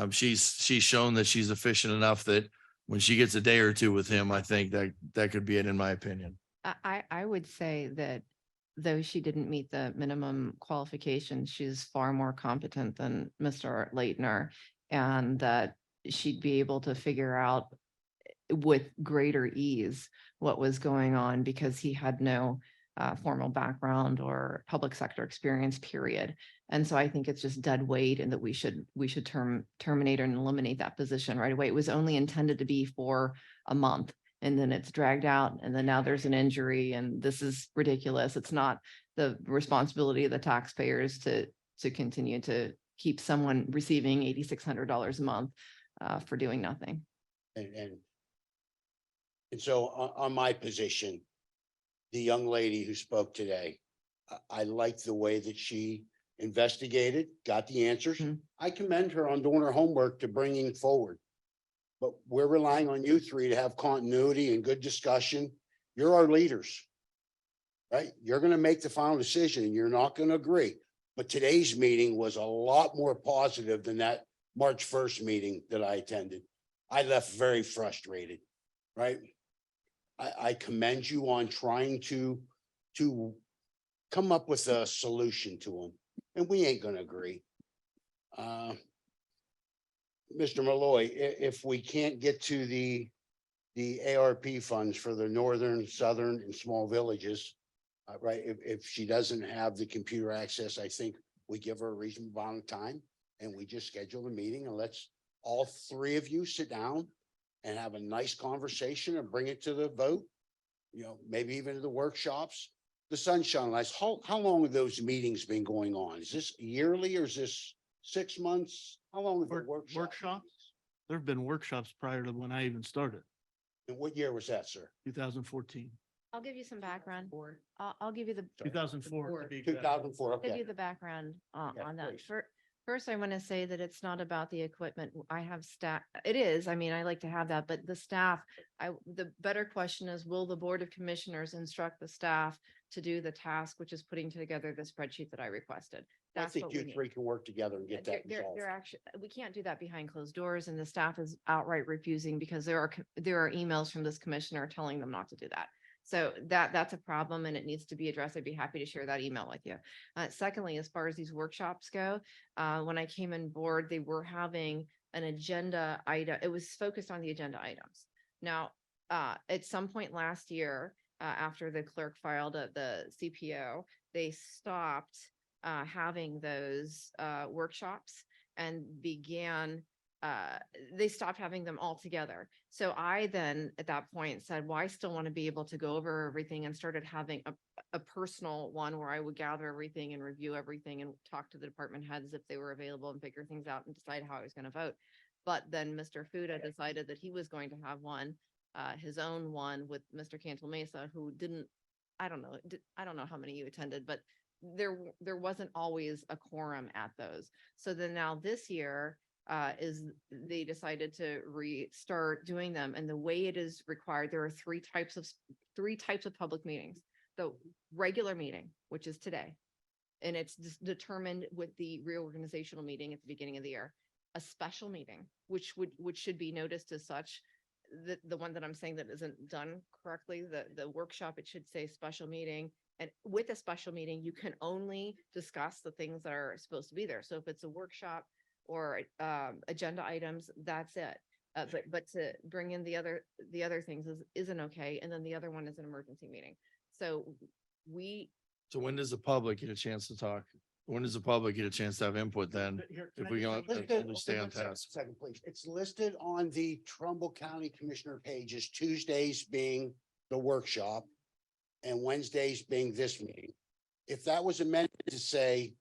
she's shown that she's efficient enough that when she gets a day or two with him, I think that could be it, in my opinion. I would say that though she didn't meet the minimum qualifications, she's far more competent than Mr. Leitner, and that she'd be able to figure out with greater ease what was going on, because he had no formal background or public sector experience, period. And so I think it's just dead weight, and that we should terminate and eliminate that position right away. It was only intended to be for a month, and then it's dragged out, and then now there's an injury, and this is ridiculous. It's not the responsibility of the taxpayers to continue to keep someone receiving $8,600 a month for doing nothing. And so on my position, the young lady who spoke today, I like the way that she investigated, got the answers. I commend her on doing her homework to bringing forward. But we're relying on you three to have continuity and good discussion. You're our leaders, right? You're going to make the final decision and you're not going to agree. But today's meeting was a lot more positive than that March 1st meeting that I attended. I left very frustrated, right? I commend you on trying to come up with a solution to them, and we ain't gonna agree. Mr. Malloy, if we can't get to the ARP funds for the northern, southern, and small villages, Right, if she doesn't have the computer access, I think we give her a reasonable amount of time and we just schedule a meeting and let's all three of you sit down and have a nice conversation and bring it to the vote. You know, maybe even to the workshops. The sunshine lights, how long have those meetings been going on? Is this yearly or is this 6 months? How long have the workshops? Workshops? There have been workshops prior to when I even started, And what year was that, sir? 2014, I'll give you some background. I'll give you the, 2004. to be Two exact. thousand four, give okay. you the background Yeah, on that. please. First, I want to say that it's not about the equipment. I have staff. It is. I mean, I like to have that, but the staff, the better question is, will the Board of Commissioners instruct the staff to do the task, which is putting together the spreadsheet that I requested? I That's think what you we need. three can work together and get that resolved. They're actually, we can't do that behind closed doors and the staff is outright refusing because there are emails from this commissioner telling them not to do that. So that's a problem and it needs to be addressed. I'd be happy to share that email with you. Secondly, as far as these workshops go, when I came on board, they were having an agenda item. It was focused on the agenda items. Now, at some point last year, after the clerk filed the CPO, they stopped having those workshops and they stopped having them all together. So I then at that point said, well, I still want to be able to go over everything and started having a personal one where I would gather everything and review everything and talk to the department heads if they were available and figure things out and decide how I was going to vote. But then Mr. Fuda decided that he was going to have one, his own one with Mr. Cantal Mesa, who didn't, I don't know how many you attended, but there wasn't always a quorum at those. So then now this year, they decided to restart doing them. And the way it is required, there are three types of public meetings. The regular meeting, which is today, and it's determined with the reorganizational meeting at the beginning of the year. A special meeting, which should be noticed as such. The one that I'm saying that isn't done correctly, the workshop, it should say special meeting. And with a special meeting, you can only discuss the things that are supposed to be there. So if it's a workshop or agenda items, that's it. But to bring in the other things isn't okay. And then the other one is an emergency meeting. So So when does the public get a chance to talk? When does the public get a chance to have input then? Here, If can I we just don't say- understand One second, task. second, please. It's listed on the Trumbull County Commissioner pages, Tuesdays being the workshop and Wednesdays being this meeting. If that was amended to say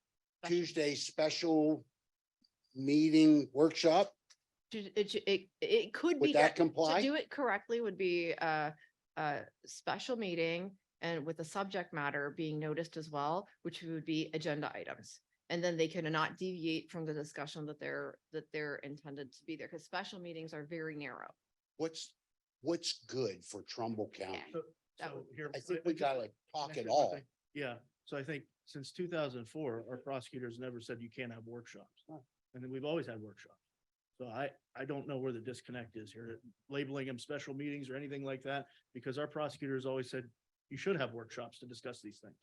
Tuesday special meeting workshop, it could be. would that To comply? do it correctly would be a special meeting and with the subject matter being noticed as well, which would be agenda items. And then they cannot deviate from the discussion that they're intended to be there, because special meetings are very narrow. What's good for Trumbull County? That So would- here. I think we gotta talk Can I it say one all. thing? Yeah, so I think since 2004, our prosecutors never said you can't have workshops. And then we've always had workshops. So I don't know where the disconnect is here, labeling them special meetings or anything like that, because our prosecutors always said you should have workshops to discuss these things.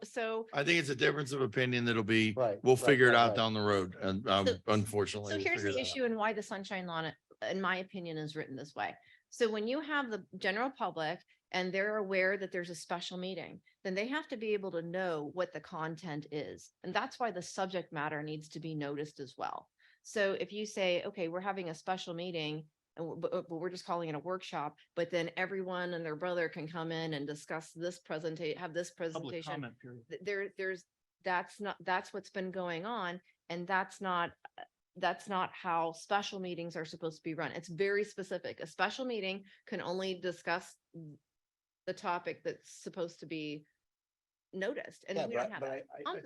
So I think it's a difference of opinion that'll be, Right, we'll right, figure it right, out right. down the road. And unfortunately. So we'll here's figure the that out. issue and why the sunshine law, in my opinion, is written this way. So when you have the general public and they're aware that there's a special meeting, then they have to be able to know what the content is. And that's why the subject matter needs to be noticed as well. So if you say, okay, we're having a special meeting, but we're just calling it a workshop, but then everyone and their brother can come in and discuss this have this Public presentation. comment period. That's what's been going on. And that's not how special meetings are supposed to be run. It's very specific. A special meeting can only discuss the topic that's supposed to be noticed. And Yeah, we don't have but that.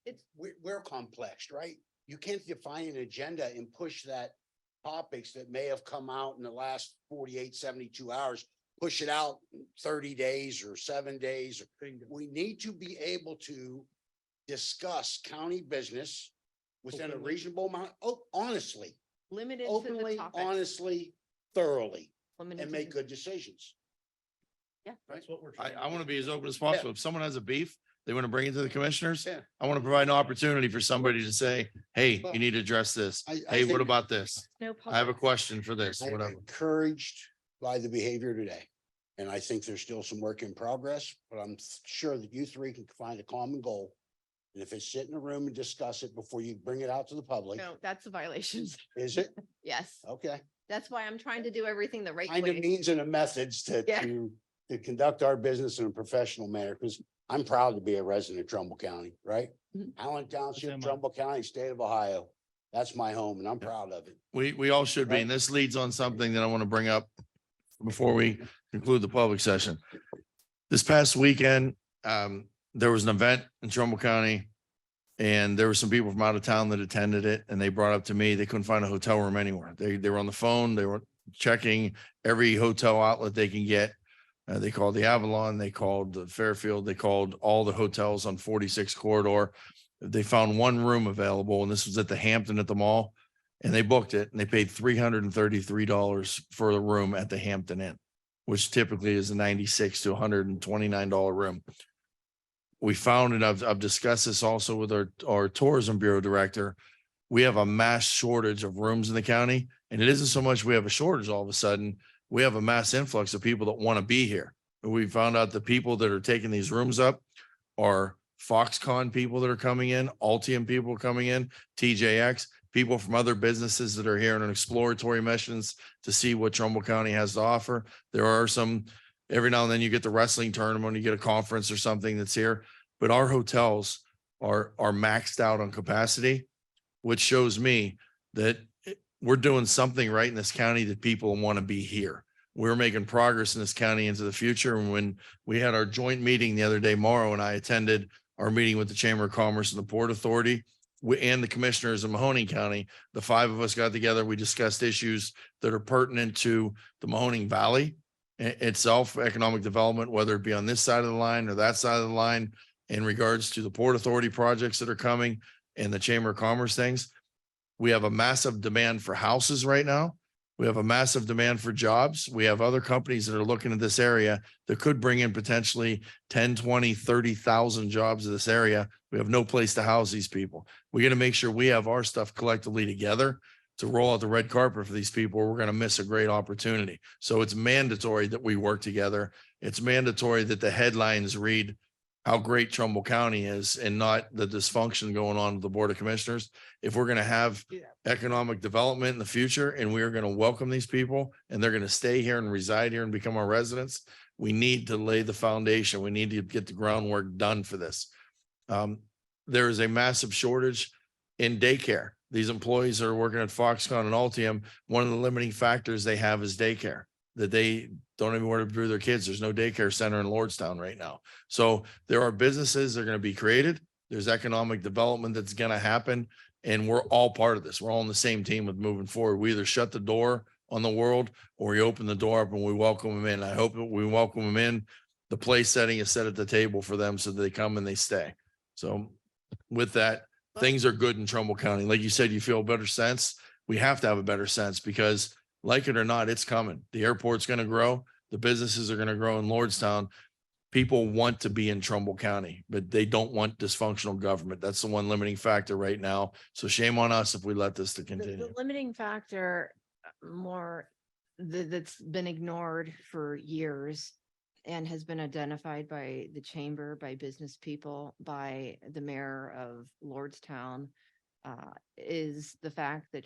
It's we're complex, right? You can't define an agenda and push that topics that may have come out in the last 48, 72 hours, push it out 30 days or 7 days. We need to be able to discuss county business within a Openly. reasonable amount. Oh, honestly, limited to the openly, topic. honestly, thoroughly, Limited and to make the- good decisions. That's what we're I trying. want to be as open as possible. If someone has a beef, they want to bring it to the commissioners. Yeah. I want to provide an opportunity for somebody to say, hey, Well, you need to address this. I Hey, what think- about this? No I have a public. question for this, I'm whatever. encouraged by the behavior today. And I think there's still some work in progress, but I'm sure that you three can find a common goal. And if it's sit in a room and discuss it before you bring it out to the public, No, that's a violation. is it? Yes, Okay. that's why I'm trying to do everything the right Kind of way. means and the methods Yeah. to conduct our business in a professional manner, because I'm proud to be a resident of Trumbull County, right? Mhm. Allen Township, am I. Trumbull County, state of Ohio. That's my home and I'm proud of it. We all should be. And this leads on something that I want to bring up before we conclude the public session. This past weekend, there was an event in Trumbull County and there were some people from out of town that attended it and they brought up to me, they couldn't find a hotel room anywhere. They were on the phone, they were checking every hotel outlet they can get. They called the Avalon, they called the Fairfield, they called all the hotels on 46 corridor. They found one room available and this was at the Hampton at the mall. And they booked it and they paid $333 for the room at the Hampton Inn, which typically is a $96 to $129 room. We found, and I've discussed this also with our tourism bureau director. We have a mass shortage of rooms in the county. And it isn't so much we have a shortage all of a sudden, we have a mass influx of people that want to be here. And we found out the people that are taking these rooms up are Foxconn people that are coming in, Altium people coming in, TJX, people from other businesses that are here on an exploratory missions to see what Trumbull County has to offer. There are some, every now and then you get the wrestling tournament, you get a conference or something that's here, but our hotels are maxed out on capacity, which shows me that we're doing something right in this county that people want to be here. We're making progress in this county into the future. And when we had our joint meeting the other day, Morrow and I attended our meeting with the Chamber of Commerce and the Port Authority and the commissioners of Mahoning County. The five of us got together. We discussed issues that are pertinent to the Mahoning Valley itself, economic development, whether it be on this side of the line or that side of the line, in regards to the Port Authority projects that are coming and the Chamber of Commerce things. We have a massive demand for houses right now. We have a massive demand for jobs. We have other companies that are looking at this area that could bring in potentially 10, 20, 30,000 jobs in this area. We have no place to house these people. We got to make sure we have our stuff collectively together to roll out the red carpet for these people. We're going to miss a great opportunity. So it's mandatory that we work together. It's mandatory that the headlines read how great Trumbull County is and not the dysfunction going on with the Board of Commissioners. If we're going to have economic development in the future and we are going to welcome these people and they're going to stay here and reside here and become our residents, we need to lay the foundation. We need to get the groundwork done for this. There is a massive shortage in daycare. These employees that are working at Foxconn and Altium, one of the limiting factors they have is daycare, that they don't even want to bring their kids. There's no daycare center in Lordstown right now. So there are businesses that are going to be created. There's economic development that's going to happen. And we're all part of this. We're all on the same team with moving forward. We either shut the door on the world or we open the door up and we welcome them in. I hope that we welcome them in. The place setting is set at the table for them so that they come and they stay. So with that, things are good in Trumbull County. Like you said, you feel a better sense. We have to have a better sense because like it or not, it's coming. The airport's going to grow. The businesses are going to grow in Lordstown. People want to be in Trumbull County, but they don't want dysfunctional government. That's the one limiting factor right now. So shame on us if we let this to continue. The limiting factor that's been ignored for years and has been identified by the chamber, by business people, by the mayor of Lordstown, is the fact that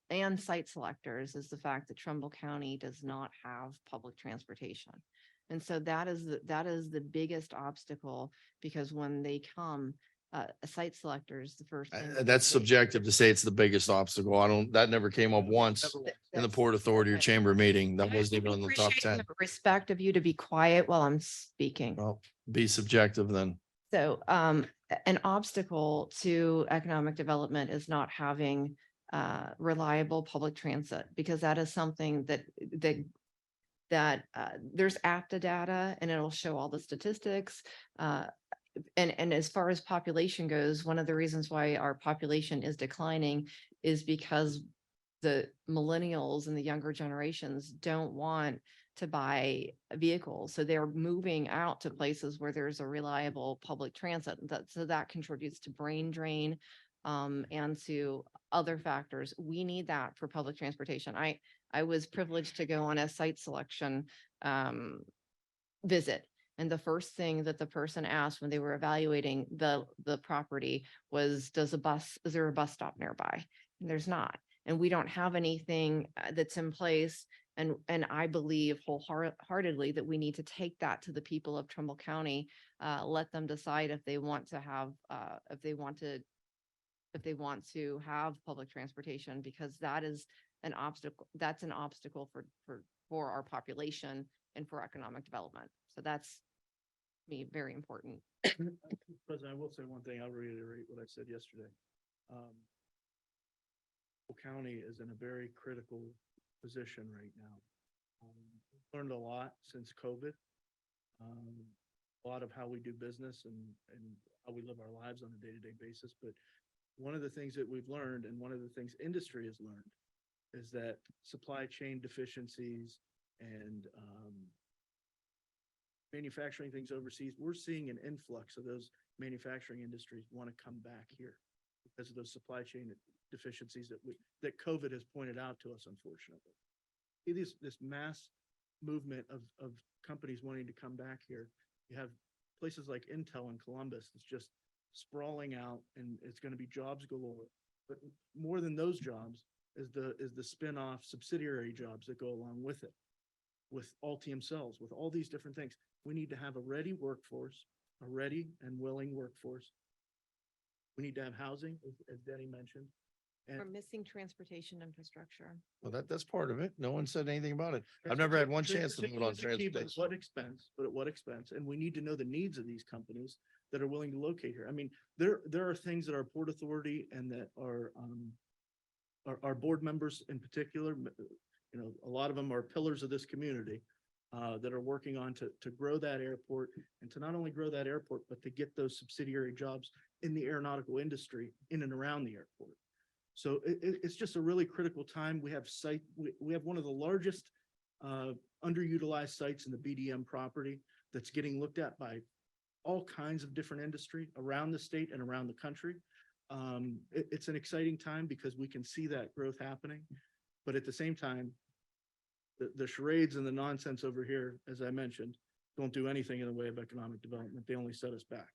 and site selectors is the fact that Trumbull County does not have public transportation. And so that is the biggest obstacle, because when they come, site selectors, the first thing. That's subjective to say it's the biggest obstacle. That never came up once in the Port Authority or chamber meeting. That wasn't even in the top 10. Respect of you to be quiet while I'm speaking. Well, be subjective then. So an obstacle to economic development is not having reliable public transit, because that is something that there's APTA data and it'll show all the statistics. And as far as population goes, one of the reasons why our population is declining is because the millennials and the younger generations don't want to buy vehicles. So they're moving out to places where there's a reliable public transit. So that contributes to brain drain and to other factors. We need that for public transportation. I was privileged to go on a site selection visit. And the first thing that the person asked when they were evaluating the property was, is there a bus stop nearby? And there's not. And we don't have anything that's in place. And I believe wholeheartedly that we need to take that to the people of Trumbull County, let them decide if they want to have, if they want to have public transportation, because that is an obstacle, for our population and for economic development. So that's very important. President, I will say one thing. I'll reiterate what I said yesterday. County is in a very critical position right now. Learned a lot since COVID. A lot of how we do business and how we live our lives on a day-to-day basis. But one of the things that we've learned, and one of the things industry has learned, is that supply chain deficiencies and manufacturing things overseas, we're seeing an influx of those manufacturing industries want to come back here because of those supply chain deficiencies that COVID has pointed out to us, unfortunately. See this mass movement of companies wanting to come back here. You have places like Intel in Columbus that's just sprawling out, and it's going to be jobs galore. But more than those jobs is the spin-off subsidiary jobs that go along with it, with Altium Cells, with all these different things. We need to have a ready workforce, a ready and willing workforce. We need to have housing, as Denny mentioned. We're missing transportation infrastructure. Well, that's part of it. No one said anything about it. I've never had one chance to vote on Transportation is key, but transportation. at what expense? But at what expense? And we need to know the needs of these companies that are willing to locate here. I mean, there are things that our Port Authority and that our board members in particular, you know, a lot of them are pillars of this community that are working on to grow that airport, and to not only grow that airport, but to get those subsidiary jobs in the aeronautical industry in and around the airport. So it's just a really critical time. We have we have one of the largest underutilized sites in the BDM property that's getting looked at by all kinds of different industry around the state and around the country. It's an exciting time because we can see that growth happening, but at the same time, the charades and the nonsense over here, as I mentioned, don't do anything in the way of economic development. They only set us back.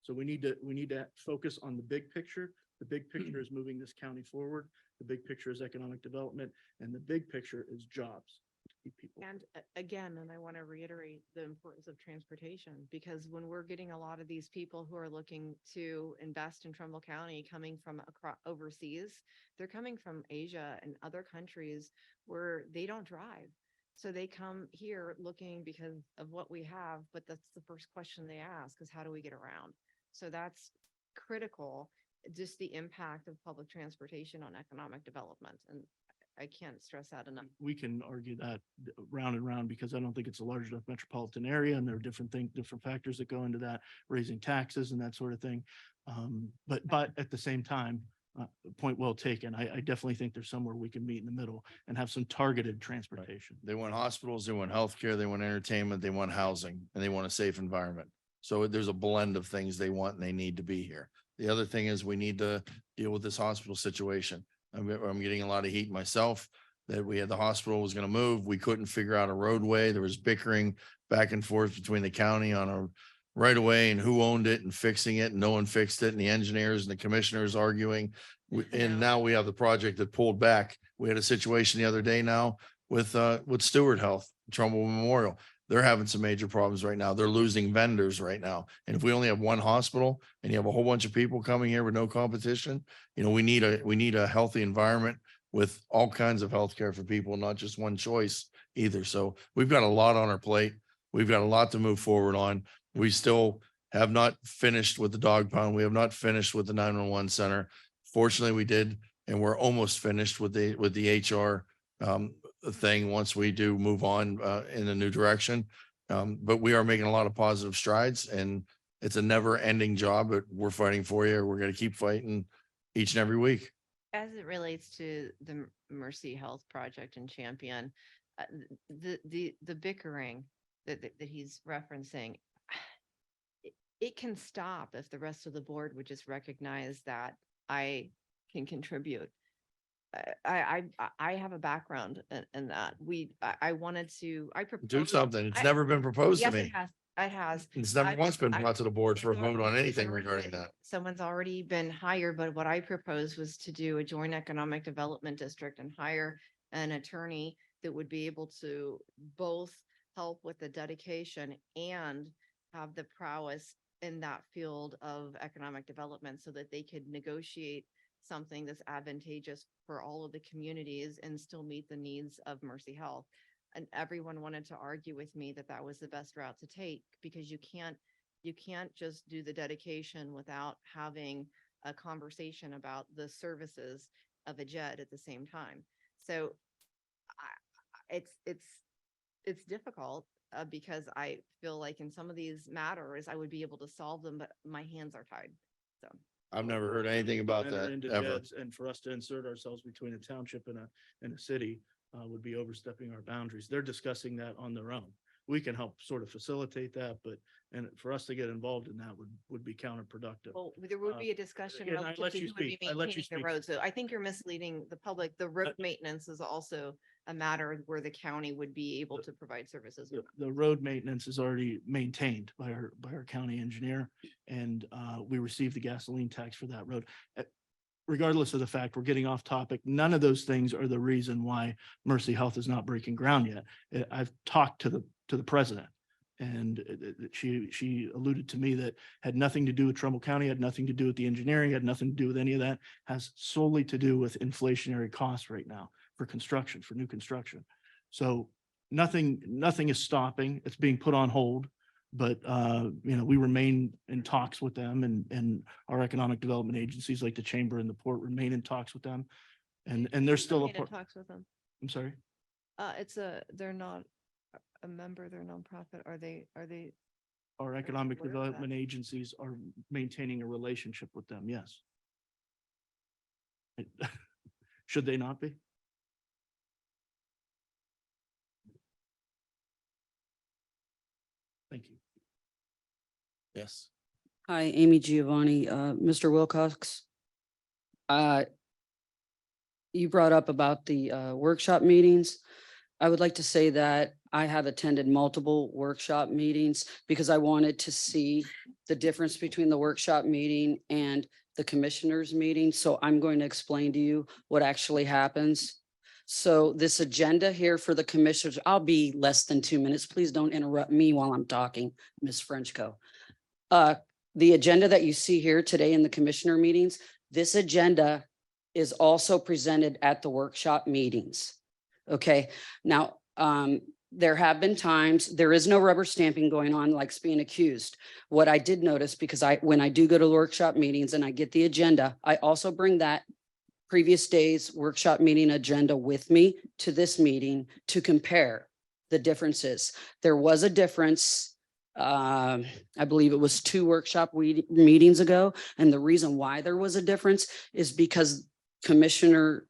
So we need to focus on the big picture. The big picture is moving this county forward. The big picture is economic development, and the big picture is jobs. Keep people. And again, and I want to reiterate the importance of transportation, because when we're getting a lot of these people who are looking to invest in Trumbull County coming from overseas, they're coming from Asia and other countries where they don't drive. So they come here looking because of what we have, but that's the first question they ask is, how do we get around? So that's critical, just the impact of public transportation on economic development. And I can't stress that enough. We can argue that round and round because I don't think it's a large enough metropolitan area, and there are different factors that go into that, raising taxes and that sort of thing. But at the same time, point well taken. I definitely think there's somewhere we can meet in the middle and have some targeted transportation. They want hospitals, they want healthcare, they want entertainment, they want housing, and they want a safe environment. So there's a blend of things they want and they need to be here. The other thing is we need to deal with this hospital situation. I'm getting a lot of heat myself that we had the hospital was going to move. We couldn't figure out a roadway. There was bickering back and forth between the county on a right of way and who owned it and fixing it. And no one fixed it. And the engineers and the commissioners arguing. And now we have the project that pulled back. We had a situation the other day now with Stewart Health, Trumbull Memorial. They're having some major problems right now. They're losing vendors right now. And if we only have one hospital and you have a whole bunch of people coming here with no competition, you know, we need a healthy environment with all kinds of healthcare for people, not just one choice either. So we've got a lot on our plate. We've got a lot to move forward on. We still have not finished with the dog pound. We have not finished with the 911 center. Fortunately, we did, and we're almost finished with the HR thing once we do move on in a new direction. But we are making a lot of positive strides, and it's a never ending job, but we're fighting for you. We're going to keep fighting each and every week. As it relates to the Mercy Health Project in Champion, the bickering that he's referencing, it can stop if the rest of the board would just recognize that I can contribute. I have a background in that. I wanted to, I Do proposed. something. It's I- never been proposed to Yes, it me. has. It has. It's never I- once been I- brought to the board for a So vote on anything someone's regarding been- that. Someone's already been hired, but what I proposed was to do a joint economic development district and hire an attorney that would be able to both help with the dedication and have the prowess in that field of economic development so that they could negotiate something that's advantageous for all of the communities and still meet the needs of Mercy Health. And everyone wanted to argue with me that that was the best route to take because you can't just do the dedication without having a conversation about the services of a JED at the same time. So it's difficult because I feel like in some of these matters, I would be able to solve them, but my hands are tied. So. I've never heard anything about Enter that into ever. JEDs, and for us to insert ourselves between a township and a city would be overstepping our boundaries. They're discussing that on their own. We can help sort of facilitate that, but, and for us to get involved in that would be counterproductive. Well, there would be a discussion and I relative let to you who would be speak. I let you maintaining the speak. road. So I think you're misleading the public. The road maintenance is also a matter where the county would be able to provide services. The road maintenance is already maintained by our county engineer, and we receive the gasoline tax for that road. Regardless of the fact we're getting off topic, none of those things are the reason why Mercy Health is not breaking ground yet. I've talked to the president, and she alluded to me that had nothing to do with Trumbull County, had nothing to do with the engineering, had nothing to do with any of that, has solely to do with inflationary costs right now for construction, for new construction. So nothing is stopping. It's being put on hold. But, we remain in talks with them, and our economic development agencies like the Chamber and the Port remain in talks with them. And they're still Remain in a, talks with them. I'm sorry. They're not a member, they're nonprofit. Are they? Our economic aware of that. development agencies are maintaining a relationship with them, yes. Should they not be? Thank you. Yes. Hi, Amy Giovanni, Mr. Wilcox. You brought up about the workshop meetings. I would like to say that I have attended multiple workshop meetings because I wanted to see the difference between the workshop meeting and the commissioners meeting. So I'm going to explain to you what actually happens. So this agenda here for the commissioners, I'll be less than 2 minutes. Please don't interrupt me while I'm talking, Ms. Frenchco. The agenda that you see here today in the commissioner meetings, this agenda is also presented at the workshop meetings. Okay, now, there have been times, there is no rubber stamping going on like it's being accused. What I did notice, because when I do go to workshop meetings and I get the agenda, I also bring that previous day's workshop meeting agenda with me to this meeting to compare the differences. There was a difference. I believe it was 2 workshop meetings ago. And the reason why there was a difference is because Commissioner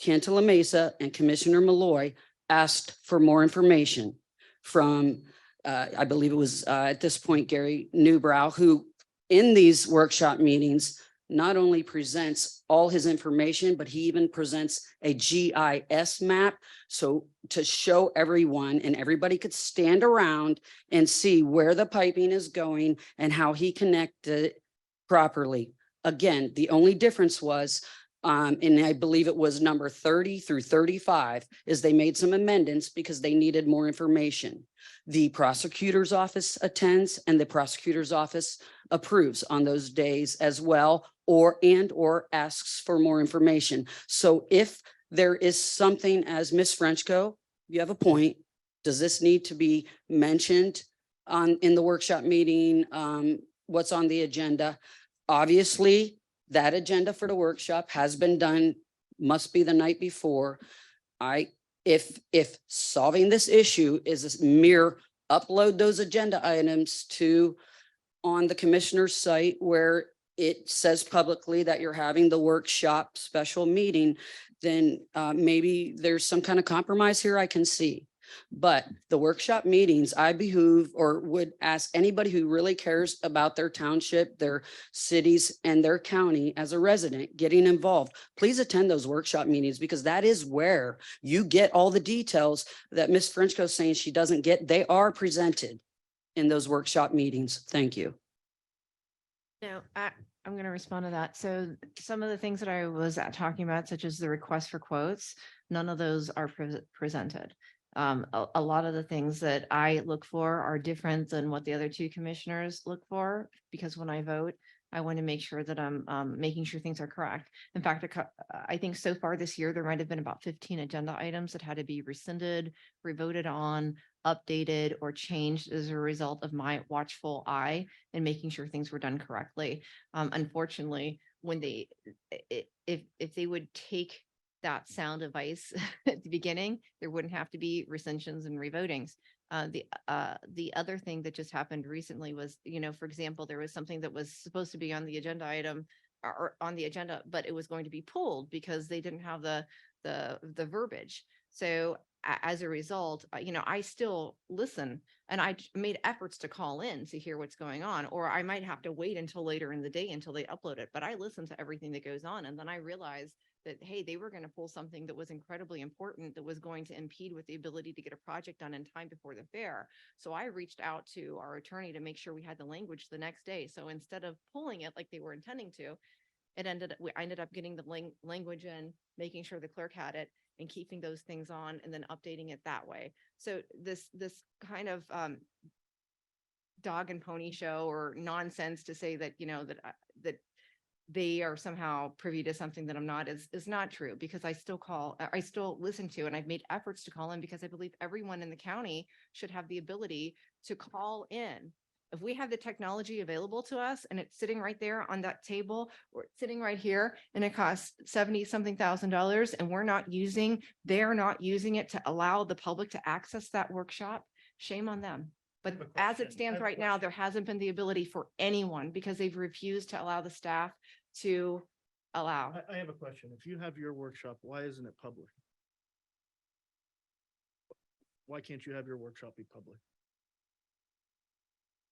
Cantala Mesa and Commissioner Malloy asked for more information from, I believe it was at this point, Gary Newbrow, who in these workshop meetings not only presents all his information, but he even presents a GIS map. So to show everyone, and everybody could stand around and see where the piping is going and how he connected it properly. Again, the only difference was, and I believe it was number 30 through 35, is they made some amendments because they needed more information. The prosecutor's office attends and the prosecutor's office approves on those days as well, or asks for more information. So if there is something, as Ms. Frenchco, you have a point, does this need to be mentioned in the workshop meeting? What's on the agenda? Obviously, that agenda for the workshop has been done, must be the night before. If solving this issue is a mere upload those agenda items on the commissioner's site where it says publicly that you're having the workshop special meeting, then maybe there's some kind of compromise here I can see. But the workshop meetings, I behoove or would ask anybody who really cares about their township, their cities and their county as a resident getting involved, please attend those workshop meetings because that is where you get all the details that Ms. Frenchco is saying she doesn't get. They are presented in those workshop meetings. Thank you. No, I'm going to respond to that. So some of the things that I was talking about, such as the request for quotes, none of those are presented. A lot of the things that I look for are different than what the other two commissioners look for, because when I vote, I want to make sure that I'm making sure things are correct. In fact, I think so far this year, there might have been about 15 agenda items that had to be rescinded, revoted on, updated, or changed as a result of my watchful eye and making sure things were done correctly. Unfortunately, when if they would take that sound advice at the beginning, there wouldn't have to be rescissions and revotings. The other thing that just happened recently was, for example, there was something that was supposed to be on the agenda item or on the agenda, but it was going to be pulled because they didn't have the verbiage. So as a result, I still listen and I made efforts to call in to hear what's going on, or I might have to wait until later in the day until they upload it. But I listen to everything that goes on. And then I realized that, hey, they were going to pull something that was incredibly important that was going to impede with the ability to get a project done in time before the fair. So I reached out to our attorney to make sure we had the language the next day. So instead of pulling it like they were intending to, I ended up getting the language in, making sure the clerk had it and keeping those things on and then updating it that way. So this kind of dog and pony show or nonsense to say that, that they are somehow privy to something that I'm not is not true, because I still listen to, and I've made efforts to call in because I believe everyone in the county should have the ability to call in. If we have the technology available to us and it's sitting right there on that table or it's sitting right here and it costs $70-something thousand and they're not using it to allow the public to access that workshop, shame on them. But as it stands right now, there hasn't been the ability for anyone because they've refused to allow the staff to allow. I have a question. If you have your workshop, why isn't it public? Why can't you have your workshop be public?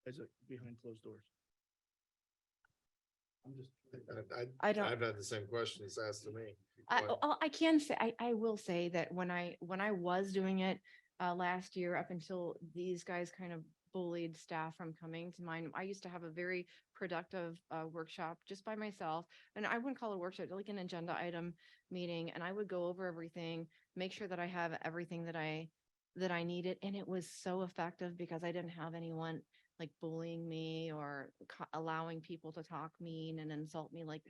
Is it behind closed doors? I'm just. I don't. I've had the same questions asked to me. I can say, I will say that when I was doing it last year, up until these guys kind of bullied staff from coming to mine, I used to have a very productive workshop just by myself. And I wouldn't call it a workshop, like an agenda item meeting. And I would go over everything, make sure that I have everything that I needed. And it was so effective because I didn't have anyone like bullying me or allowing people to talk mean and insult me like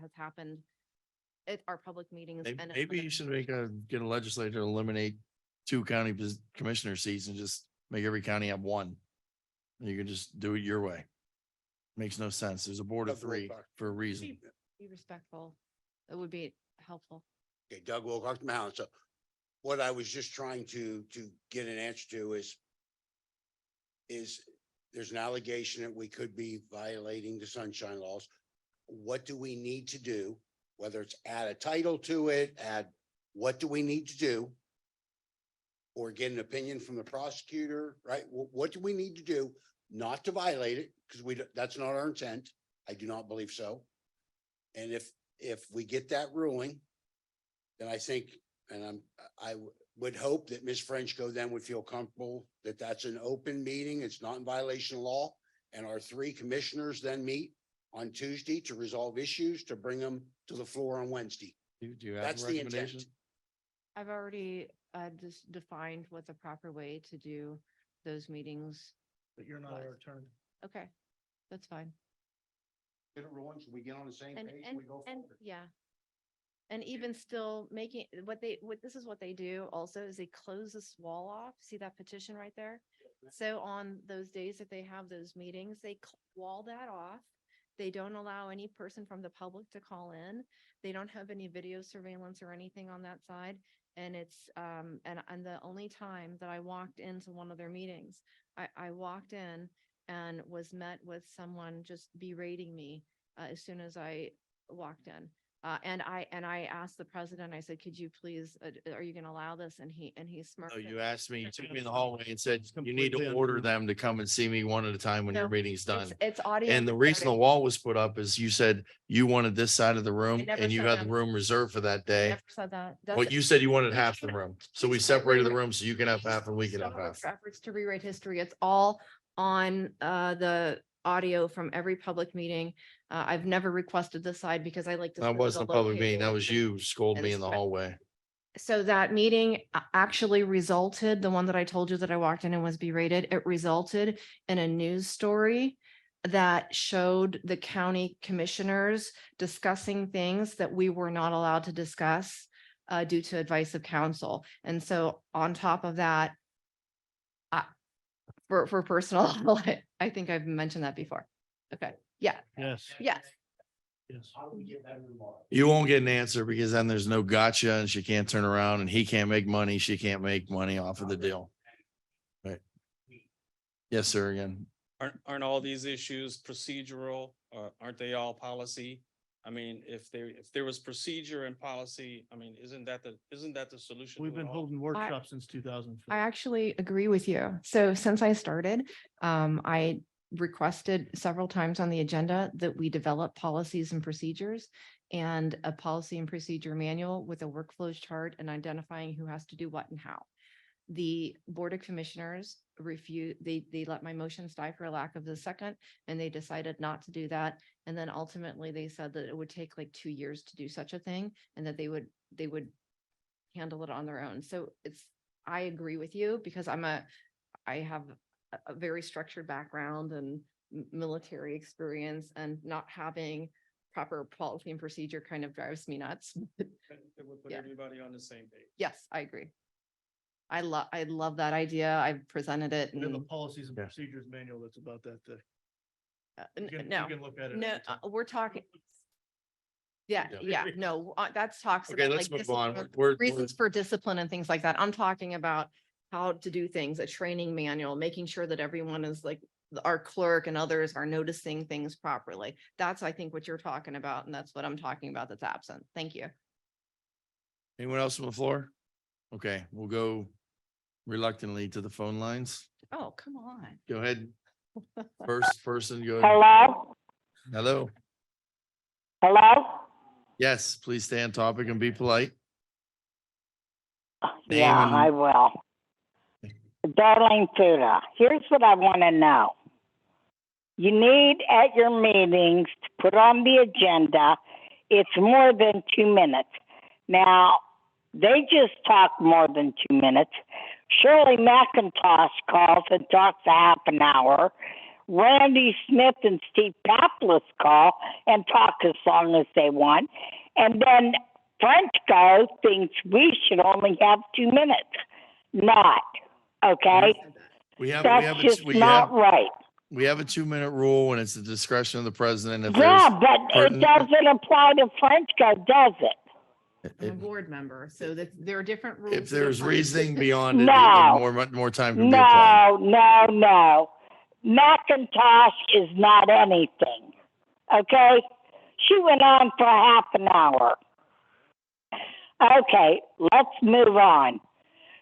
has happened at our public meetings. And Maybe you should get a legislator to eliminate 2 county commissioner seats and just make every county have 1. And you can just do it your way. Makes no sense. There's a board of 3 for a reason. be respectful. It would be helpful. Okay, Doug Wilcox, Mountain. So what I was just trying to get an answer to is there's an allegation that we could be violating the sunshine laws. What do we need to do? Whether it's add a title to it, what do we need to do? Or get an opinion from the prosecutor, right? What do we need to do not to violate it? Because that's not our intent. I do not believe so. And if we get that ruling, then I think, and I would hope that Ms. Frenchco then would feel comfortable that that's an open meeting. It's not in violation of law. And our 3 commissioners then meet on Tuesday to resolve issues, to bring them to the floor on Wednesday. Do you have That's a the recommendation? intent. I've already just defined what the proper way to do those meetings. But you're not our attorney. Okay, that's fine. Get it rolling, so we get on the same And, page and, and we go and, forward. yeah. And even still making, this is what they do also is they close this wall off. See that petition right there? So on those days that they have those meetings, they wall that off. They don't allow any person from the public to call in. They don't have any video surveillance or anything on that side. And it's, and the only time that I walked into one of their meetings, I walked in and was met with someone just berating me as soon as I walked in. And I asked the president, I said, could you please, are you gonna allow this? And he smirked. Oh, and- you asked me, you took me in the hallway and said, you need to Completely order untrue. them to come and see me one at a time when your No, meeting's done. It's audio. And the reason the recording. wall was put up is you said you wanted this side of the room never and you said had that. the room reserved for that I day. never said that. Well, That's- you said you wanted We half the can't- room. So we can't separated the rewrite- room so you can have half and we can have Some of half. our efforts to rewrite history. It's all on the audio from every public meeting. I've never requested this side because I like to. sit That at wasn't a low public meeting. That table was and- you scolding me in and the sweat. hallway. So that meeting actually resulted, the one that I told you that I walked in and was berated, it resulted in a news story that showed the county commissioners discussing things that we were not allowed to discuss due to advice of counsel. And so on top of that, for personal, I think I've mentioned that before. Okay, yeah, Yes. yes. Yes. You won't get an answer because then there's no gotcha and she can't turn around and he can't make money. She can't make money off of the deal. Right. Yes, sir, again. Aren't all these issues procedural, or aren't they all policy? I mean, if there was procedure and policy, I mean, isn't that the solution? We've to it been all? holding workshops since 2004. I actually agree with you. So since I started, I requested several times on the agenda that we develop policies and procedures and a policy and procedure manual with a workflows chart and identifying who has to do what and how. The Board of Commissioners they let my motions die for a lack of the second, and they decided not to do that. And then ultimately they said that it would take like 2 years to do such a thing and that they would handle it on their own. So I agree with you because I have a very structured background and military experience, and not having proper policy and procedure kind of drives me nuts. That would put Yeah. everybody on the same page. Yes, I agree. I love that idea. I've presented it. We have a and, policies and procedures manual that's about that thick. n- You can no, look at it. no, anytime. we're talking. Yeah, Yeah. yeah, no, that's talks Okay, about let's like move on. discipline- We're- reasons for discipline and things like that. I'm talking about how to do things, a training manual, making sure that everyone is like, our clerk and others are noticing things properly. That's, I think, what you're talking about, and that's what I'm talking about that's absent. Thank you. Anyone else on the floor? Okay, we'll go reluctantly to the phone lines. Oh, come on. Go ahead. First person, go. ahead. Hello? Hello. Hello? Yes, please stay on topic and be polite. Name Yeah, and- I will. Darlene Fuda, here's what I want to know. You need at your meetings to put on the agenda, it's more than 2 minutes. Now, they just talk more than 2 minutes. Shirley McIntosh calls and talks a half an hour. Randy Smith and Steve Paplis call and talk as long as they want. And then Frenchco thinks we should only have 2 minutes. Not, okay? We have, That's just not right. we have a 2-minute rule and it's the discretion of the president. If Yeah, there's but it pertinent- doesn't apply to Frenchco, does it? I'm a board member, so that there are different rules. If there's different- reasoning beyond it, No. more time can be applied. No. McIntosh is not anything, okay? She went on for half an hour. Okay, let's move on.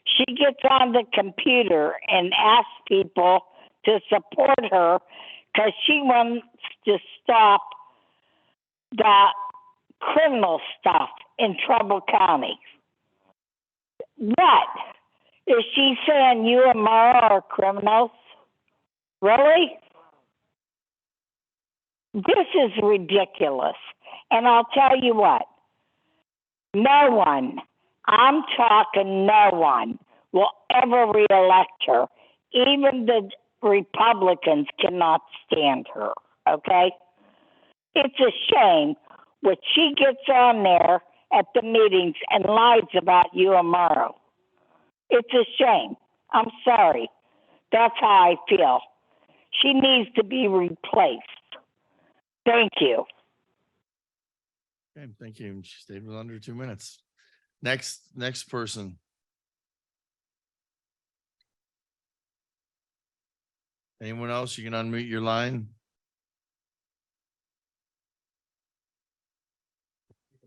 She gets on the computer and asks people to support her because she wants to stop the criminal stuff in Trumbull County. What? Is she saying you and Mara are criminals? Really? This is ridiculous. And I'll tell you what, no one, I'm talking no one, will ever reelect her. Even the Republicans cannot stand her, okay? It's a shame what she gets on there at the meetings and lies about you and Mara. It's a shame. I'm sorry. That's how I feel. She needs to be replaced. Thank you. Okay, thank you. She stayed with under 2 minutes. Next person. Anyone else? You can unmute your line.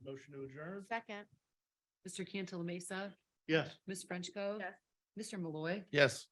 Motion to adjourn? Second. Mr. Cantala Mesa, Yes. Ms. Frenchco. Yes. Mr. Malloy. Yes.